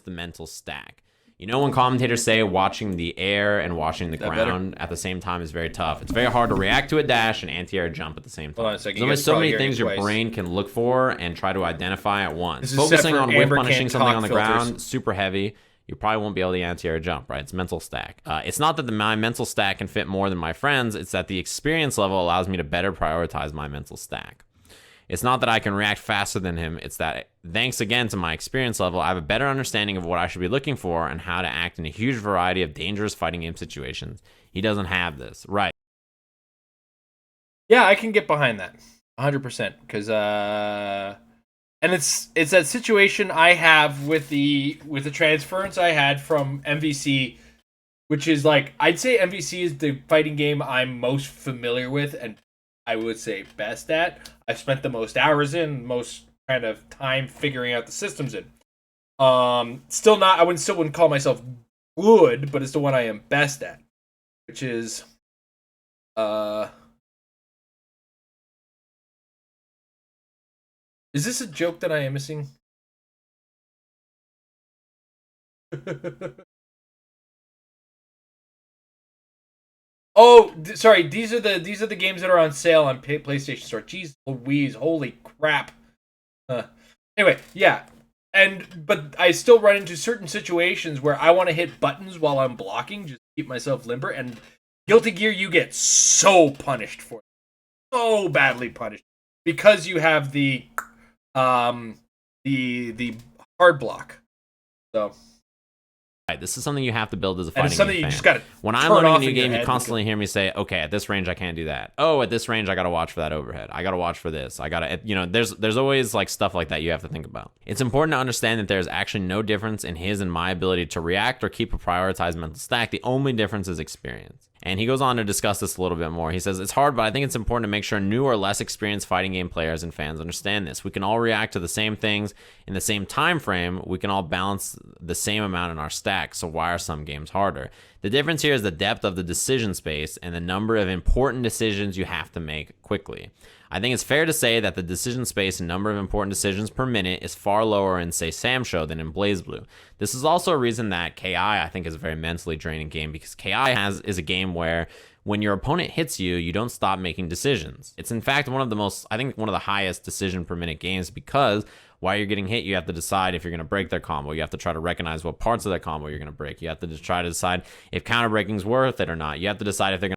S6: the mental stack. You know, when commentators say watching the air and watching the ground at the same time is very tough. It's very hard to react to a dash and anti-air jump at the same time.
S1: Hold on a second.
S6: There's so many things your brain can look for and try to identify at once.
S1: This is
S6: Focusing on whiff
S1: Amber
S6: punishing
S1: can't
S6: something
S1: talk
S6: on the
S1: filters.
S6: ground, super heavy. You probably won't be able to anti-air jump, right? It's mental stack. It's not that my mental stack can fit more than my friends. It's that the experience level allows me to better prioritize my mental stack. It's not that I can react faster than him. It's that thanks again to my experience level, I have a better understanding of what I should be looking for and how to act in a huge variety of dangerous fighting game situations. He doesn't have this, right?
S1: Yeah, I can get behind that 100% because and it's that situation I have with the transference I had from MVC, which is like I'd say MVC is the fighting game I'm most familiar with and I would say best at. I've spent the most hours in, most kind of time figuring out the systems in. Still not, I wouldn't call myself good, but it's the one I am best at, which is is this a joke that I am missing? Oh, sorry. These are the games that are on sale on PlayStation Store. Jeez Louise, holy crap. Anyway, yeah. But I still run into certain situations where I want to hit buttons while I'm blocking, just to keep myself limber. And Guilty Gear, you get so punished for it. So badly punished. Because you have the hard block. So
S6: Right, this is something you have to build as a
S1: and
S6: fighting
S1: it's something
S6: game
S1: you
S6: fan.
S1: just got to.
S6: When I'm learning a new game, you constantly hear me say, okay, at this range, I can't do that. Oh, at this range, I got to watch for that overhead. I got to watch for this. I got to, there's always like stuff like that you have to think about. It's important to understand that there's actually no difference in his and my ability to react or keep a prioritized mental stack. The only difference is experience. And he goes on to discuss this a little bit more. He says, it's hard, but I think it's important to make sure new or less experienced fighting game players and fans understand this. We can all react to the same things in the same time frame. We can all balance the same amount in our stack. So why are some games harder? The difference here is the depth of the decision space and the number of important decisions you have to make quickly. I think it's fair to say that the decision space and number of important decisions per minute is far lower in, say, Samsho than in BlazBlue. This is also a reason that KI, I think, is a very mentally draining game because KI is a game where when your opponent hits you, you don't stop making decisions. It's in fact one of the highest decision per minute games because while you're getting hit, you have to decide if you're going to break their combo. You have to try to recognize what parts of their combo you're going to break. You have to just try to decide if counter breaking's worth it or not. You have to decide if they're going to.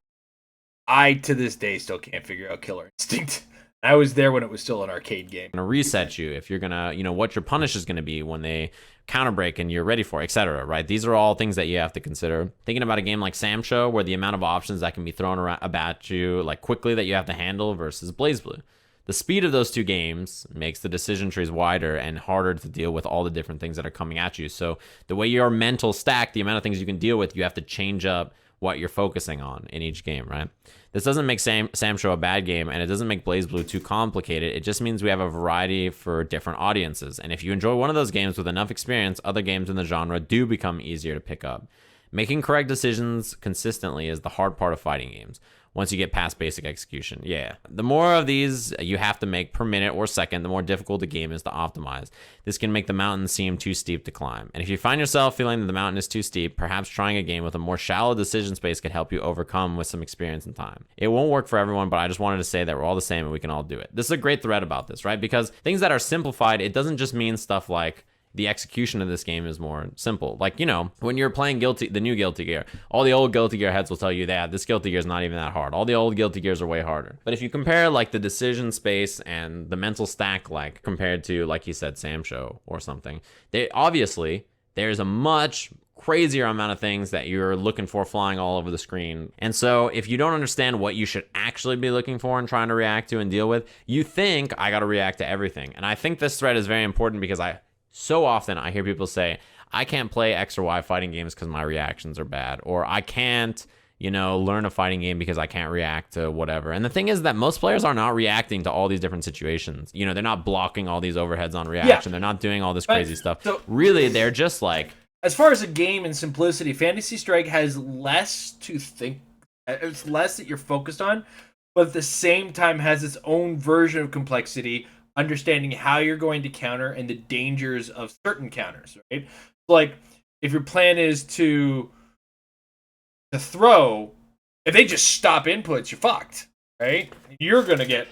S1: I, to this day, still can't figure out Killer Instinct. I was there when it was still an arcade game.
S6: Gonna reset you, if you're gonna, what your punish is gonna be when they counter break and you're ready for it, etc. Right? These are all things that you have to consider. Thinking about a game like Samsho, where the amount of options that can be thrown around about you like quickly that you have to handle versus BlazBlue. The speed of those two games makes the decision trees wider and harder to deal with all the different things that are coming at you. So the way your mental stack, the amount of things you can deal with, you have to change up what you're focusing on in each game, right? This doesn't make Samsho a bad game, and it doesn't make BlazBlue too complicated. It just means we have a variety for different audiences. And if you enjoy one of those games with enough experience, other games in the genre do become easier to pick up. Making correct decisions consistently is the hard part of fighting games. Once you get past basic execution, yeah. The more of these you have to make per minute or second, the more difficult the game is to optimize. This can make the mountain seem too steep to climb. And if you find yourself feeling that the mountain is too steep, perhaps trying a game with a more shallow decision space could help you overcome with some experience and time. It won't work for everyone, but I just wanted to say that we're all the same and we can all do it. This is a great thread about this, right? Because things that are simplified, it doesn't just mean stuff like the execution of this game is more simple. Like, when you're playing the new Guilty Gear, all the old Guilty Gear heads will tell you that this Guilty Gear is not even that hard. All the old Guilty Gears are way harder. But if you compare like the decision space and the mental stack, like compared to, like he said, Samsho or something, there's a much crazier amount of things that you're looking for flying all over the screen. And so if you don't understand what you should actually be looking for and trying to react to and deal with, you think I got to react to everything. And I think this thread is very important because so often I hear people say, I can't play X or Y fighting games because my reactions are bad, or I can't, learn a fighting game because I can't react to whatever. And the thing is that most players are not reacting to all these different situations. They're not blocking all these overheads on reaction. They're not doing all this crazy stuff.
S1: So,
S6: really, they're just like...
S1: As far as a game and simplicity, Fantasy Strike has less to think. It's less that you're focused on, but at the same time has its own version of complexity, understanding how you're going to counter and the dangers of certain counters, right? Like, if your plan is to throw, if they just stop inputs, you're fucked, right? You're gonna get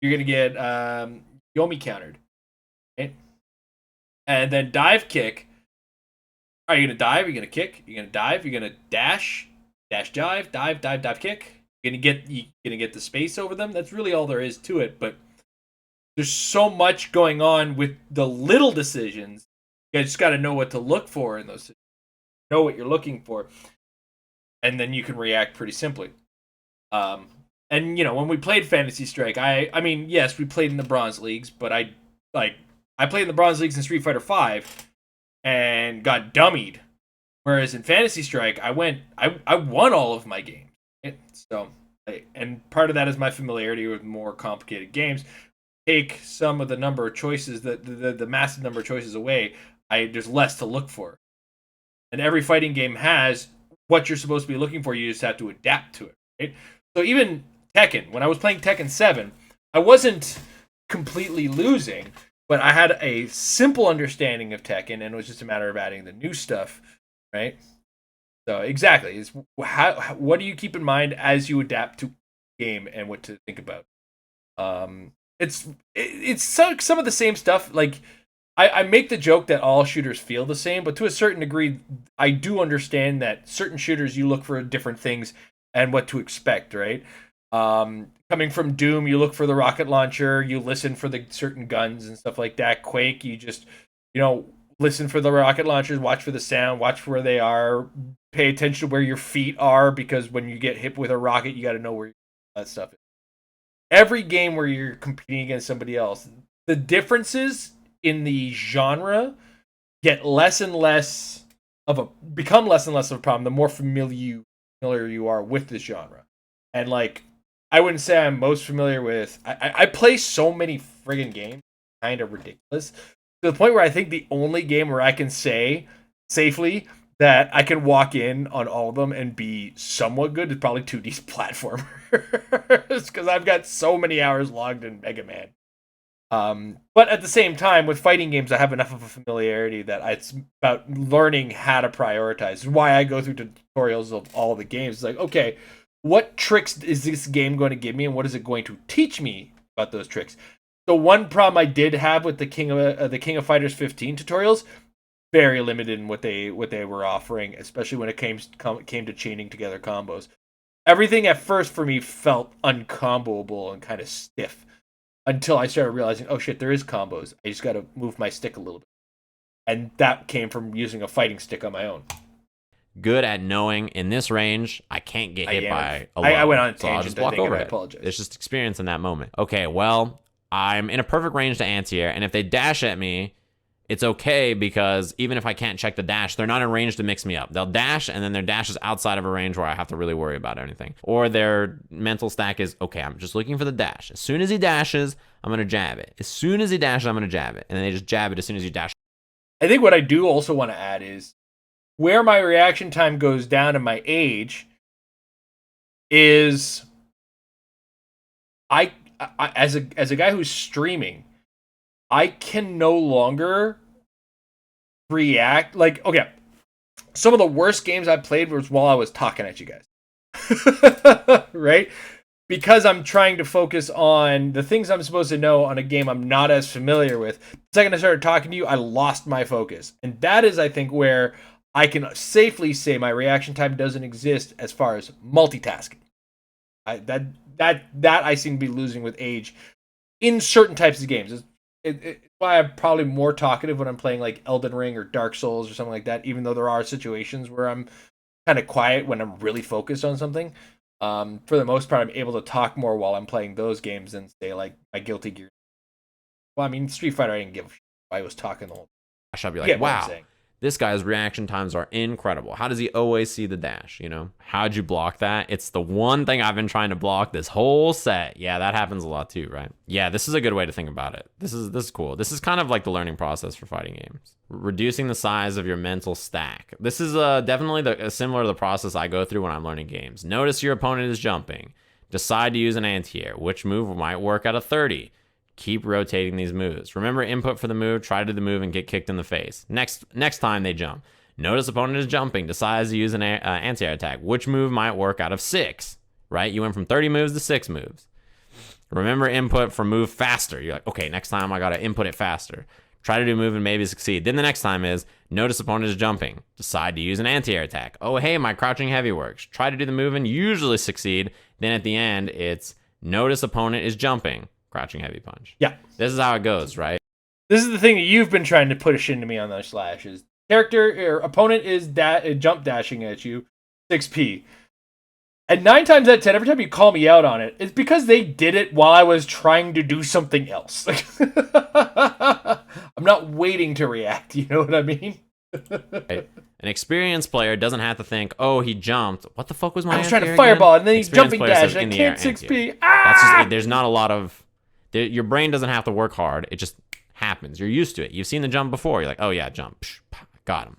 S1: Yomi countered, right? And then dive kick. Are you gonna dive? Are you gonna kick? You're gonna dive. You're gonna dash, dive, dive, kick. You're gonna get the space over them. That's really all there is to it. But there's so much going on with the little decisions. You just got to know what to look for in those. Know what you're looking for, and then you can react pretty simply. And when we played Fantasy Strike, I mean, yes, we played in the bronze leagues, but I played in the bronze leagues in Street Fighter V and got dummied. Whereas in Fantasy Strike, I won all of my games. So, and part of that is my familiarity with more complicated games. Take some of the number of choices, the massive number of choices away, there's less to look for. And every fighting game has what you're supposed to be looking for. You just have to adapt to it, right? So even Tekken, when I was playing Tekken 7, I wasn't completely losing, but I had a simple understanding of Tekken, and it was just a matter of adding the new stuff, right? So exactly, it's what do you keep in mind as you adapt to game and what to think about? It's some of the same stuff. Like I make the joke that all shooters feel the same, but to a certain degree, I do understand that certain shooters you look for different things and what to expect, right? Coming from Doom, you look for the rocket launcher, you listen for the certain guns and stuff like that. Quake, you just listen for the rocket launchers, watch for the sound, watch for where they are, pay attention to where your feet are, because when you get hit with a rocket, you got to know where that stuff is. Every game where you're competing against somebody else, the differences in the genre become less and less of a problem the more familiar you are with this genre. And I wouldn't say I'm most familiar with. I play so many friggin' games, kind of ridiculous, to the point where I think the only game where I can say safely that I can walk in on all of them and be somewhat good is probably 2D platformers, because I've got so many hours logged in Mega Man. But at the same time, with fighting games, I have enough of a familiarity that it's about learning how to prioritize. It's why I go through tutorials of all the games. It's like, okay, what tricks is this game going to give me, and what is it going to teach me about those tricks? So one problem I did have with the King of Fighters 15 tutorials, very limited in what they were offering, especially when it came to chaining together combos. Everything at first for me felt uncomboable and kind of stiff, until I started realizing, oh shit, there is combos. I just got to move my stick a little bit. And that came from using a fighting stick on my own.
S6: Good at knowing in this range, I can't get hit by a lot.
S1: I went on a tangent,
S6: so I'll just walk over
S1: I
S6: it.
S1: apologize.
S6: It's just experience in that moment. Okay, well, I'm in a perfect range to anti-air, and if they dash at me, it's okay, because even if I can't check the dash, they're not in range to mix me up. They'll dash, and then their dash is outside of a range where I have to really worry about anything. Or their mental stack is, okay, I'm just looking for the dash. As soon as he dashes, I'm going to jab it. As soon as he dashes, I'm going to jab it. And then they just jab it as soon as you dash.
S1: I think what I do also want to add is, where my reaction time goes down in my age is I as a guy who's streaming, I can no longer react. Like, okay, some of the worst games I played was while I was talking at you guys. Right? Because I'm trying to focus on the things I'm supposed to know on a game I'm not as familiar with. The second I started talking to you, I lost my focus. And that is, I think, where I can safely say my reaction time doesn't exist as far as multitasking. That I seem to be losing with age in certain types of games. It's why I'm probably more talkative when I'm playing like Elden Ring or Dark Souls or something like that, even though there are situations where I'm kind of quiet when I'm really focused on something. For the most part, I'm able to talk more while I'm playing those games than, say, like my Guilty Gear. Well, I mean, Street Fighter, I didn't give a shit. I was talking the whole time.
S6: I'll be like, wow, This guy's reaction times are incredible. How does he always see the dash, you know? How'd you block that? It's the one thing I've been trying to block this whole set. Yeah, that happens a lot too, right? Yeah, this is a good way to think about it. This is cool. This is kind of like the learning process for fighting games. Reducing the size of your mental stack. This is definitely similar to the process I go through when I'm learning games. Notice your opponent is jumping. Decide to use an anti-air. Which move might work at a 30? Keep rotating these moves. Remember input for the move, try to do the move and get kicked in the face. Next time they jump. Notice opponent is jumping, decides to use an anti-air attack. Which move might work out of 6, right? You went from 30 moves to 6 moves. Remember input for move faster. You're like, okay, next time I gotta input it faster. Try to do a move and maybe succeed. Then the next time is, notice opponent is jumping. Decide to use an anti-air attack. Oh, hey, my crouching heavy works. Try to do the move and usually succeed. Then at the end, it's notice opponent is jumping. Crouching heavy punch.
S1: Yeah.
S6: This is how it goes, right?
S1: This is the thing that you've been trying to push into me on those slashes. Character or opponent is jump dashing at you, 6p. And 9 times out of 10, every time you call me out on it, it's because they did it while I was trying to do something else. I'm not waiting to react, you know what I mean?
S6: Right. An experienced player doesn't have to think, oh, he jumped. What the fuck was my
S1: I was trying to
S6: anti-air
S1: fireball,
S6: again?
S1: and then he's
S6: Experienced
S1: jumping
S6: player
S1: dash,
S6: says,
S1: and I
S6: in the air,
S1: can't
S6: anti-air.
S1: 6p. Ah!
S6: That's just, there's not a lot of... Your brain doesn't have to work hard. It just happens. You're used to it. You've seen the jump before. You're like, oh yeah, jump. Psh, got him.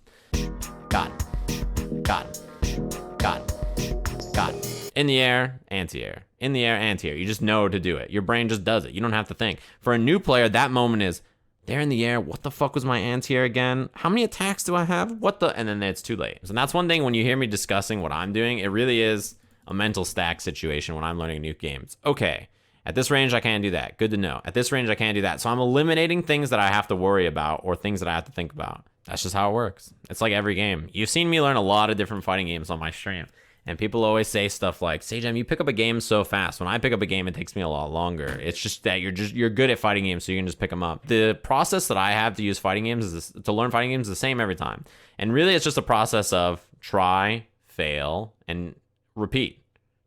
S6: Got him. Got him. Got him. Got him. In the air, anti-air. In the air, anti-air. You just know to do it. Your brain just does it. You don't have to think. For a new player, that moment is, they're in the air. What the fuck was my anti-air again? How many attacks do I have? What the? And then it's too late. And that's one thing when you hear me discussing what I'm doing, it really is a mental stack situation when I'm learning new games. Okay. At this range, I can't do that. Good to know. At this range, I can't do that. So I'm eliminating things that I have to worry about or things that I have to think about. That's just how it works. It's like every game. You've seen me learn a lot of different fighting games on my stream. And people always say stuff like, Sajam, you pick up a game so fast. When I pick up a game, it takes me a lot longer. It's just that you're good at fighting games, so you can just pick them up. The process that I have to use fighting games to learn fighting games is the same every time. And really, it's just a process of try, fail, and repeat.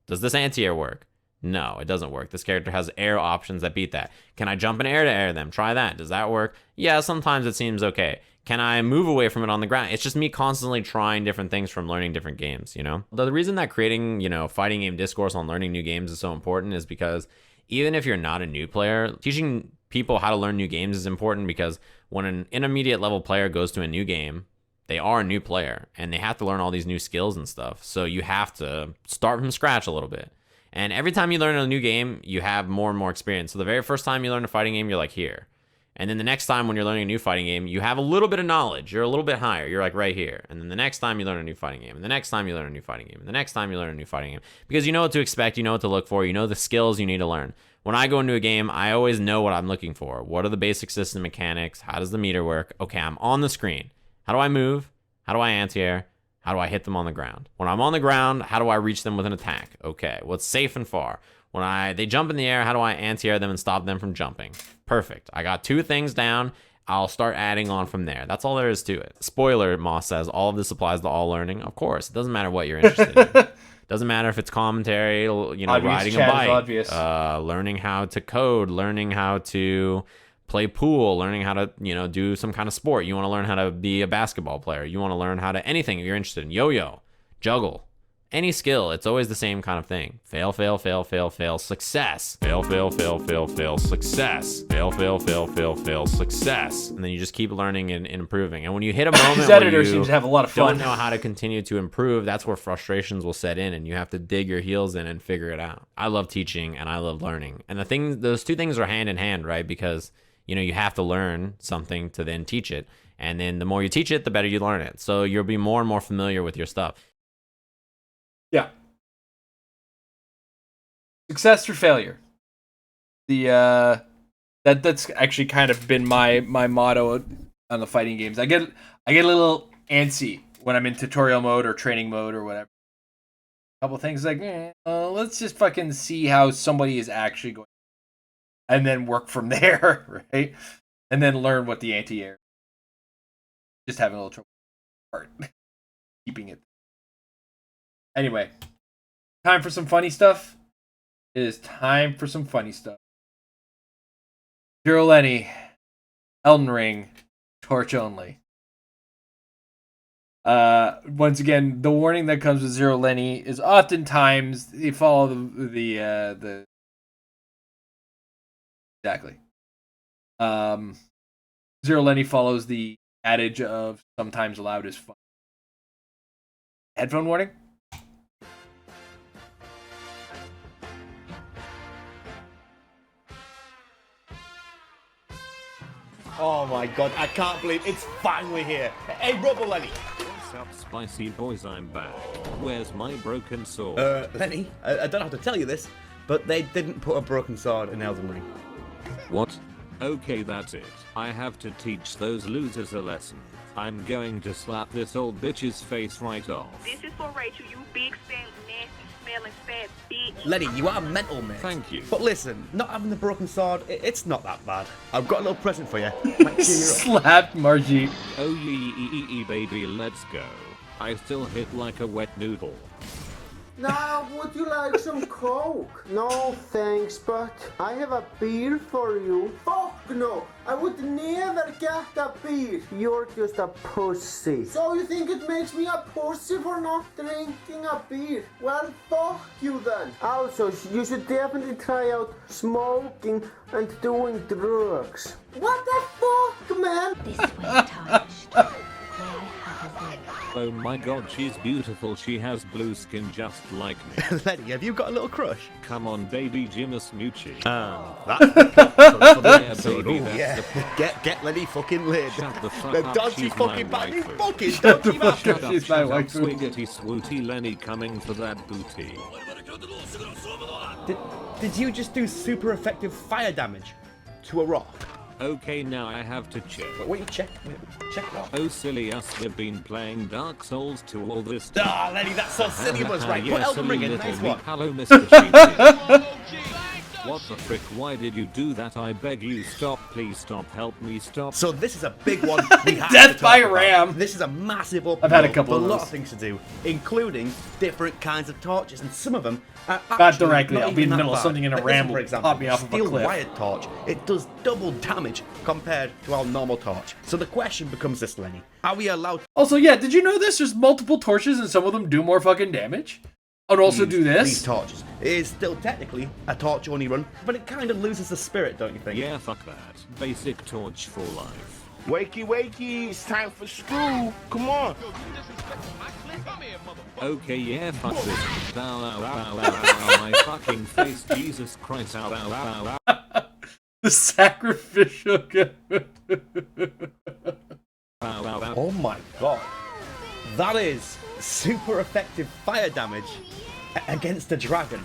S6: Does this anti-air work? No, it doesn't work. This character has air options that beat that. Can I jump in air to air them? Try that. Does that work? Yeah, sometimes it seems okay. Can I move away from it on the ground? It's just me constantly trying different things from learning different games, you know? The reason that creating, fighting game discourse on learning new games is so important is because even if you're not a new player, teaching people how to learn new games is important because when an intermediate level player goes to a new game, they are a new player and they have to learn all these new skills and stuff. So you have to start from scratch a little bit. And every time you learn a new game, you have more and more experience. So the very first time you learn a fighting game, you're like here. And then the next time when you're learning a new fighting game, you have a little bit of knowledge. You're a little bit higher. You're like right here. And then the next time you learn a new fighting game. And the next time you learn a new fighting game. And the next time you learn a new fighting game. Because you know what to expect. You know what to look for. You know the skills you need to learn. When I go into a game, I always know what I'm looking for. What are the basic system mechanics? How does the meter work? Okay, I'm on the screen. How do I move? How do I anti-air? How do I hit them on the ground? When I'm on the ground, how do I reach them with an attack? Okay, what's safe and far? When they jump in the air, how do I anti-air them and stop them from jumping? Perfect. I got 2 things down. I'll start adding on from there. That's all there is to it. Spoiler, Moss says, all of this applies to all learning. Of course, it doesn't matter what you're interested in. Doesn't matter if it's commentary, riding a bike, learning how to code, learning how to play pool, learning how to, do some kind of sport. You want to learn how to be a basketball player. You want to learn how to anything you're interested in. Yo-yo, juggle. Any skill, it's always the same kind of thing. Fail, fail, fail, fail, fail, success. Fail, fail, fail, fail, fail, success. Fail, fail, fail, fail, fail, success. And then you just keep learning and improving. And when you hit a moment
S1: These
S6: where
S1: editors
S6: you
S1: seem to have a lot of fun.
S6: don't know how to continue to improve, that's where frustrations will set in and you have to dig your heels in and figure it out. I love teaching and I love learning. And those 2 things are hand in hand, right? Because, you have to learn something to then teach it. And then the more you teach it, the better you learn it. So you'll be more and more familiar with your stuff.
S1: Yeah. Success through failure. That's actually kind of been my motto on the fighting games. I get a little antsy when I'm in tutorial mode or training mode or whatever. A couple things like, let's just fucking see how somebody is actually going, and then work from there, right? And then learn what the anti-air. Just having a little trouble keeping it. Anyway, time for some funny stuff. It is time for some funny stuff. Zero Lenny, Elden Ring, Torch only. Once again, the warning that comes with Zero Lenny is oftentimes they follow the exactly. Zero Lenny follows the adage of sometimes loud is fun. Headphone warning.
S7: Oh my god, I can't believe it's finally here. Hey, Rubble Lenny.
S2: What's up, spicy boys? I'm back. Where's my broken sword?
S7: Lenny, I don't have to tell you this, but they didn't put a broken sword in Elden Ring.
S2: What? Okay, that's it. I have to teach those losers a lesson. I'm going to slap this old bitch's face right off.
S8: This is for Rachel, you big, stank, nasty, smelling, fat bitch.
S7: Lenny, you are mental, mate.
S2: Thank you.
S7: But listen, not having the broken sword, it's not that bad. I've got a little present for you. Might cheer you up.
S1: Slapped Margie.
S2: Oh yee baby, let's go. I still hit like a wet noodle.
S9: Now, would you like some Coke? No, thanks, but I have a beer for you. Fuck no! I would never get a beer. You're just a pussy. So you think it makes me a pussy for not drinking a beer? Well, fuck you then. Also, you should definitely try out smoking and doing drugs. What the fuck, man?
S5: This way, touched. May I have a word?
S2: Oh my god, she's beautiful. She has blue skin just like me.
S7: Lenny, have you got a little crush?
S2: Come on, baby, Jim Smoochie.
S7: That's the plot for the
S2: Yeah,
S7: episode.
S2: baby,
S7: Ooh,
S2: that's
S7: yeah.
S2: the
S7: Get Lenny fucking laid.
S2: Shut the fuck
S7: The
S2: up,
S7: dodgy
S2: she's
S7: fucking
S2: my
S7: bad. You
S2: waifu.
S7: fucking
S1: Shut the
S7: dodgy
S1: fuck
S7: bastard.
S1: up. She's my waifu.
S2: Swiggity swooty Lenny coming for that booty.
S7: Did you just do super effective fire damage to a rock?
S2: Okay, now I have to check.
S7: Wait, check what?
S2: Oh, silly us, we've been playing Dark Souls 2 all this
S7: Ah, Lenny, that's so silly was right. Put
S2: Yes,
S7: Elden Ring in,
S2: little
S7: nice
S2: me.
S7: one.
S2: Hello, Mr. Cheaty. What the frick? Why did you do that? I beg you, stop. Please stop. Help me stop.
S7: So this is a big one. We have
S1: Death
S7: to
S1: by
S7: talk about.
S1: ram.
S7: This is a massive open
S1: I've had a
S7: world
S1: couple
S7: with
S1: of
S7: a lot
S1: those.
S7: of things to do, including different kinds of torches, and some of them are
S1: Not
S7: actually
S1: directly,
S7: not
S1: I'll be in
S7: even
S1: the
S7: that
S1: middle of
S7: bad.
S1: something in a
S7: Like this one,
S1: ramble,
S7: for example,
S1: pop me off of a
S7: steel
S1: cliff.
S7: wired torch. It does double damage compared to our normal torch. So the question becomes this, Lenny: are we allowed
S1: Also, yeah, did you know this? There's multiple torches and some of them do more fucking damage. And also do
S7: these
S1: this.
S7: torches? It is still technically a torch only run, but it kind of loses the spirit, don't you think?
S2: Yeah, fuck that. Basic torch for life.
S10: Wakey, wakey, it's time for school. Come on.
S2: Okay, yeah, fuck this. Ow, ow, ow, ow, ow, my fucking face, Jesus Christ, ow, ow, ow, ow.
S1: The sacrificial
S2: Ow, ow, ow.
S7: Oh my god. That is super effective fire damage against a dragon.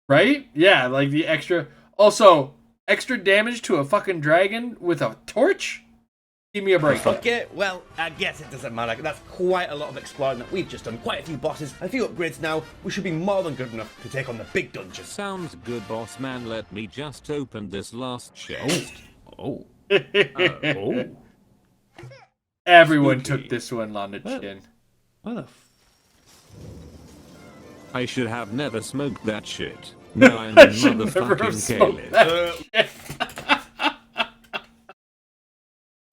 S1: Right? Yeah, like the extra. Also, extra damage to a fucking dragon with a torch? Give me a break.
S7: Okay, well, I guess it doesn't matter. That's quite a lot of exploring that we've just done. Quite a few bosses, a few upgrades now. We should be more than good enough to take on the big dungeons.
S2: Sounds good, boss man. Let me just open this last chest.
S7: Oh.
S1: Everyone
S2: Spooky.
S1: took this one on the chin.
S7: What the
S2: I should have never smoked that shit. Now I'm a
S1: I should never have
S2: motherfucking
S1: smoked
S2: Caleb.
S1: that shit.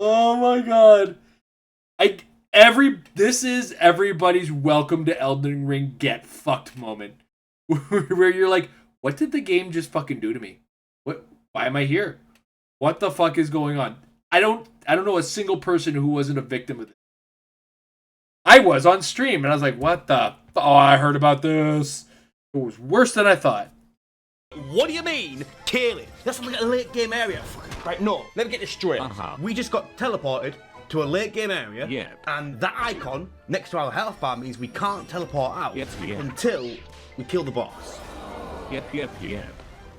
S1: Oh my god. This is everybody's welcome to Elden Ring get fucked moment. Where you're like, what did the game just fucking do to me? Why am I here? What the fuck is going on? I don't know a single person who wasn't a victim of this. I was on stream and I was like, what the? Oh, I heard about this. It was worse than I thought.
S7: What do you mean? Caleb? That's like a late game area. Right, no, let me get this straight. We just got teleported to a late game area.
S2: Yep.
S7: And that icon next to our health bar means we can't teleport out
S2: Yep.
S7: until we kill the boss.
S2: Yep.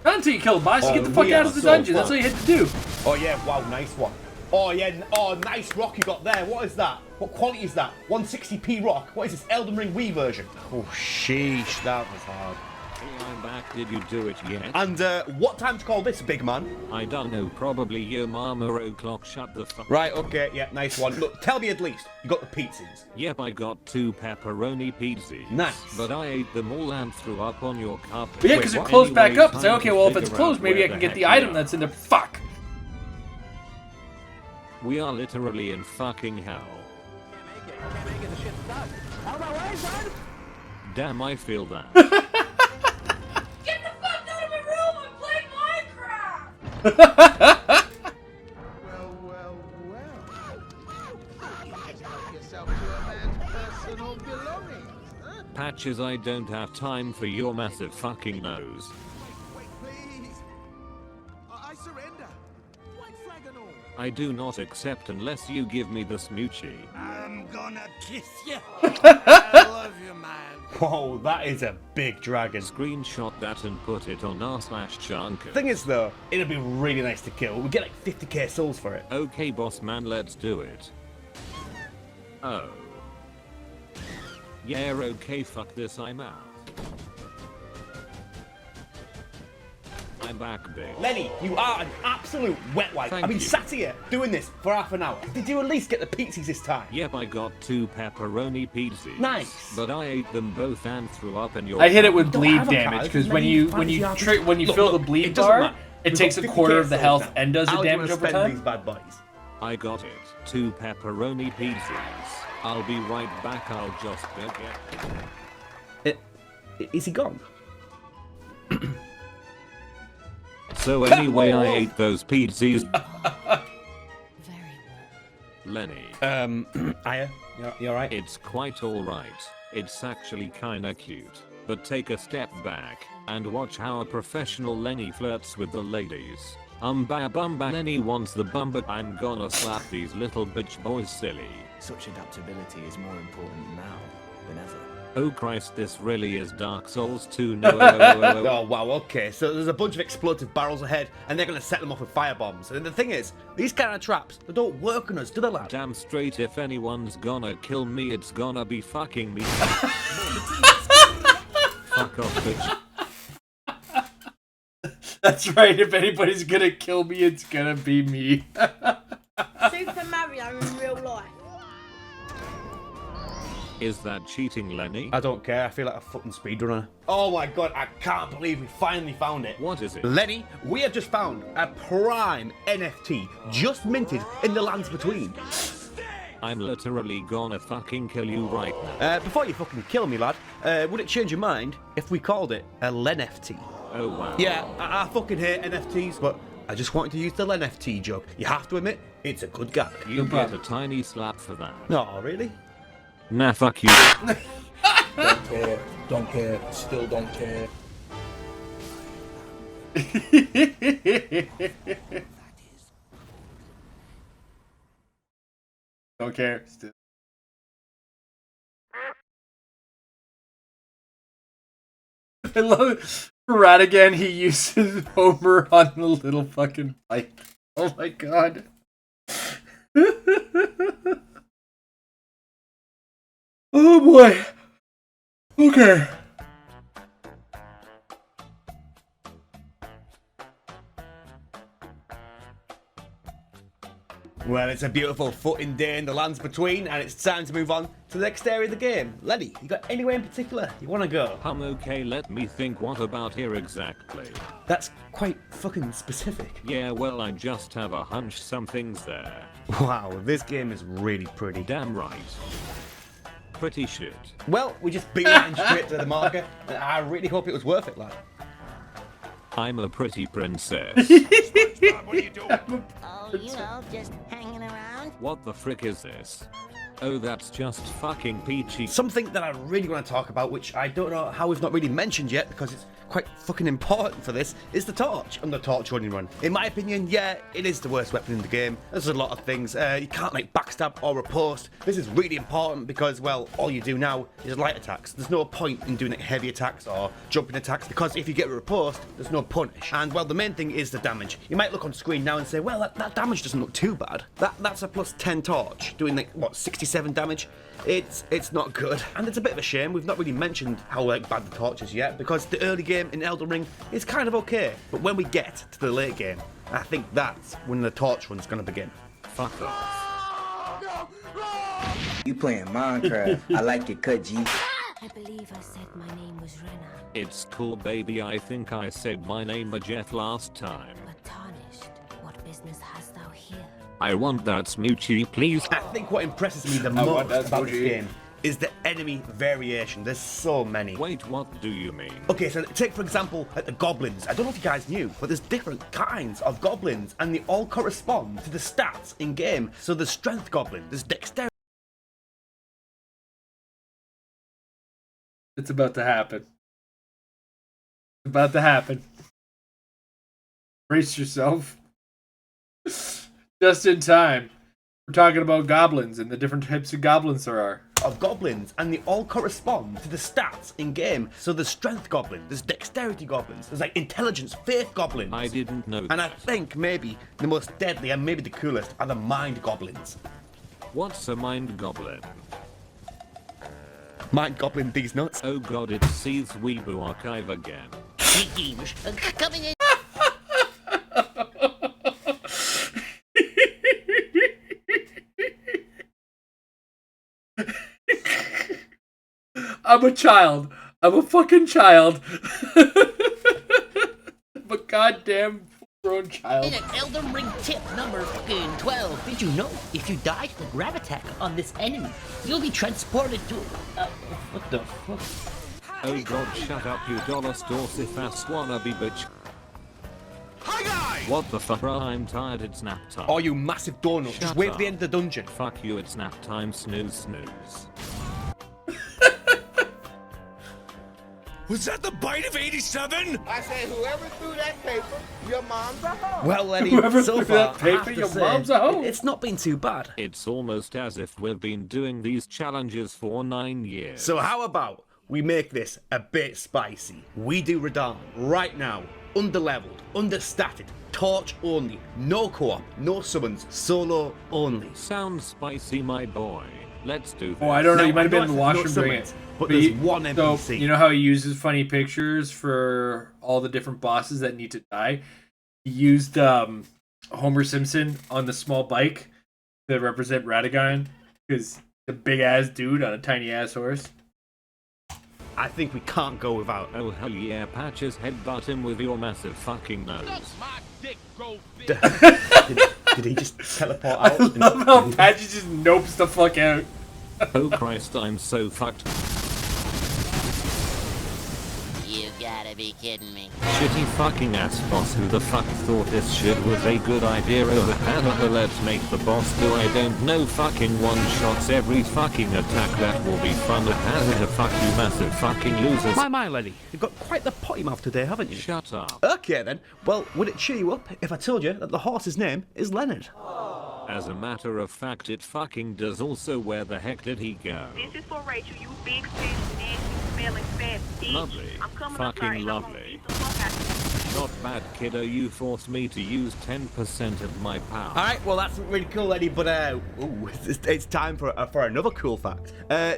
S1: Not until you kill the boss, you
S7: Oh,
S1: get the fuck
S7: we
S1: out
S7: are
S1: of the
S7: so
S1: dungeon. That's
S7: fucked.
S1: all you had to do.
S7: Oh yeah, wow, nice one. Oh yeah, oh nice rock you got there. What is that? What quality is that? 160p rock. What is this Elden Ring Wii version? Oh sheesh, that was hard.
S2: Hey, I'm back. Did you do it yet?
S7: And what time to call this, big man?
S2: I don't know. Probably your mama o'clock. Shut the fuck.
S7: Right, okay, yeah, nice one. Look, tell me at least, you got the pizzas.
S2: Yep, I got 2 pepperoni pizzas.
S7: Nice.
S2: But I ate them all and threw up on your carpet.
S1: But yeah, because it closed back up. It's like, okay, well, if it's closed, maybe I can get the item that's in there. Fuck.
S2: We are literally in fucking hell.
S10: Can't make it. The shit's stuck. Out of my way, son!
S2: Damn, I feel that.
S8: Get the fuck out of my room! I'm playing Minecraft!
S10: Well. Help yourself to a man's personal belongings, huh?
S2: Patches, I don't have time for your massive fucking nose.
S10: Wait, please. I surrender. White flag and all.
S2: I do not accept unless you give me the smoochie.
S10: I'm gonna kiss you. I love you, man.
S7: Whoa, that is a big dragon.
S2: Screenshot that and put it on r/chunk.
S7: Thing is though, it'd be really nice to kill. We'd get like 50k souls for it.
S2: Okay, boss man, let's do it. Oh. Yeah, okay, fuck this, I'm out. I'm back, big.
S7: Lenny, you are an absolute wetwipe.
S2: Thank
S7: I've been
S2: you.
S7: sat here doing this for half an hour. Did you at least get the pizzas this time?
S2: Yep, I got 2 pepperoni pizzas.
S7: Nice.
S2: But I ate them both and threw up in your.
S1: I hit it with
S7: Don't
S1: bleed
S7: have a
S1: damage
S7: card.
S1: because
S7: Let
S1: when
S7: me
S1: you
S7: find the answer.
S1: when you
S7: Look,
S1: fill
S7: look,
S1: the bleed
S7: it doesn't
S1: bar,
S7: matter.
S1: it
S7: We've
S1: takes
S7: got
S1: a quarter of the
S7: 50k
S1: health
S7: souls
S1: and
S7: now.
S1: does the
S7: How do you
S1: damage
S7: wanna
S1: over
S7: spend
S1: time.
S7: these bad boys?
S2: I got it. 2 pepperoni pizzas. I'll be right back. I'll just go get.
S7: Is he gone?
S2: So anyway, I ate those pizzas.
S3: Very
S2: Lenny.
S7: Aya, you alright?
S2: It's quite alright. It's actually kinda cute. But take a step back and watch how a professional Lenny flirts with the ladies. Bumba Lenny wants the bum, but I'm gonna slap these little bitch boys silly.
S11: Such adaptability is more important now than ever.
S2: Oh Christ, this really is Dark Souls 2. No.
S7: Oh wow, okay, so there's a bunch of explosive barrels ahead and they're gonna set them off with firebombs. And the thing is, these kind of traps, they don't work on us, do they, lad?
S2: Damn straight, if anyone's gonna kill me, it's gonna be fucking me. Fuck off, bitch.
S1: That's right. If anybody's gonna kill me, it's gonna be me.
S8: Super Mario in real life.
S2: Is that cheating, Lenny?
S7: I don't care, I feel like a fucking speedrunner. Oh my god, I can't believe we finally found it.
S2: What is it?
S7: Lenny, we have just found a prime NFT just minted in the lands between.
S2: I'm literally gonna fucking kill you right now.
S7: Before you fucking kill me, lad, would it change your mind if we called it a LenFT?
S2: Oh wow.
S7: Yeah, I fucking hate NFTs, but I just wanted to use the LenFT joke. You have to admit, it's a good gag.
S2: You get a tiny slap for that.
S7: No, really?
S2: Nah, fuck you.
S10: Don't care, still don't care.
S1: Don't care. Still. I love it. Radigan, he uses Homer on the little fucking bike. Oh my god. Oh boy. Okay.
S7: Well, it's a beautiful footing day in the lands between, and it's time to move on to the next area of the game. Lenny, you got anywhere in particular you want to go?
S2: I'm okay, let me think. What about here exactly?
S7: That's quite fucking specific.
S2: Yeah, well, I just have a hunch something's there.
S7: Wow, this game is really pretty.
S2: Damn right. Pretty shit.
S7: Well, we just beeline straight to the marker, and I really hope it was worth it, lad.
S2: I'm a pretty princess.
S10: What are you doing?
S5: Oh, you know, just hanging around.
S2: What the frick is this? Oh, that's just fucking peachy.
S7: Something that I really want to talk about, which I don't know how we've not really mentioned yet, because it's quite fucking important for this, is the torch and the torch running run. In my opinion, yeah, it is the worst weapon in the game. There's a lot of things. You can't like backstab or riposte. This is really important because, well, all you do now is light attacks. There's no point in doing like heavy attacks or jumping attacks, because if you get riposte, there's no punish. And well, the main thing is the damage. You might look on screen now and say, well, that damage doesn't look too bad. That's a plus 10 torch, doing like, what, 66 87 damage. It's not good, and it's a bit of a shame we've not really mentioned how like bad the torch is yet, because the early game in Elden Ring is kind of okay, but when we get to the late game, I think that's when the torch run's gonna begin.
S2: Fuck off.
S11: You playing Minecraft. I like your cut, G.
S5: I believe I said my name was Rena,
S2: It's cool, baby. I think I said my name a Jeff last time.
S5: but tarnished. What business hast thou here?
S2: I want that smoochie, please.
S7: I think what impresses me the most about this game is the enemy variation. There's so many.
S2: Wait, what do you mean?
S7: Okay, so take for example like the goblins. I don't know if you guys knew, but there's different kinds of goblins, and they all correspond to the stats in game. So there's strength goblin, there's dexterity.
S1: It's about to happen. It's about to happen. Brace yourself. Just in time. We're talking about goblins and the different types of goblins there are.
S7: Of goblins, and they all correspond to the stats in game. So there's strength goblin, there's dexterity goblins, there's like intelligence, faith goblins.
S2: I didn't know that.
S7: And I think maybe the most deadly and maybe the coolest are the mind goblins.
S2: What's a mind goblin?
S7: Mind goblin these nuts.
S2: Oh god, it sees Weeboo Archive again.
S5: Coming in.
S1: I'm a child. I'm a fucking child. I'm a goddamn grown child.
S12: In an Elden Ring tip number 12. Did you know if you die to the grav attack on this enemy, you'll be transported to. What the fuck?
S2: Oh god, shut up, you dollar store ass wannabe bitch.
S10: Hi guys!
S2: What the fuck? I'm tired, it's nap time.
S7: Oh, you massive donut. Just
S2: Shut
S7: wait
S2: up.
S7: for the end of the dungeon.
S2: Fuck you, it's nap time, snooze snooze.
S10: Was that the bite of 87?
S9: I say whoever threw that paper, your mom's a hoe.
S7: Well, Lenny,
S1: Whoever
S7: so
S1: threw
S7: far,
S1: that paper,
S7: I have to
S1: your
S7: say,
S1: mom's a hoe.
S7: it's not been too bad.
S2: It's almost as if we've been doing these challenges for 9 years.
S7: So how about we make this a bit spicy? We do Radahn right now, underleveled, understatted, torch only, no co-op, no summons, solo only.
S2: Sounds spicy, my boy. Let's do this.
S1: Oh, I don't know.
S7: Now,
S1: You might have
S7: I
S1: been in the
S7: know it's
S1: washroom
S7: no
S1: doing it.
S7: summons, but there's one NPC.
S1: So, you know how he uses funny pictures for all the different bosses that need to die? He used Homer Simpson on the small bike to represent Radagon because the big ass dude on a tiny ass horse.
S7: I think we can't go without.
S2: Oh hell yeah, Patches, headbutt him with your massive fucking nose.
S7: Did he just teleport
S1: I
S7: out?
S1: love how Patches just nopes the fuck out.
S2: Oh Christ, I'm so fucked.
S12: You gotta be kidding me.
S2: Shitty fucking ass boss, who the fuck thought this shit was a good idea? Let's make the boss do I don't know fucking one-shots every fucking attack. That will be fun. Fuck you massive fucking losers.
S7: My Lenny, you've got quite the potty mouth today, haven't you?
S2: Shut up.
S7: Okay then, well, would it cheer you up if I told you that the horse's name is Leonard?
S2: As a matter of fact, it fucking does. Also, where the heck did he go?
S8: This is for Rachel, you big fish, nasty, smelling fat bitch.
S2: Lovely.
S8: I'm coming
S2: Fucking
S8: up there and I'm gonna
S2: lovely.
S8: beat the fuck out of you.
S2: Not bad, kiddo. You forced me to use 10% of my power.
S7: Alright, well that's really cool, Lenny, but ooh, it's time for another cool fact.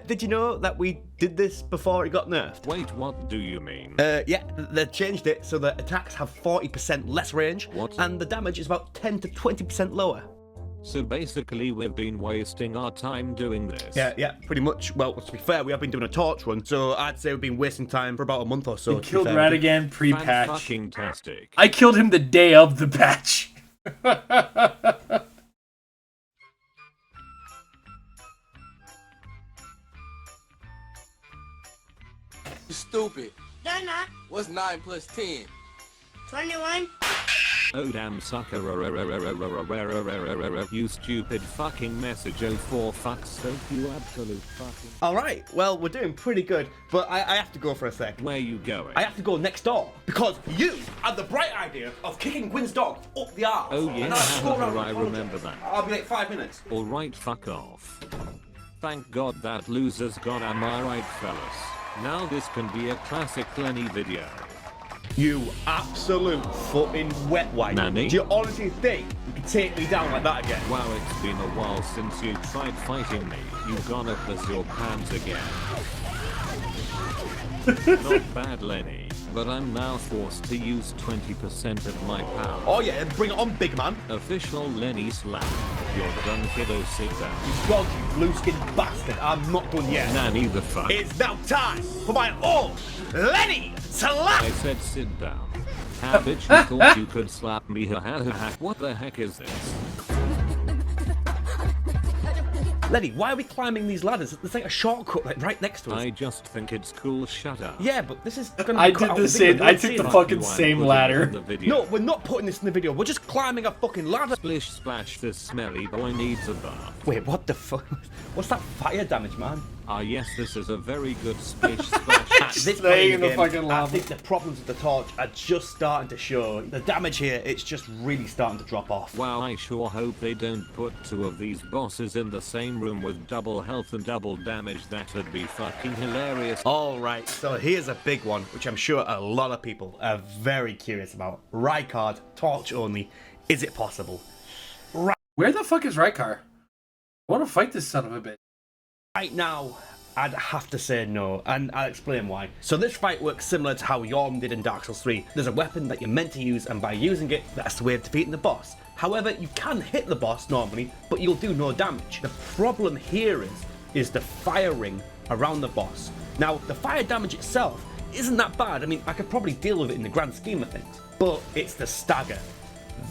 S7: Did you know that we did this before it got nerfed?
S2: Wait, what do you mean?
S7: Yeah, they changed it so that attacks have 40% less range,
S2: What?
S7: and the damage is about 10 to 20% lower.
S2: So basically, we've been wasting our time doing this.
S7: Yeah, pretty much. Well, to be fair, we have been doing a torch run, so I'd say we've been wasting time for about a month or so.
S1: He killed Radagon pre-patch.
S2: Fan-fucking-tastic.
S1: I killed him the day of the patch.
S13: You stupid.
S5: They're not.
S13: What's 9 plus 10?
S5: 21.
S2: Oh damn sucker, you stupid fucking message, oh for fuck's sake, you absolute fucking...
S7: Alright, well, we're doing pretty good, but I have to go for a sec.
S2: Where you going?
S7: I have to go next door, because you had the bright idea of kicking Gwyn's dog up the arse.
S2: Oh yeah,
S7: And I have to go around
S2: I
S7: and
S2: remember that.
S7: I'll be like 5 minutes.
S2: Alright, fuck off. Thank God that loser's gone, am I right fellas? Now this can be a classic Lenny video.
S7: You absolute fucking wet wipe.
S2: Nanny?
S7: Do you honestly think you can take me down like that again?
S2: Wow, it's been a while since you tried fighting me. You gonna piss your pants again. Not bad, Lenny, but I'm now forced to use 20% of my power.
S7: Oh yeah, bring it on, big man.
S2: Official Lenny slap. You're done, kiddo, sit down.
S7: You dodgy, blue-skinned bastard. I'm not done yet.
S2: Nanny the fuck.
S7: It's now time for my old Lenny slap!
S2: I said sit down. How bitch you thought you could slap me? What the heck is this?
S7: Lenny, why are we climbing these ladders? There's like a shortcut like right next to us.
S2: I just think it's cool, shut up.
S7: Yeah, but this is gonna be
S1: I
S7: cut
S1: did
S7: out
S1: the
S7: of
S1: same.
S7: video.
S1: I took the fucking same ladder.
S7: No, we're not putting this in the video. We're just climbing a fucking ladder.
S2: Splish splash, this smelly boy needs a bath.
S7: Wait, what the fuck? What's that fire damage, man?
S2: Ah yes, this is a very good splish splash.
S7: At this point in the game, I think the problems with the torch are just starting to show. The damage here, it's just really starting to drop off.
S2: Wow, I sure hope they don't put two of these bosses in the same room with double health and double damage. That would be fucking hilarious.
S7: Alright, so here's a big one, which I'm sure a lot of people are very curious about. Rykard, torch only. Is it possible?
S1: Where the fuck is Rykard? I want to fight this son of a bitch.
S7: Right now, I'd have to say no, and I'll explain why. So this fight works similar to how Yorm did in Dark Souls 3. There's a weapon that you're meant to use, and by using it, that's the way of defeating the boss. However, you can hit the boss normally, but you'll do no damage. The problem here is the firing around the boss. Now, the fire damage itself isn't that bad. I mean, I could probably deal with it in the grand scheme of things, but it's the stagger.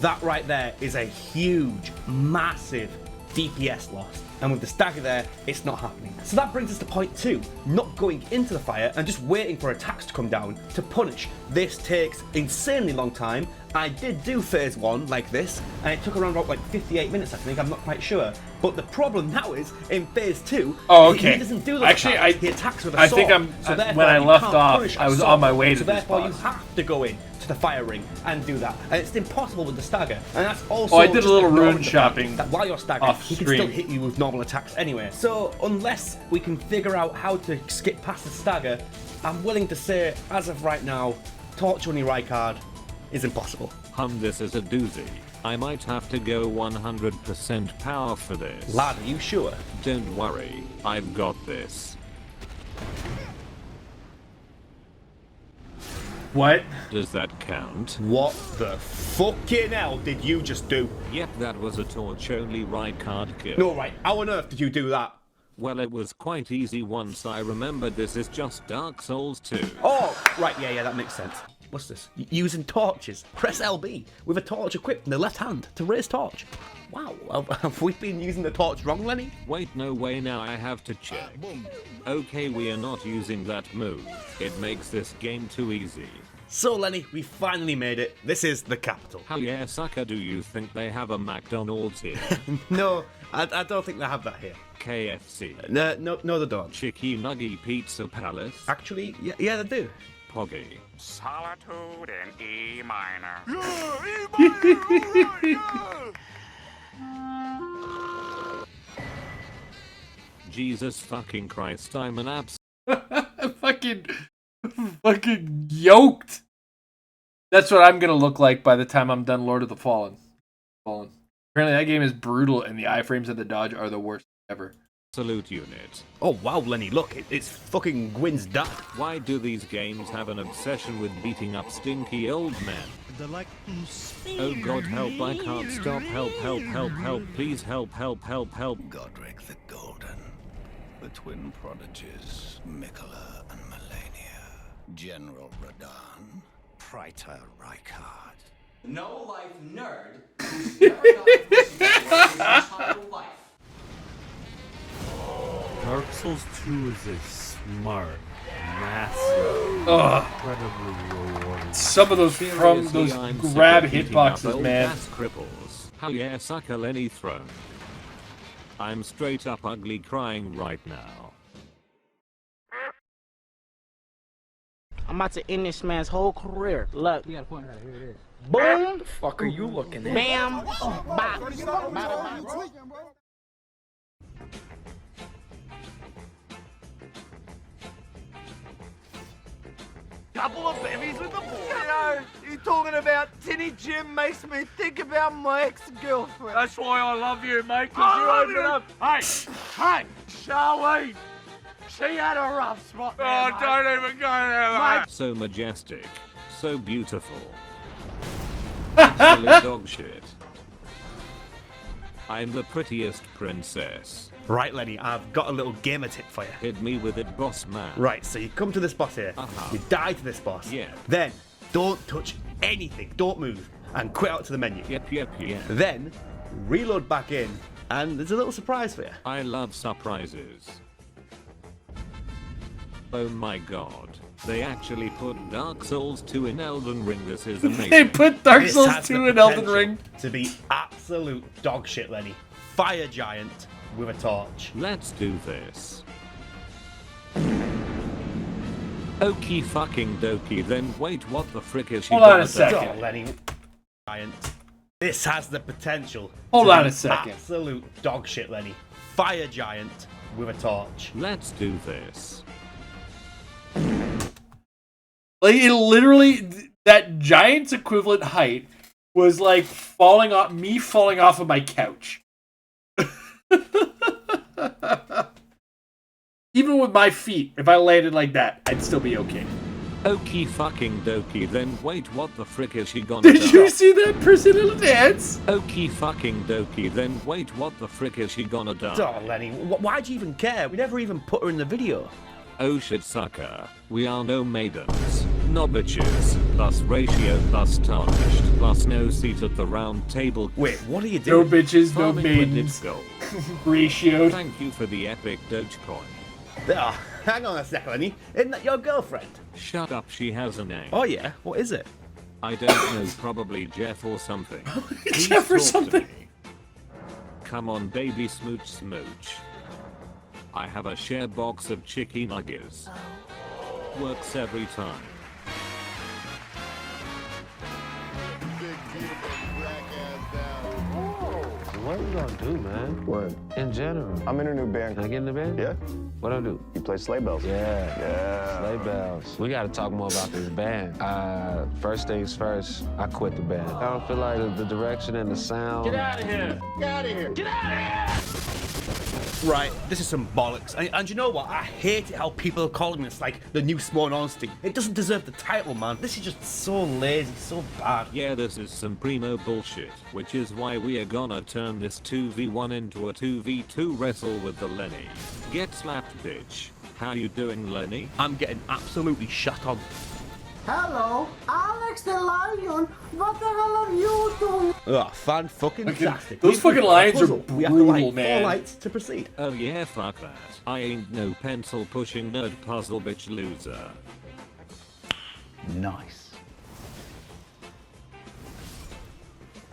S7: That right there is a huge, massive DPS loss. And with the stagger there, it's not happening. So that brings us to point 2, not going into the fire and just waiting for attacks to come down to punish. This takes insanely long time. I did do phase 1 like this, and it took around about like 58 minutes, I think, I'm not quite sure. But the problem now is, in phase 2, he doesn't do those attacks. He attacks with a sword.
S1: I think when I left off, I was on my way to this
S7: therefore
S1: boss.
S7: You have to go in to the fire ring and do that. And it's impossible with the stagger. And that's also
S1: I did a little rune shopping
S7: that while you're staggered, he can still hit you with normal attacks anyway. So unless we can figure out how to skip past the stagger, I'm willing to say, as of right now, torch only Rykard is impossible.
S2: This is a doozy. I might have to go 100% power for this.
S7: Lad, are you sure?
S2: Don't worry, I've got this.
S1: What?
S2: Does that count?
S7: What the fucking hell did you just do?
S2: Yep, that was a torch-only Rykard kill.
S7: No, right, how on earth did you do that?
S2: Well, it was quite easy once I remembered this is just Dark Souls 2.
S7: Oh, right, yeah, that makes sense. What's this? Using torches. Press LB with a torch equipped in the left hand to raise torch. Wow, have we been using the torch wrong, Lenny?
S2: Wait, no way, now I have to check. Okay, we are not using that move. It makes this game too easy.
S7: So, Lenny, we finally made it. This is the capital.
S2: Hell yeah, sucker, do you think they have a McDonald's here?
S7: No, I don't think they have that here.
S2: KFC?
S7: No, they don't.
S2: Chicky Nuggy Pizza Palace?
S7: Actually, yeah, they do.
S2: Poggy.
S14: Solitude in E minor.
S2: Jesus fucking Christ, I'm an abs-
S1: fucking yoked. That's what I'm gonna look like by the time I'm done Lord of the Fallen. Apparently that game is brutal and the iframes of the dodge are the worst ever.
S2: Salute unit.
S7: Oh wow, Lenny, look, it's fucking Gwyn's dad.
S2: Why do these games have an obsession with beating up stinky old men?
S10: They're like,
S2: oh god, help, I can't stop, help, please help.
S15: Godric the Golden, the twin prodigies, Mikola and Melania, General Radahn, Praetor Rykard.
S16: No-life nerd who's never got his entire life.
S17: Dark Souls 2 is a smart, massive, incredibly rewarding.
S1: Some of those from those grab hitboxes, man.
S2: Cripples. Hell yeah, sucker Lenny throne. I'm straight up ugly crying right now.
S18: I'm about to end this man's whole career. Look. You got a point right here. It is. Boom. The fuck are you looking at? Bam. Bop.
S10: couple of bevies with the boys. You know, you talking about Tinny Jim makes me think about my ex-girlfriend.
S17: That's why I love you, mate, because you open up. Hey, Charlene. She had a rough spot there,
S10: Oh,
S17: mate.
S10: don't
S17: even go there, mate.
S2: So majestic, so beautiful. Absolute dog shit. I'm the prettiest princess.
S7: Right, Lenny, I've got a little gamer tip for you.
S2: Hit me with it, boss man.
S7: Right, so you come to this boss here, you die to this boss, then don't touch anything, don't move, and quit out to the menu.
S2: Yep.
S7: Then reload back in, and there's a little surprise for you.
S2: I love surprises. Oh my god. They actually put Dark Souls 2 in Elden Ring. This is amazing.
S1: They put Dark
S7: This
S1: Souls
S7: has
S1: 2
S7: the
S1: in Elden
S7: potential
S1: Ring.
S7: to be absolute dog shit, Lenny. Fire giant with a torch.
S2: Let's do this. Okie fucking dokie, then wait, what the frick is she
S1: Hold on
S2: gonna
S1: a second.
S7: Oh, Lenny. Giant. This has the potential.
S1: Hold
S7: to
S1: on
S7: be
S1: a second.
S7: Absolute dog shit, Lenny. Fire giant with a torch.
S2: Let's do this.
S1: Like, it literally, that giant's equivalent height was like falling off of my couch. Even with my feet, if I landed like that, I'd still be okay.
S2: Okie fucking dokie, then wait, what the frick is she gonna
S1: Did
S2: do?
S1: you see that person in the dance?
S2: Okie fucking dokie, then wait, what the frick is she gonna do?
S7: Oh, Lenny, why'd you even care? We never even put her in the video.
S2: Oh shit, sucker. We are no maidens, no bitches, plus ratio, plus tarnished, plus no seat at the round table.
S7: Wait, what are you
S1: No
S7: doing?
S1: bitches, no
S2: Farming
S1: maidens.
S2: gold.
S1: Ratioed.
S2: Thank you for the epic Dogecoin.
S7: Oh, hang on a second, Lenny. Isn't that your girlfriend?
S2: Shut up, she has a name.
S7: Oh, yeah? What is it?
S2: I don't know, probably Jeff or something. Please
S1: Jeff or
S2: talk to
S1: something.
S2: me. Come on, baby, smooch smooch. I have a share box of chicken nuggets. Works every time.
S19: What you gonna do, man?
S20: What?
S19: In general.
S20: I'm in a new band.
S19: Can I get in the band?
S20: Yeah.
S19: What I do?
S20: You play sleigh bells.
S19: Yeah. Sleigh bells. We gotta talk more about this band. First things first, I quit the band. I don't feel like the direction and the sound.
S10: Get out of here! Get out of here! Get out of here!
S7: Right, this is some bollocks. And you know what? I hate it how people are calling this like the new Small Honesty. It doesn't deserve the title, man. This is just so lazy, so bad.
S2: Yeah, this is some primo bullshit, which is why we are gonna turn this 2v1 into a 2v2 wrestle with the Lenny. Get slapped, bitch. How you doing, Lenny?
S7: I'm getting absolutely shut on.
S9: Hello, Alex the Lion. What the hell are you doing?
S7: Ugh, fan-fucking-tastic.
S1: Those fucking lions are
S7: We have to light
S1: brutal, man.
S7: 4 lights to proceed.
S2: Oh yeah, fuck that. I ain't no pencil pushing nerd puzzle bitch loser.
S7: Nice.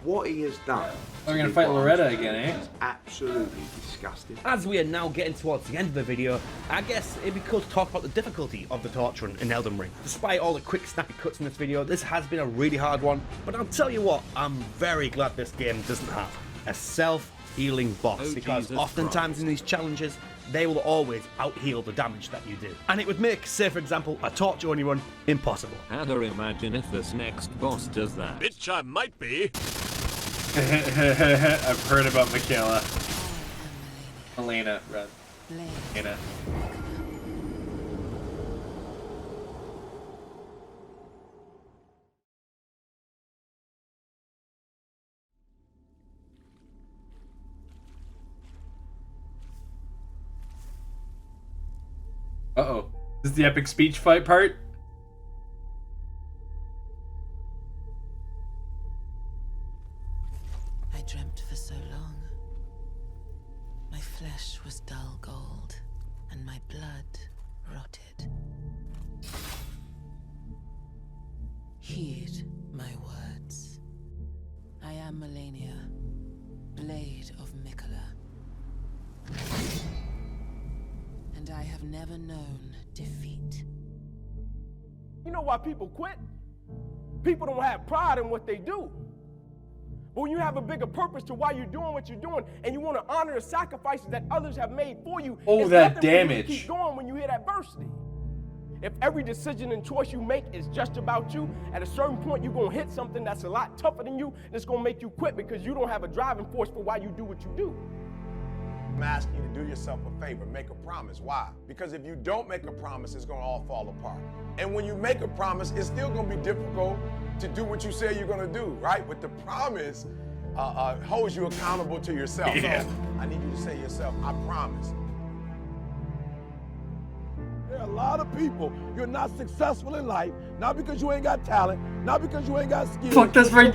S21: What he has done.
S1: We're gonna fight Loretta again, eh?
S21: Is absolutely disgusting.
S7: As we are now getting towards the end of the video, I guess it'd be cool to talk about the difficulty of the torch run in Elden Ring. Despite all the quick snappy cuts in this video, this has been a really hard one, but I'll tell you what, I'm very glad this game doesn't have a self-healing boss,
S2: Oh,
S7: because
S2: Jesus
S7: oftentimes in these challenges, they will always out-heal the damage that you do. And it would make, say for example, a torch only run impossible.
S2: How to imagine if this next boss does that?
S15: Bitch, I might be.
S1: I've heard about Michaela. Elena, rather. Elena. Uh-oh. This is the epic speech fight part?
S22: I dreamt for so long. My flesh was dull gold, and my blood rotted. Heed my words. I am Melania, Blade of Mikola. And I have never known defeat.
S18: You know why people quit? People don't have pride in what they do. But when you have a bigger purpose to why you're doing what you're doing, and you want to honor the sacrifices that others have made for you,
S1: Oh,
S18: it's
S1: that
S18: nothing for you to
S1: damage.
S18: keep going when you hit adversity. If every decision and choice you make is just about you, at a certain point you're gonna hit something that's a lot tougher than you, and it's gonna make you quit because you don't have a driving force for why you do what you do.
S4: I'm asking you to do yourself a favor, make a promise. Why? Because if you don't make a promise, it's gonna all fall apart. And when you make a promise, it's still gonna be difficult to do what you say you're gonna do, right? But the promise holds you accountable to yourself.
S1: Yeah.
S4: So I need you to say to yourself, I promise.
S20: There are a lot of people, you're not successful in life, not because you ain't got talent, not because you ain't got skills.
S1: Fuck, that's right.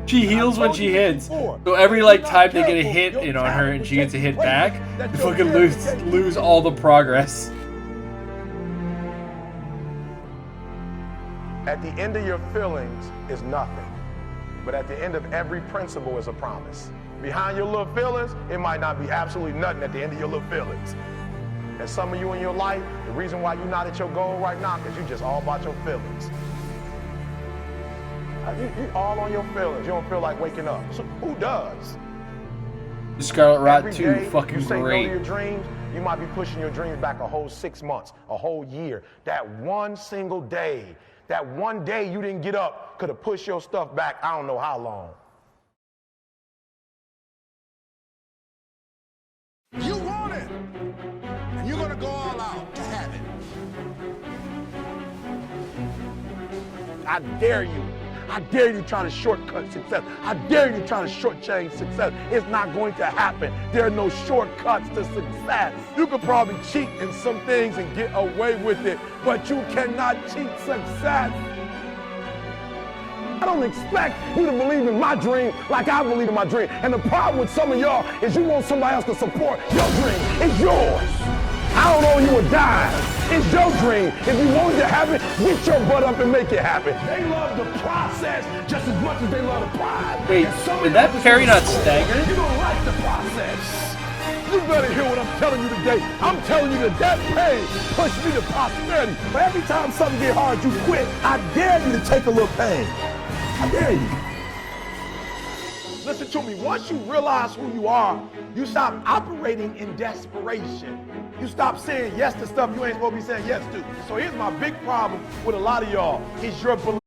S1: She heals when she hits. So every like time they get a hit in on her and she gets a hit back, they fucking lose all the progress.
S4: At the end of your feelings is nothing. But at the end of every principle is a promise. Behind your little feelings, it might not be absolutely nothing at the end of your little feelings. And some of you in your life, the reason why you're not at your goal right now, because you're just all about your feelings. You all on your feelings. You don't feel like waking up. So who does?
S1: The Scarlet Rot
S4: Every
S1: 2,
S4: day
S1: fucking
S4: you say
S1: great.
S4: no to your dreams, you might be pushing your dreams back a whole 6 months, a whole year. That one single day, that one day you didn't get up could have pushed your stuff back I don't know how long.
S15: You want it, and you're gonna go all out to have it.
S4: I dare you. I dare you to try to shortcut success. I dare you to try to shortchange success. It's not going to happen. There are no shortcuts to success. You could probably cheat in some things and get away with it, but you cannot cheat success. I don't expect you to believe in my dream like I believe in my dream. And the problem with some of y'all is you want somebody else to support your dream. It's yours. I don't owe you a dime. It's your dream. If you want it to happen, get your butt up and make it happen. They love the process just as much as they love the prize.
S1: Wait, did that parry not stagger?
S4: You don't like the process. You better hear what I'm telling you today. I'm telling you that pain pushed me to prosperity. But every time something get hard, you quit. I dare you to take a little pain. I dare you. Listen to me, once you realize who you are, you stop operating in desperation. You stop saying yes to stuff you ain't supposed to be saying yes to. So here's my big problem with a lot of y'all, is your belief.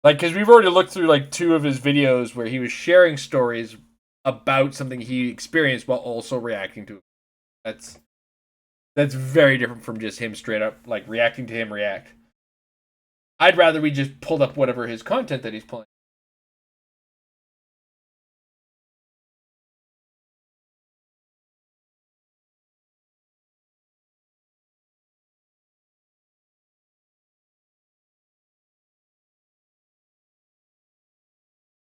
S1: Like, because we've already looked through like 2 of his videos where he was sharing stories about something he experienced while also reacting to it. That's very different from just him straight up like reacting to him react. I'd rather we just pulled up whatever his content that he's pulling.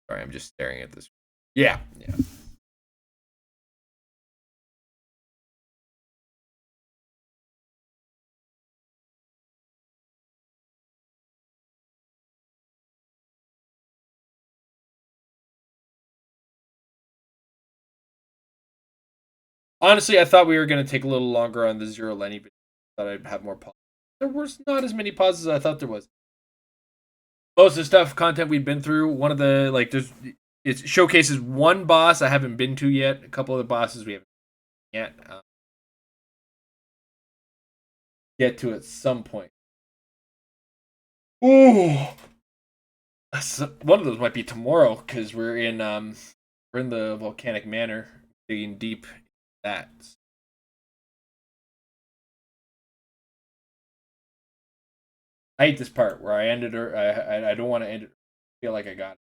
S1: Sorry, I'm just staring at this. Yeah. Honestly, I thought we were going to take a little longer on the Zero Lenny, but I thought I'd have more pauses. There was not as many pauses as I thought there was. Most of the stuff, content we've been through, one of the, like, it showcases one boss I haven't been to yet, a couple of the bosses we haven't yet. Get to at some point. Ooh! One of those might be tomorrow, because we're in the volcanic manor, digging deep in that. I hate this part where I ended her. I don't want to end it. I feel like I got it.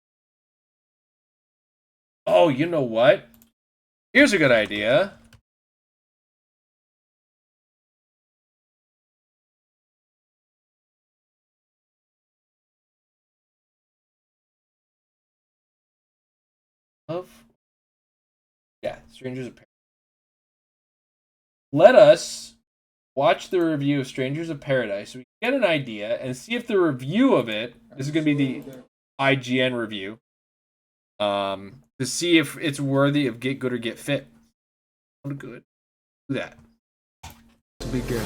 S1: Oh, you know what? Here's a good idea. Strangers of Paradise. Let us watch the review of Strangers of Paradise so we can get an idea and see if the review of it, this is going to be the IGN review, to see if it's worthy of Git Good or Git Fit. Good. Do that.
S11: To begin.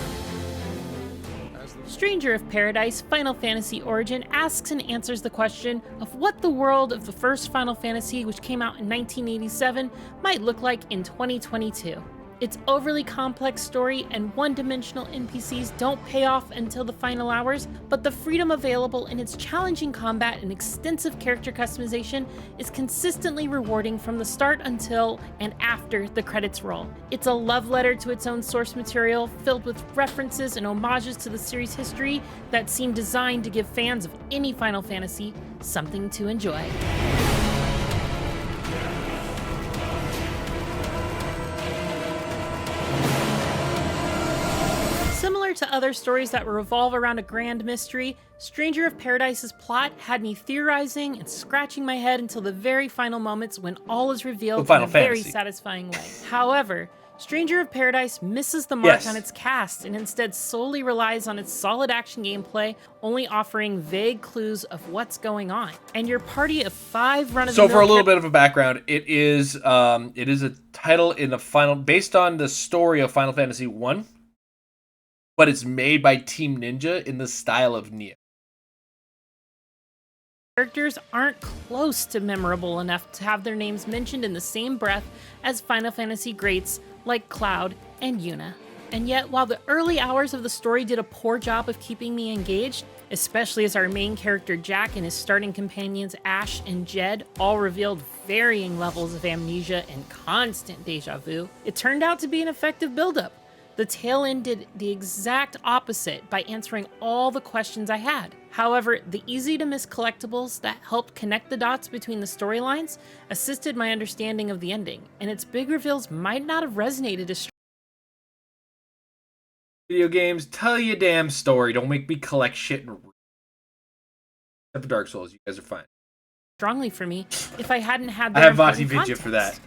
S3: Stranger of Paradise Final Fantasy Origin asks and answers the question of what the world of the first Final Fantasy, which came out in 1987, might look like in 2022. Its overly complex story and one-dimensional NPCs don't pay off until the final hours, but the freedom available in its challenging combat and extensive character customization is consistently rewarding from the start until and after the credits roll. It's a love letter to its own source material, filled with references and homages to the series' history that seem designed to give fans of any Final Fantasy something to enjoy. Similar to other stories that revolve around a grand mystery, Stranger of Paradise's plot had me theorizing and scratching my head until the very final moments when all is revealed in a very satisfying way. However, Stranger of Paradise misses the mark on its cast and instead solely relies on its solid action gameplay, only offering vague clues of what's going on. And your party of 5 run-of-the-mill...
S1: So for a little bit of a background, it is a title in the final, based on the story of Final Fantasy 1. But it's made by Team Ninja in the style of Neo.
S3: Characters aren't close to memorable enough to have their names mentioned in the same breath as Final Fantasy greats like Cloud and Yuna. And yet, while the early hours of the story did a poor job of keeping me engaged, especially as our main character Jack and his starting companions Ash and Jed all revealed varying levels of amnesia and constant deja vu, it turned out to be an effective build-up. The tail end did the exact opposite by answering all the questions I had. However, the easy-to-miss collectibles that helped connect the dots between the storylines assisted my understanding of the ending, and its big reveals might not have resonated as strongly.
S1: Video games, tell you a damn story. Don't make me collect shit. Except for Dark Souls, you guys are fine.
S3: Strongly for me if I hadn't had
S1: I
S3: their
S1: have Vati
S3: important
S1: Vidya for that.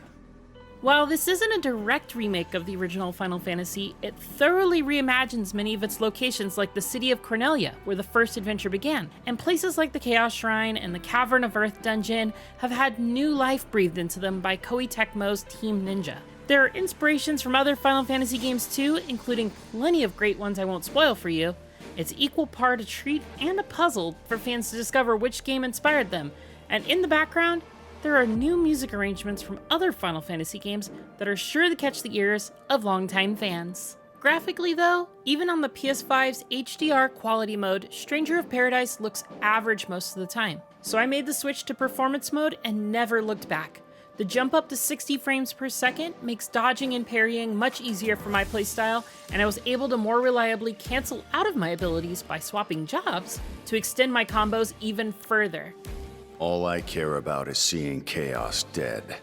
S3: While this isn't a direct remake of the original Final Fantasy, it thoroughly reimagines many of its locations, like the city of Cornelia, where the first adventure began, and places like the Chaos Shrine and the Cavern of Earth dungeon have had new life breathed into them by Koei Tecmo's Team Ninja. There are inspirations from other Final Fantasy games too, including plenty of great ones I won't spoil for you. It's equal part a treat and a puzzle for fans to discover which game inspired them, and in the background, there are new music arrangements from other Final Fantasy games that are sure to catch the ears of longtime fans. Graphically though, even on the PS5's HDR quality mode, Stranger of Paradise looks average most of the time. So I made the switch to performance mode and never looked back. The jump up to 60 frames per second makes dodging and parrying much easier for my playstyle, and I was able to more reliably cancel out of my abilities by swapping jobs to extend my combos even further.
S6: All I care about is seeing chaos dead.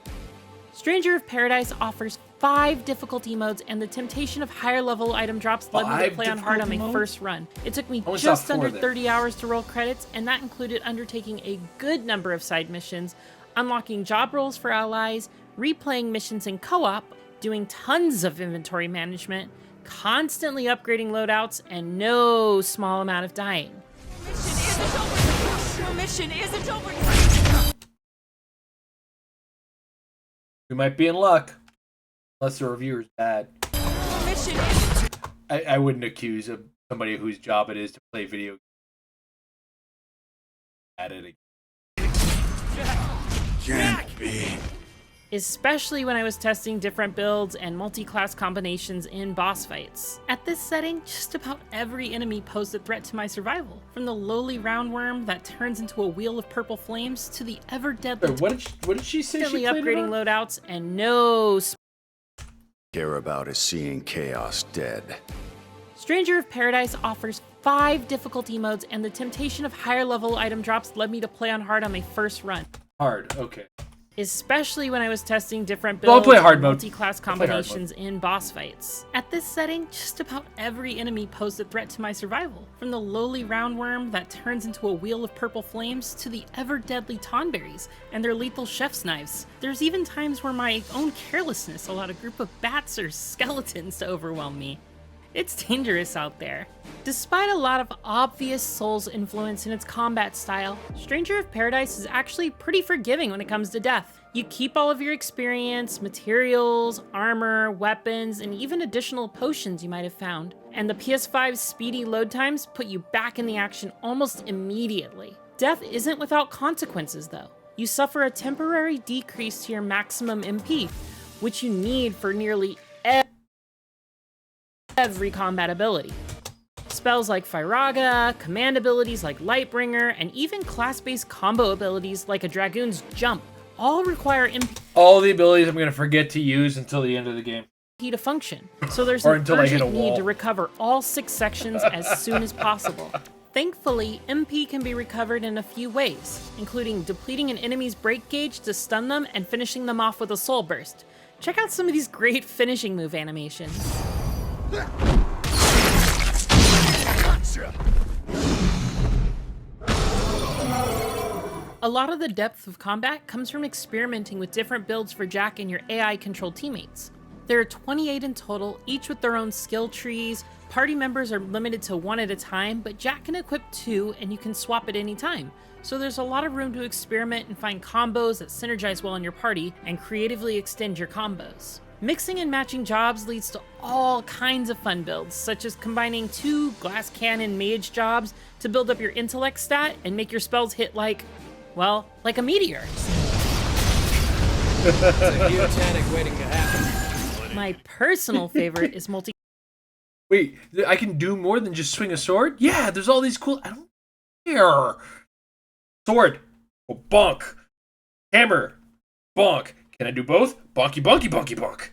S3: Stranger of Paradise offers 5 difficulty modes, and the temptation of higher level item drops led me to play on hard on my first run. It took me just under 30 hours to roll credits, and that included undertaking a good number of side missions, unlocking job roles for allies, replaying missions in co-op, doing tons of inventory management, constantly upgrading loadouts, and no small amount of dying.
S12: Your mission isn't over.
S1: We might be in luck. Unless the reviewer's bad. I wouldn't accuse somebody whose job it is to play video games at it again.
S6: Can't be.
S3: Especially when I was testing different builds and multi-class combinations in boss fights. At this setting, just about every enemy posed a threat to my survival. From the lowly roundworm that turns into a wheel of purple flames to the ever-deadly
S1: what did she say she played
S3: upgrading
S1: on?
S3: loadouts and no
S6: Care about is seeing chaos dead.
S3: Stranger of Paradise offers 5 difficulty modes, and the temptation of higher level item drops led me to play on hard on my first run.
S1: Hard, okay.
S3: Especially when I was testing different
S1: Well, I'll
S3: builds
S1: play hard
S3: and
S1: mode.
S3: multi-class combinations in boss fights. At this setting, just about every enemy posed a threat to my survival. From the lowly roundworm that turns into a wheel of purple flames to the ever-deadly tonberries and their lethal chef's knives. There's even times where my own carelessness allowed a group of bats or skeletons to overwhelm me. It's dangerous out there. Despite a lot of obvious Souls influence in its combat style, Stranger of Paradise is actually pretty forgiving when it comes to death. You keep all of your experience, materials, armor, weapons, and even additional potions you might have found. And the PS5's speedy load times put you back in the action almost immediately. Death isn't without consequences though. You suffer a temporary decrease to your maximum MP, which you need for nearly every combat ability. Spells like Firaga, command abilities like Lightbringer, and even class-based combo abilities like a Dragoon's Jump all require MP
S1: All the abilities I'm going to forget to use until the end of the game.
S3: to function, so there's
S1: Or
S3: an
S1: until I hit a
S3: urgent need
S1: wall.
S3: to recover all 6 sections as soon as possible. Thankfully, MP can be recovered in a few ways, including depleting an enemy's break gauge to stun them and finishing them off with a soul burst. Check out some of these great finishing move animations. A lot of the depth of combat comes from experimenting with different builds for Jack and your AI-controlled teammates. There are 28 in total, each with their own skill trees. Party members are limited to 1 at a time, but Jack can equip 2 and you can swap at any time. So there's a lot of room to experiment and find combos that synergize well in your party and creatively extend your combos. Mixing and matching jobs leads to all kinds of fun builds, such as combining 2 glass cannon mage jobs to build up your intellect stat and make your spells hit like a meteor.
S23: It's a Titanic waiting to happen.
S3: My personal favorite is multi.
S1: Wait, I can do more than just swing a sword? Yeah, there's all these cool... I don't care. Sword. Oh, bonk. Hammer. Bonk. Can I do both? Bonky, bonky, bonky, bonk.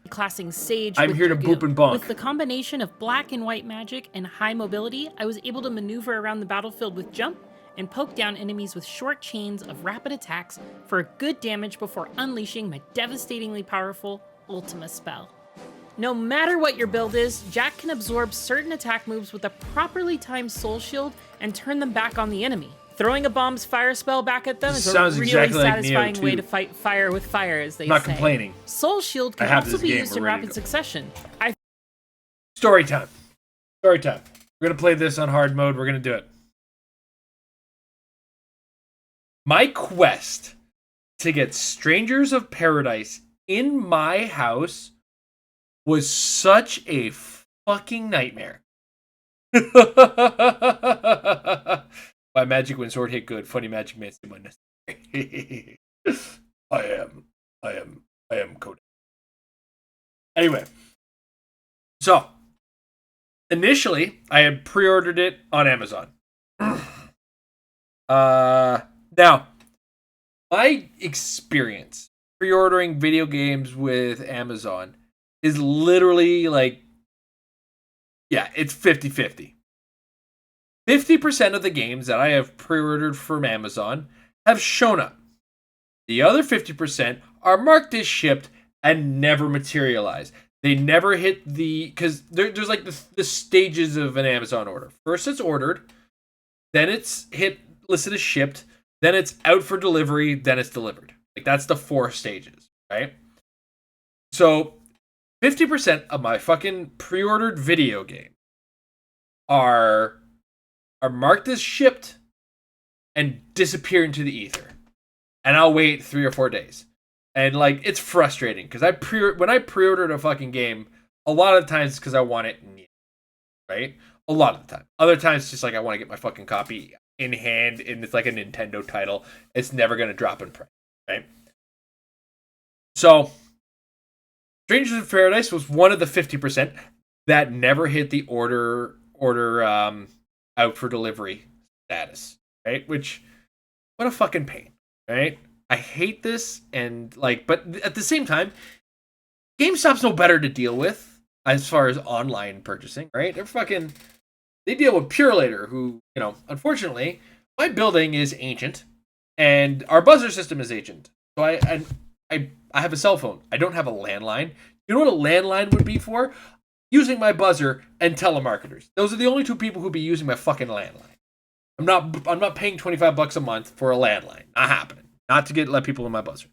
S3: Classing Sage
S1: I'm
S3: with
S1: here to
S3: Dragoon.
S1: boop and bonk.
S3: With the combination of black and white magic and high mobility, I was able to maneuver around the battlefield with jump and poke down enemies with short chains of rapid attacks for good damage before unleashing my devastatingly powerful Ultima spell. No matter what your build is, Jack can absorb certain attack moves with a properly timed soul shield and turn them back on the enemy. Throwing a bomb's fire spell back at them is a
S1: Sounds
S3: really
S1: exactly like
S3: satisfying
S1: Neo
S3: way
S1: 2.
S3: to fight fire with fire, as they say.
S1: Not complaining.
S3: Soul Shield
S1: I
S3: can
S1: have
S3: also
S1: this
S3: be
S1: game,
S3: used in
S1: we're ready to
S3: rapid
S1: go.
S3: succession.
S1: Story time. Story time. We're going to play this on hard mode. We're going to do it. My quest to get Strangers of Paradise in my house was such a fucking nightmare. My magic when sword hit good. Funny magic man seem unnecessary. I am Conan. Anyway, so initially I had pre-ordered it on Amazon. Now, my experience pre-ordering video games with Amazon is literally like, yeah, it's 50-50. 50% of the games that I have pre-ordered from Amazon have shown up. The other 50% are marked as shipped and never materialize. They never hit because there's like the stages of an Amazon order. First it's ordered, then it's listed as shipped, then it's out for delivery, then it's delivered. Like that's the 4 stages, right? So 50% of my fucking pre-ordered video game are marked as shipped and disappear into the ether. And I'll wait 3 or 4 days. And like it's frustrating because when I pre-ordered a fucking game, a lot of the times it's because I want it right? A lot of the time. Other times it's just like I want to get my fucking copy in hand and it's like a Nintendo title. It's never gonna drop in price, right? So Strangers in Paradise was one of the 50% that never hit the order out for delivery status, right? Which, what a fucking pain, right? I hate this, and like, but at the same time, GameStop's no better to deal with as far as online purchasing, right? They deal with Purelator, who, unfortunately, my building is ancient, and our buzzer system is ancient. So I have a cell phone. I don't have a landline. You know what a landline would be for? Using my buzzer and telemarketers. Those are the only 2 people who'd be using my fucking landline. I'm not paying $25 a month for a landline. Not happening. Not to let people in my buzzer.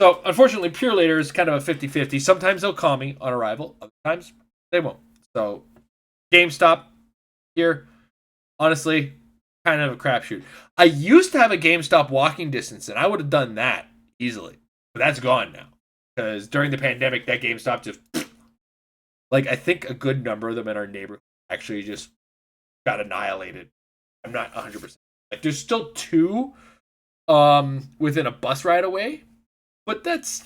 S1: So unfortunately, Purelator is kind of a 50-50. Sometimes they'll call me on arrival. Other times they won't. So GameStop here, honestly, kind of a crapshoot. I used to have a GameStop walking distance, and I would have done that easily. But that's gone now. Because during the pandemic, that GameStop just... Like, I think a good number of them in our neighborhood actually just got annihilated. I'm not 100%. Like, there's still 2 within a bus ride away. But that's,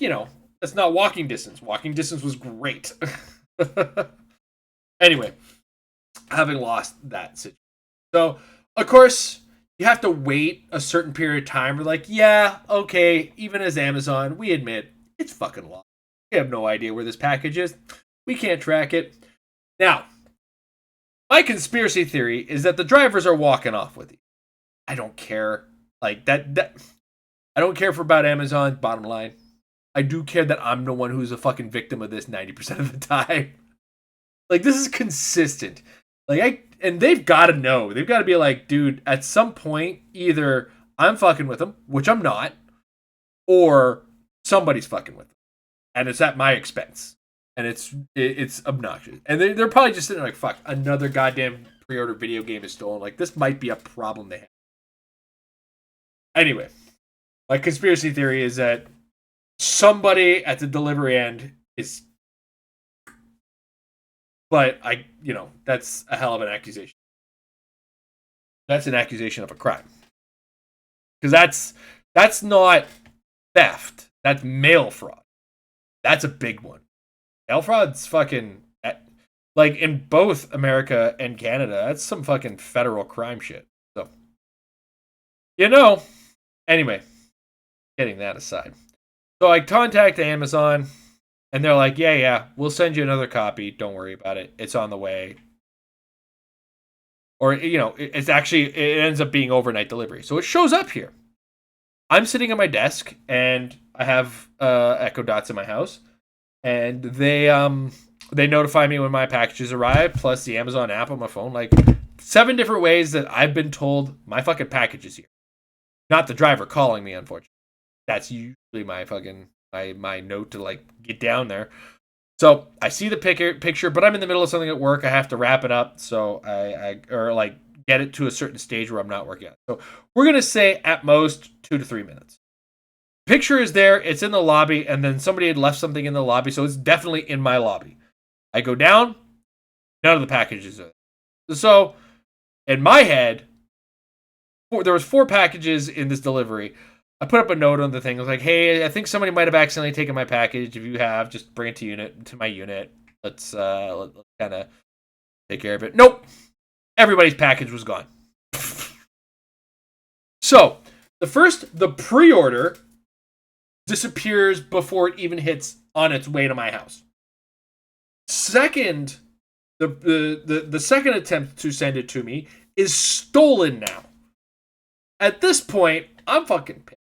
S1: that's not walking distance. Walking distance was great. Anyway, having lost that situation. So, of course, you have to wait a certain period of time. We're like, yeah, okay, even as Amazon, we admit, it's fucking lost. We have no idea where this package is. We can't track it. Now, my conspiracy theory is that the drivers are walking off with you. I don't care. Like, that I don't care about Amazon, bottom line. I do care that I'm the one who's a fucking victim of this 90% of the time. Like, this is consistent. And they've got to know. They've got to be like, dude, at some point, either I'm fucking with them, which I'm not, or somebody's fucking with them. And it's at my expense. And it's obnoxious. And they're probably just sitting there like, fuck, another goddamn pre-order video game is stolen. Like, this might be a problem they have. Anyway, my conspiracy theory is that somebody at the delivery end is... But that's a hell of an accusation. That's an accusation of a crime. Because that's not theft. That's mail fraud. That's a big one. Mail fraud's fucking... Like, in both America and Canada, that's some fucking federal crime shit. So, anyway, getting that aside. So I contact Amazon, and they're like, yeah, we'll send you another copy. Don't worry about it. It's on the way. Or, it ends up being overnight delivery. So it shows up here. I'm sitting at my desk, and I have Echo Dots in my house. And they notify me when my packages arrive, plus the Amazon app on my phone. Like, 7 different ways that I've been told my fucking package is here. Not the driver calling me, unfortunately. That's usually my fucking my note to like get down there. So I see the picture, but I'm in the middle of something at work. I have to wrap it up, so I get it to a certain stage where I'm not working on it. So we're gonna say at most 2 to 3 minutes. Picture is there. It's in the lobby, and then somebody had left something in the lobby, so it's definitely in my lobby. I go down. None of the packages are there. So in my head, there was 4 packages in this delivery. I put up a note on the thing. I was like, hey, I think somebody might have accidentally taken my package. If you have, just bring it to my unit. Let's kind of take care of it. Nope. Everybody's package was gone. So, the pre-order disappears before it even hits on its way to my house. Second, the second attempt to send it to me is stolen now. At this point, I'm fucking pissed.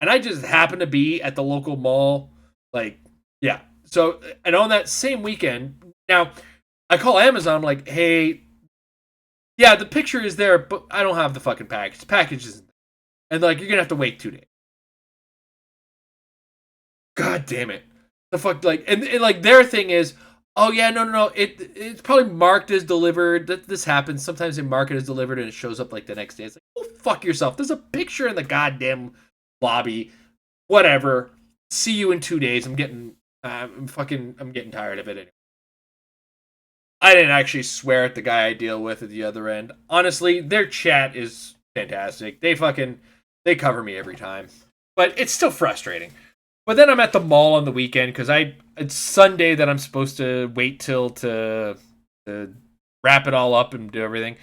S1: And I just happen to be at the local mall. Like, yeah. So, and on that same weekend, now, I call Amazon. I'm like, hey, yeah, the picture is there, but I don't have the fucking package. The package isn't there. And, like, you're going to have to wait 2 days. God damn it. The fuck, like, and like, their thing is, oh, yeah, no. It's probably marked as delivered. This happens. Sometimes they mark it as delivered and it shows up, like, the next day. It's like, oh, fuck yourself. There's a picture in the goddamn lobby. Whatever. See you in 2 days. I'm getting tired of it anyway. I didn't actually swear at the guy I deal with at the other end. Honestly, their chat is fantastic. They cover me every time. But it's still frustrating. But then I'm at the mall on the weekend because it's Sunday that I'm supposed to wait till to wrap it all up and do everything.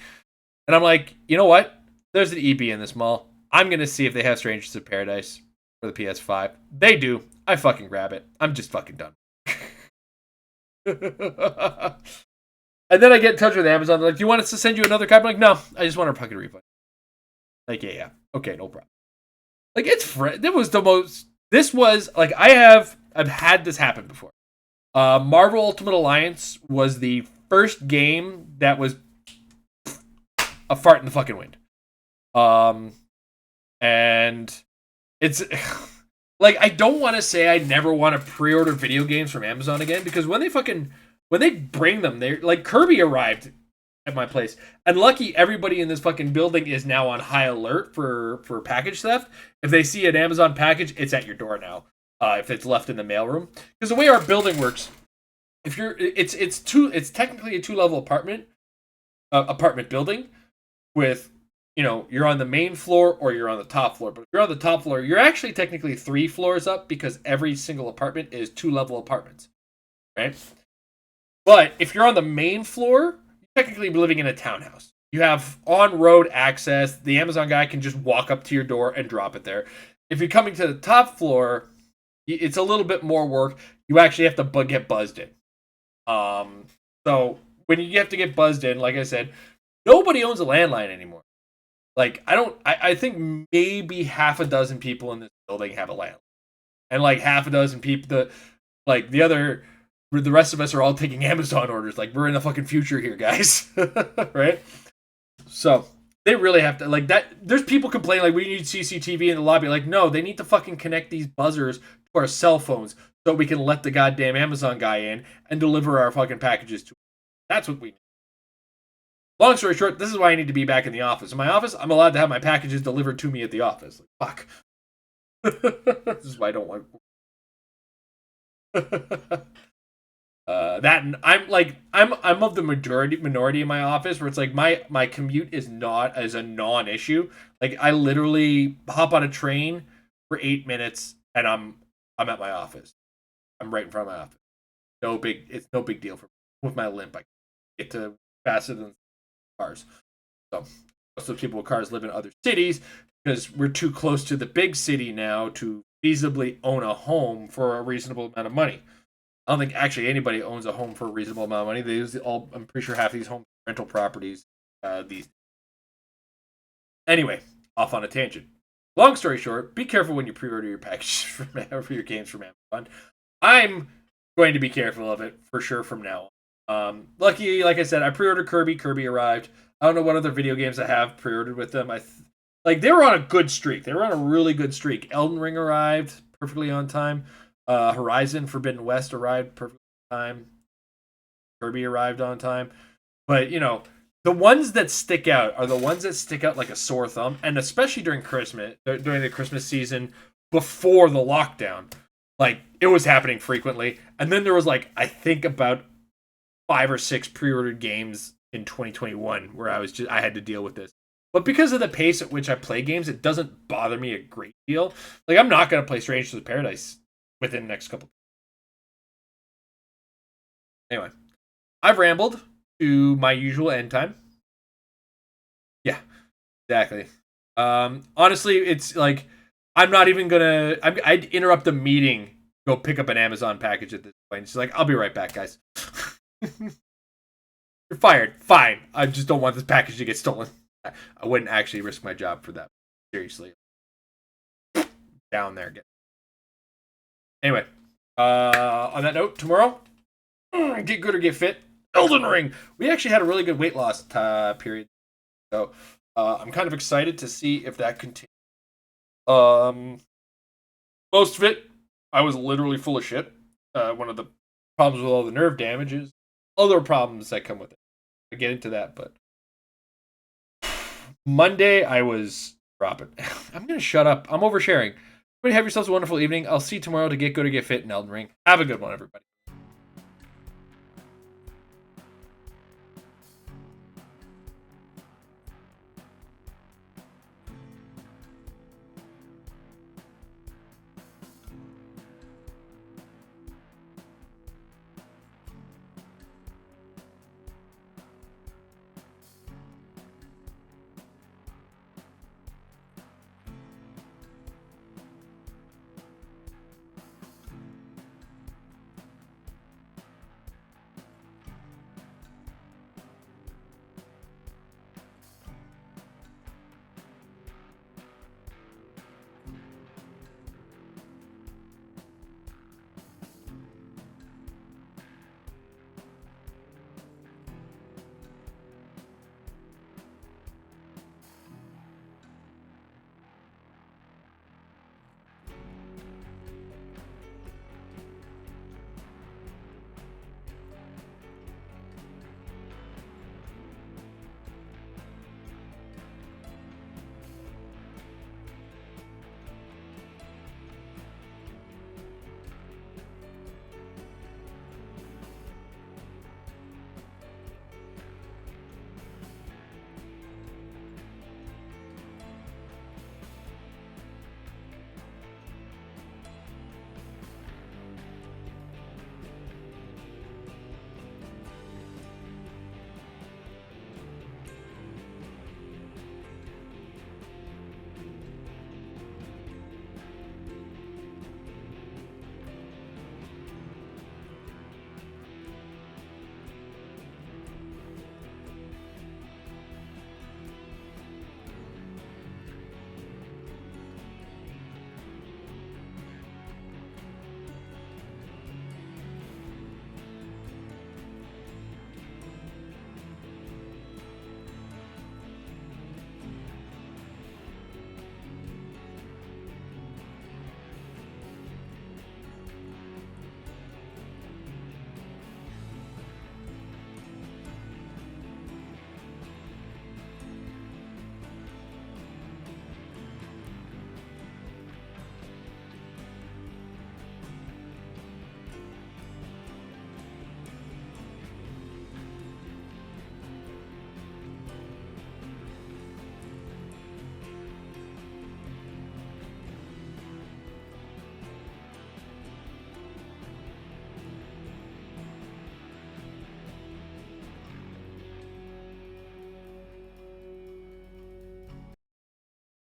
S1: And I'm like, you know what? There's an EB in this mall. I'm going to see if they have Strangers of Paradise for the PS5. They do. I fucking grab it. I'm just fucking done. And then I get in touch with Amazon. They're like, do you want us to send you another copy? I'm like, no, I just want a fucking refund. Like, yeah. Okay, no problem. Like, this was, like, I've had this happen before. Marvel Ultimate Alliance was the first game that was a fart in the fucking wind. And it's, like, I don't want to say I never want to pre-order video games from Amazon again, because when they bring them, they're like, Kirby arrived at my place, and lucky everybody in this fucking building is now on high alert for package theft. If they see an Amazon package, it's at your door now. If it's left in the mailroom, because the way our building works, it's technically a 2-level apartment building with, you know, you're on the main floor or you're on the top floor. But if you're on the top floor, you're actually technically 3 floors up, because every single apartment is 2-level apartments, right? But if you're on the main floor, you're technically living in a townhouse. You have on-road access. The Amazon guy can just walk up to your door and drop it there. If you're coming to the top floor, it's a little bit more work. You actually have to get buzzed in. So when you have to get buzzed in, like I said, nobody owns a landline anymore. Like, I think maybe half a dozen people in this building have a landline. And like half a dozen people, the rest of us are all taking Amazon orders. Like, we're in the fucking future here, guys. Right? So they really have to, like, that. There's people complaining, like, we need CCTV in the lobby. Like, no, they need to fucking connect these buzzers to our cell phones so we can let the goddamn Amazon guy in and deliver our fucking packages to us. That's what we need. Long story short, this is why I need to be back in the office. In my office, I'm allowed to have my packages delivered to me at the office. Like, fuck. This is why I don't want that, and I'm of the minority in my office where it's like my commute is not as a non-issue. Like, I literally hop on a train for 8 minutes and I'm at my office. I'm right in front of my office. It's no big deal for me. With my limp, I get to faster than cars. So most of the people with cars live in other cities because we're too close to the big city now to feasibly own a home for a reasonable amount of money. I don't think actually anybody owns a home for a reasonable amount of money. They use I'm pretty sure half these homes are rental properties. Anyway, off on a tangent. Long story short, be careful when you pre-order your package for your games from Amazon. I'm going to be careful of it for sure from now on. Lucky, like I said, I pre-ordered Kirby. Kirby arrived. I don't know what other video games I have pre-ordered with them. They were on a good streak. They were on a really good streak. Elden Ring arrived perfectly on time. Horizon Forbidden West arrived perfectly on time. Kirby arrived on time. But, you know, the ones that stick out are the ones that stick out like a sore thumb. And especially during the Christmas season before the lockdown. Like, it was happening frequently. And then there was, like, I think about 5 or 6 pre-ordered games in 2021 where I had to deal with this. But because of the pace at which I play games, it doesn't bother me a great deal. Like, I'm not going to play Strange to the Paradise within the next couple. Anyway, I've rambled to my usual end time. Yeah, exactly. Honestly, it's like, I'm not even going to... I'd interrupt the meeting, go pick up an Amazon package at this point. It's like, I'll be right back, guys. You're fired. Fine. I just don't want this package to get stolen. I wouldn't actually risk my job for that. Seriously. Down there again. Anyway, on that note, tomorrow, Get Good or Get Fit, Elden Ring. We actually had a really good weight loss period. So I'm kind of excited to see if that continues. Most fit, I was literally full of shit. One of the problems with all the nerve damage is other problems that come with it. I'll get into that, but Monday I was dropping. I'm going to shut up. I'm oversharing. Everybody have yourselves a wonderful evening. I'll see you tomorrow to Get Good or Get Fit in Elden Ring. Have a good one, everybody.